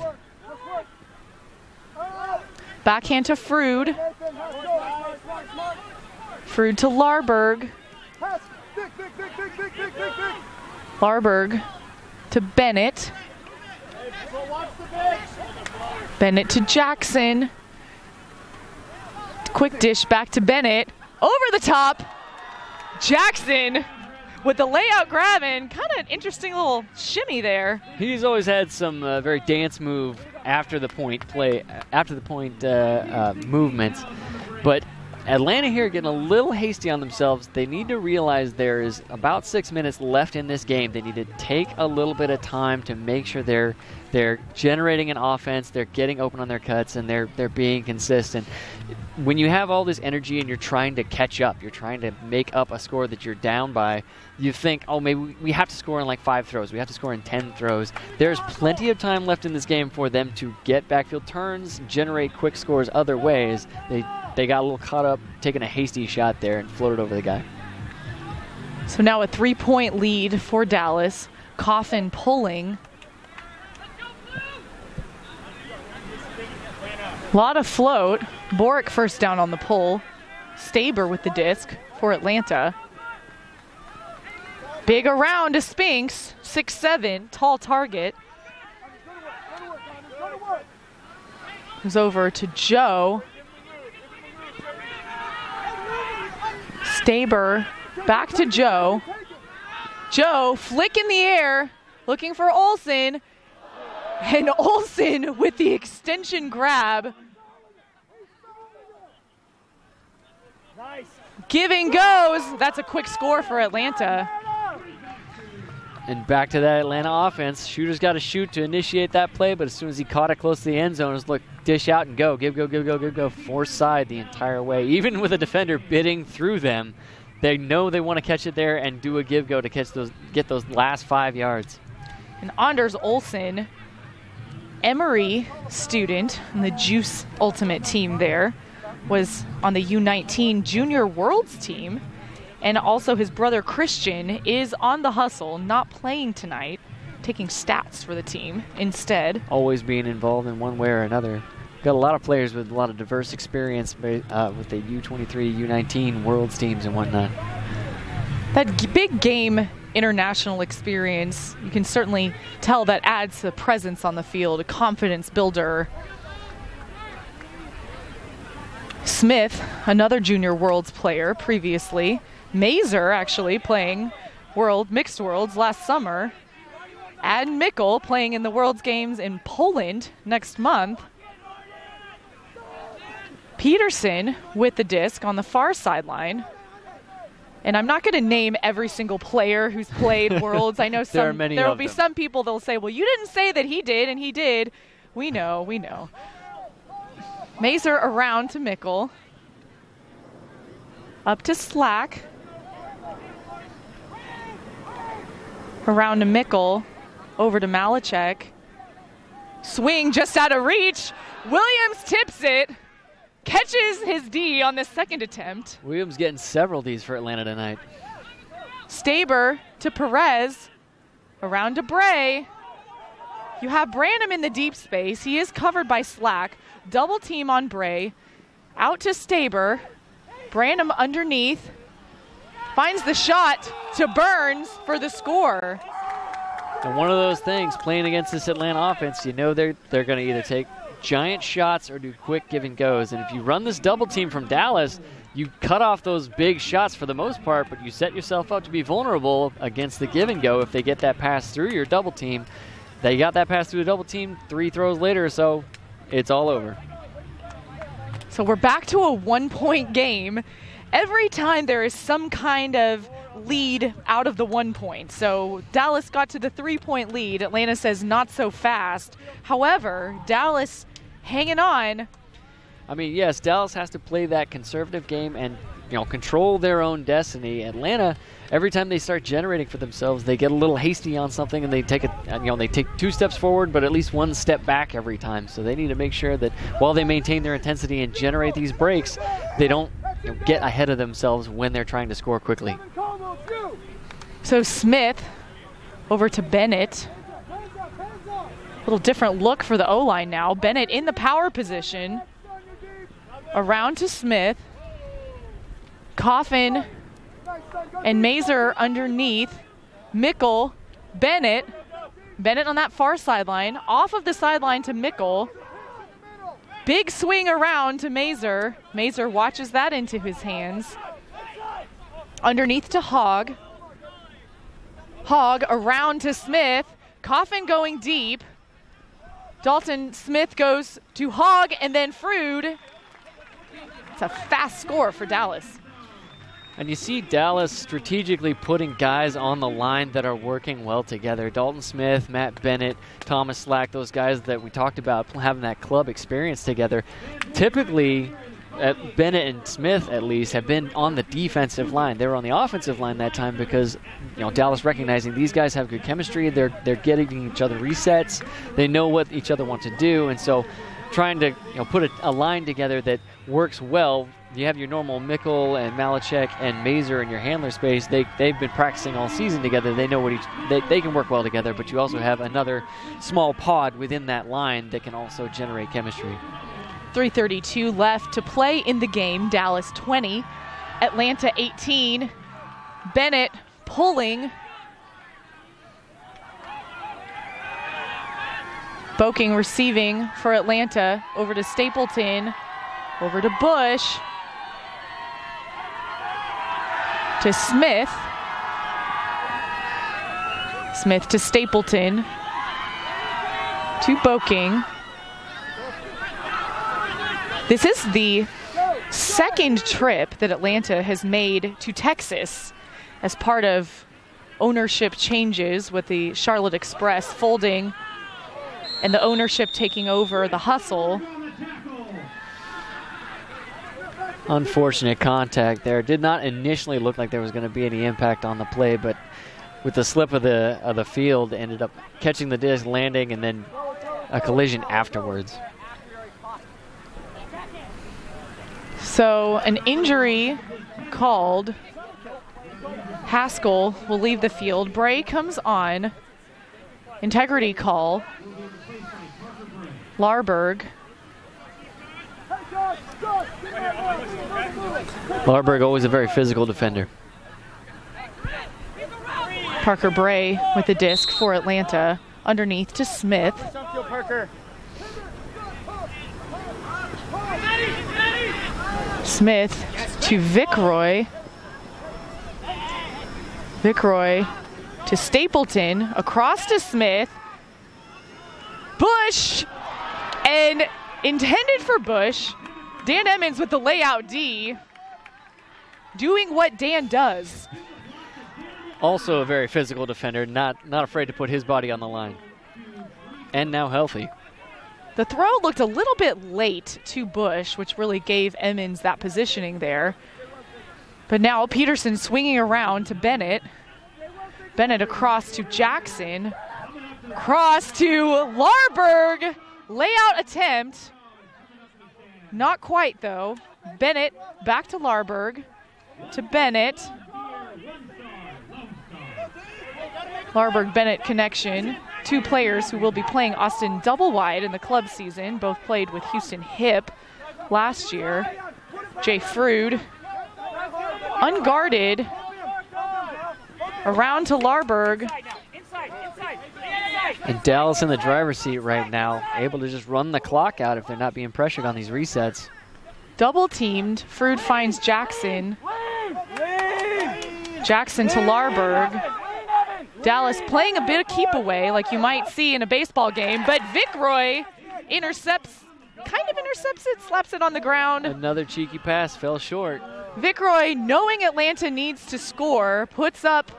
Backhand to Frood. Frood to Larberg. Larberg to Bennett. Bennett to Jackson. Quick dish back to Bennett. Over the top. Jackson with the layout grab and kind of an interesting little shimmy there. He's always had some very dance move after the point movements, but Atlanta here getting a little hasty on themselves. They need to realize there is about 6 minutes left in this game. They need to take a little bit of time to make sure they're generating an offense, they're getting open on their cuts, and they're being consistent. When you have all this energy and you're trying to catch up, you're trying to make up a score that you're down by, you think, oh, maybe we have to score in like 5 throws. We have to score in 10 throws. There's plenty of time left in this game for them to get backfield turns, generate quick scores other ways. They got a little caught up taking a hasty shot there and floated over the guy. So now a 3-point lead for Dallas. Coffin pulling. A lot of float. Boric first down on the pull. Staber with the disc for Atlanta. Big around to Spinks. 6'7", tall target. Goes over to Joe. Staber back to Joe. Joe flick in the air, looking for Olsen. And Olsen with the extension grab. Nice. Giving goes. That's a quick score for Atlanta. And back to that Atlanta offense. Shooter's got to shoot to initiate that play, but as soon as he caught it close to the end zone, it's look, dish out and go. Give, go. Force side the entire way. Even with a defender bidding through them, they know they want to catch it there and do a give go to get those last 5 yards. And Anders Olsen, Emory student on the Juice Ultimate team there, was on the U19 Junior Worlds team. And also his brother Christian is on the hustle, not playing tonight, taking stats for the team instead. Always being involved in one way or another. Got a lot of players with a lot of diverse experience with the U23, U19 Worlds teams and whatnot. That big game international experience, you can certainly tell that adds a presence on the field, a confidence builder. Smith, another Junior Worlds player previously. Mazer actually playing Mixed Worlds last summer. And Mikkel playing in the Worlds Games in Poland next month. Peterson with the disc on the far sideline. And I'm not going to name every single player who's played Worlds. I know there will be some people that will say, well, you didn't say that he did, and he did. We know. Mazer around to Mikkel. Up to Slack. Around to Mikkel. Over to Malachek. Swing just out of reach. Williams tips it. Catches his D on the second attempt. Williams getting several Ds for Atlanta tonight. Staber to Perez. Around to Bray. You have Branham in the deep space. He is covered by Slack. Double team on Bray. Out to Staber. Branham underneath. Finds the shot to Burns for the score. And one of those things, playing against this Atlanta offense, you know they're going to either take giant shots or do quick give and goes. And if you run this double team from Dallas, you cut off those big shots for the most part, but you set yourself up to be vulnerable against the give and go if they get that pass through your double team. They got that pass through the double team 3 throws later, so it's all over. So we're back to a 1-point game. Every time there is some kind of lead out of the 1 point. So Dallas got to the 3-point lead. Atlanta says not so fast. However, Dallas hanging on. I mean, yes, Dallas has to play that conservative game and, control their own destiny. Atlanta, every time they start generating for themselves, they get a little hasty on something and they take they take 2 steps forward, but at least 1 step back every time. So they need to make sure that while they maintain their intensity and generate these breaks, they don't get ahead of themselves when they're trying to score quickly. So Smith over to Bennett. A little different look for the O-line now. Bennett in the power position. Around to Smith. Coffin and Mazer underneath. Mickle, Bennett. Bennett on that far sideline. Off of the sideline to Mickle. Big swing around to Mazer. Mazer watches that into his hands. Underneath to Hogg. Hogg around to Smith. Coffin going deep. Dalton Smith goes to Hogg and then Frood. It's a fast score for Dallas. And you see Dallas strategically putting guys on the line that are working well together. Dalton Smith, Matt Bennett, Thomas Slack, those guys that we talked about having that club experience together. Typically, Bennett and Smith, at least, have been on the defensive line. They were on the offensive line that time because, Dallas recognizing these guys have good chemistry. They're getting each other resets. They know what each other want to do, and so trying to put a line together that works well. You have your normal Mickle and Malachek and Mazer in your handler space. They've been practicing all season together. They know they can work well together, but you also have another small pod within that line that can also generate chemistry. 3:32 left to play in the game. Dallas 20, Atlanta 18. Bennett pulling. Boking receiving for Atlanta. Over to Stapleton. Over to Bush. To Smith. Smith to Stapleton. To Boking. This is the second trip that Atlanta has made to Texas as part of ownership changes with the Charlotte Express folding and the ownership taking over the Hustle. Unfortunate contact there. Did not initially look like there was going to be any impact on the play, but with the slip of the field, ended up catching the disc, landing, and then a collision afterwards. So an injury called. Haskell will leave the field. Bray comes on. Integrity call. Larberg. Larberg, always a very physical defender. Parker Bray with the disc for Atlanta. Underneath to Smith. Smith to Vickroy. Vickroy to Stapleton. Across to Smith. Bush! And intended for Bush. Dan Emmons with the layout D. Doing what Dan does. Also a very physical defender, not afraid to put his body on the line. And now healthy. The throw looked a little bit late to Bush, which really gave Emmons that positioning there. But now Peterson swinging around to Bennett. Bennett across to Jackson. Cross to Larberg. Layout attempt. Not quite, though. Bennett back to Larberg. To Bennett. Larberg-Bennett connection. Two players who will be playing Austin double wide in the club season. Both played with Houston Hip last year. Jay Frood. Unguarded. Around to Larberg. And Dallas in the driver's seat right now, able to just run the clock out if they're not being pressured on these resets. Double teamed. Frood finds Jackson. Jackson to Larberg. Dallas playing a bit of keep away like you might see in a baseball game, but Vickroy intercepts it, slaps it on the ground. Another cheeky pass fell short. Vickroy, knowing Atlanta needs to score, puts up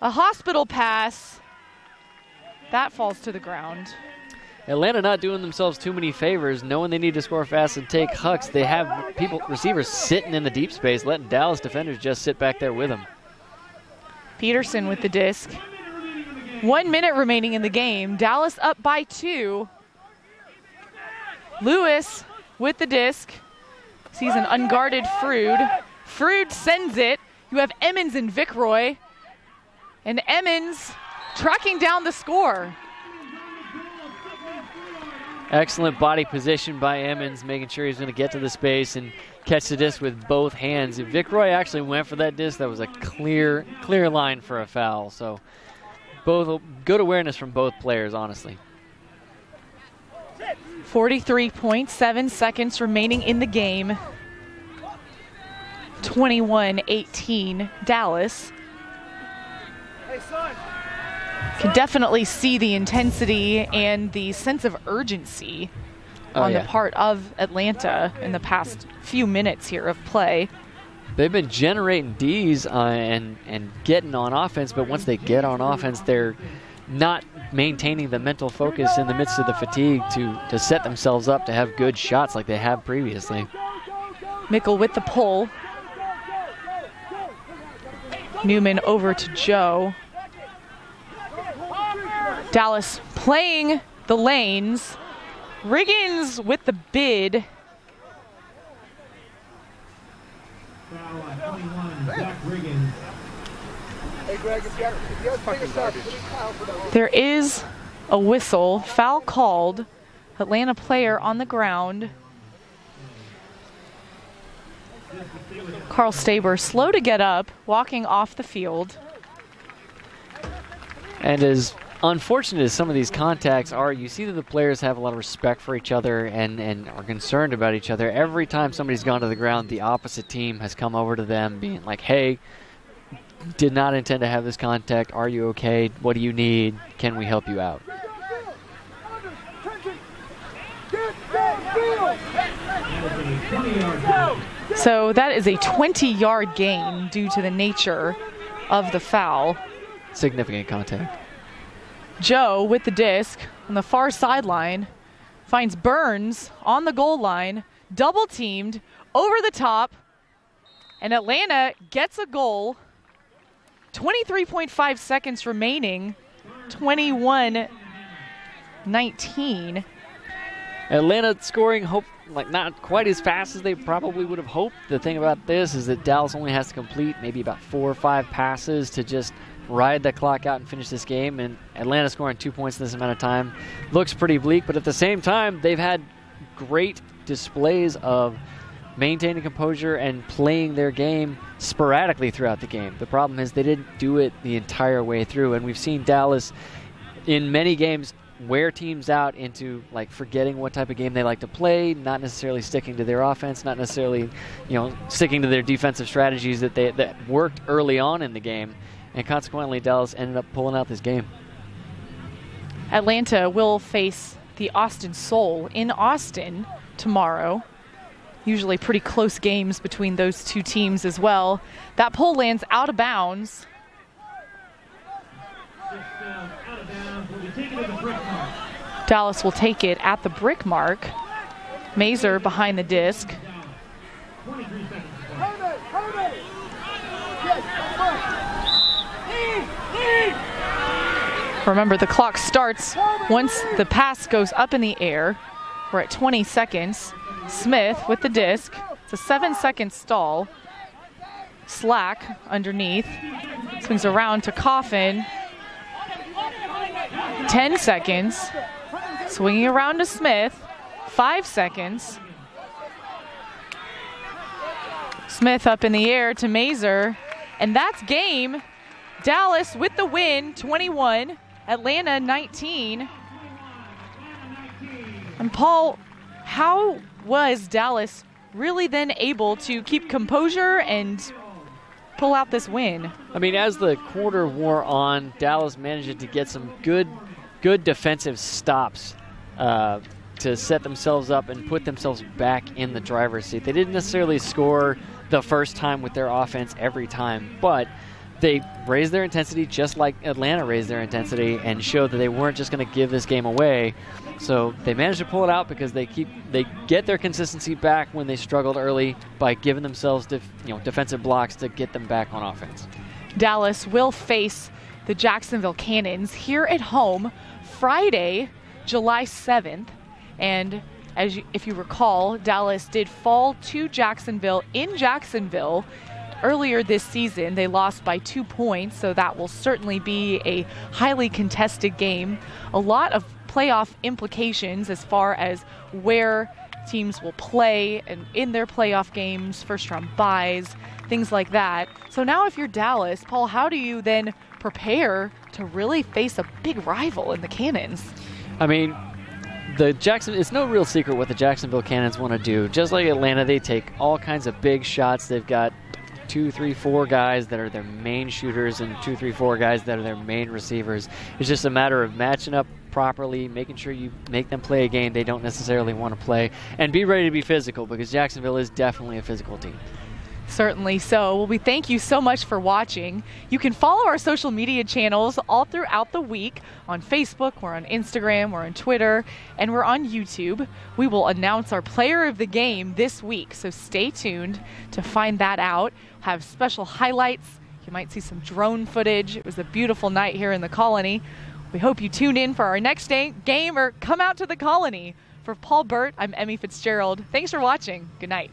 a hospital pass. That falls to the ground. Atlanta not doing themselves too many favors, knowing they need to score fast and take hucks. They have receivers sitting in the deep space, letting Dallas defenders just sit back there with them. Peterson with the disc. 1 minute remaining in the game. Dallas up by 2. Lewis with the disc. Sees an unguarded Frood. Frood sends it. You have Emmons and Vickroy. And Emmons tracking down the score. Excellent body position by Emmons, making sure he's going to get to the space and catch the disc with both hands. If Vickroy actually went for that disc, that was a clear line for a foul. So both good awareness from both players, honestly. 43.7 seconds remaining in the game. 21-18 Dallas. Can definitely see the intensity and the sense of urgency on the part of Atlanta in the past few minutes here of play. They've been generating Ds and getting on offense, but once they get on offense, they're not maintaining the mental focus in the midst of the fatigue to set themselves up to have good shots like they have previously. Mickle with the pull. Newman over to Joe. Dallas playing the lanes. Riggins with the bid. There is a whistle. Foul called. Atlanta player on the ground. Carl Staber slow to get up, walking off the field. And as unfortunate as some of these contacts are, you see that the players have a lot of respect for each other and are concerned about each other. Every time somebody's gone to the ground, the opposite team has come over to them being like, hey, did not intend to have this contact. Are you okay? What do you need? Can we help you out? So that is a 20-yard gain due to the nature of the foul. Significant contact. Joe with the disc on the far sideline finds Burns on the goal line, double teamed over the top, and Atlanta gets a goal. 23.5 seconds remaining, 21-19. Atlanta scoring, not quite as fast as they probably would have hoped. The thing about this is that Dallas only has to complete maybe about 4 or 5 passes to just ride the clock out and finish this game, and Atlanta scoring 2 points in this amount of time looks pretty bleak, but at the same time, they've had great displays of maintaining composure and playing their game sporadically throughout the game. The problem is they didn't do it the entire way through, and we've seen Dallas in many games wear teams out into forgetting what type of game they like to play, not necessarily sticking to their offense, not necessarily sticking to their defensive strategies that worked early on in the game, and consequently Dallas ended up pulling out this game. Atlanta will face the Austin Soul in Austin tomorrow. Usually pretty close games between those two teams as well. That pull lands out of bounds. Dallas will take it at the brick mark. Mazer behind the disc. Remember, the clock starts once the pass goes up in the air. We're at 20 seconds. Smith with the disc. It's a 7-second stall. Slack underneath. Swings around to Coffin. 10 seconds. Swinging around to Smith. 5 seconds. Smith up in the air to Mazer. And that's game. Dallas with the win, 21 Atlanta 19. And Paul, how was Dallas really then able to keep composure and pull out this win? I mean, as the quarter wore on, Dallas managed to get some good defensive stops to set themselves up and put themselves back in the driver's seat. They didn't necessarily score the first time with their offense every time, but they raised their intensity just like Atlanta raised their intensity and showed that they weren't just going to give this game away. So they managed to pull it out because they get their consistency back when they struggled early by giving themselves defensive blocks to get them back on offense. Dallas will face the Jacksonville Cannons here at home Friday, July 7th. And if you recall, Dallas did fall to Jacksonville in Jacksonville earlier this season. They lost by 2 points, so that will certainly be a highly contested game. A lot of playoff implications as far as where teams will play and in their playoff games, first-round byes, things like that. So now if you're Dallas, Paul, how do you then prepare to really face a big rival in the Cannons? I mean, it's no real secret what the Jacksonville Cannons want to do. Just like Atlanta, they take all kinds of big shots. They've got 2, 3, 4 guys that are their main shooters and 2, 3, 4 guys that are their main receivers. It's just a matter of matching up properly, making sure you make them play a game they don't necessarily want to play, and be ready to be physical because Jacksonville is definitely a physical team. Certainly so. Well, we thank you so much for watching. You can follow our social media channels all throughout the week on Facebook, we're on Instagram, we're on Twitter, and we're on YouTube. We will announce our player of the game this week, so stay tuned to find that out. Have special highlights. You might see some drone footage. It was a beautiful night here in the Colony. We hope you tune in for our next game or come out to the Colony. For Paul Burt, I'm Emmy Fitzgerald. Thanks for watching. Good night.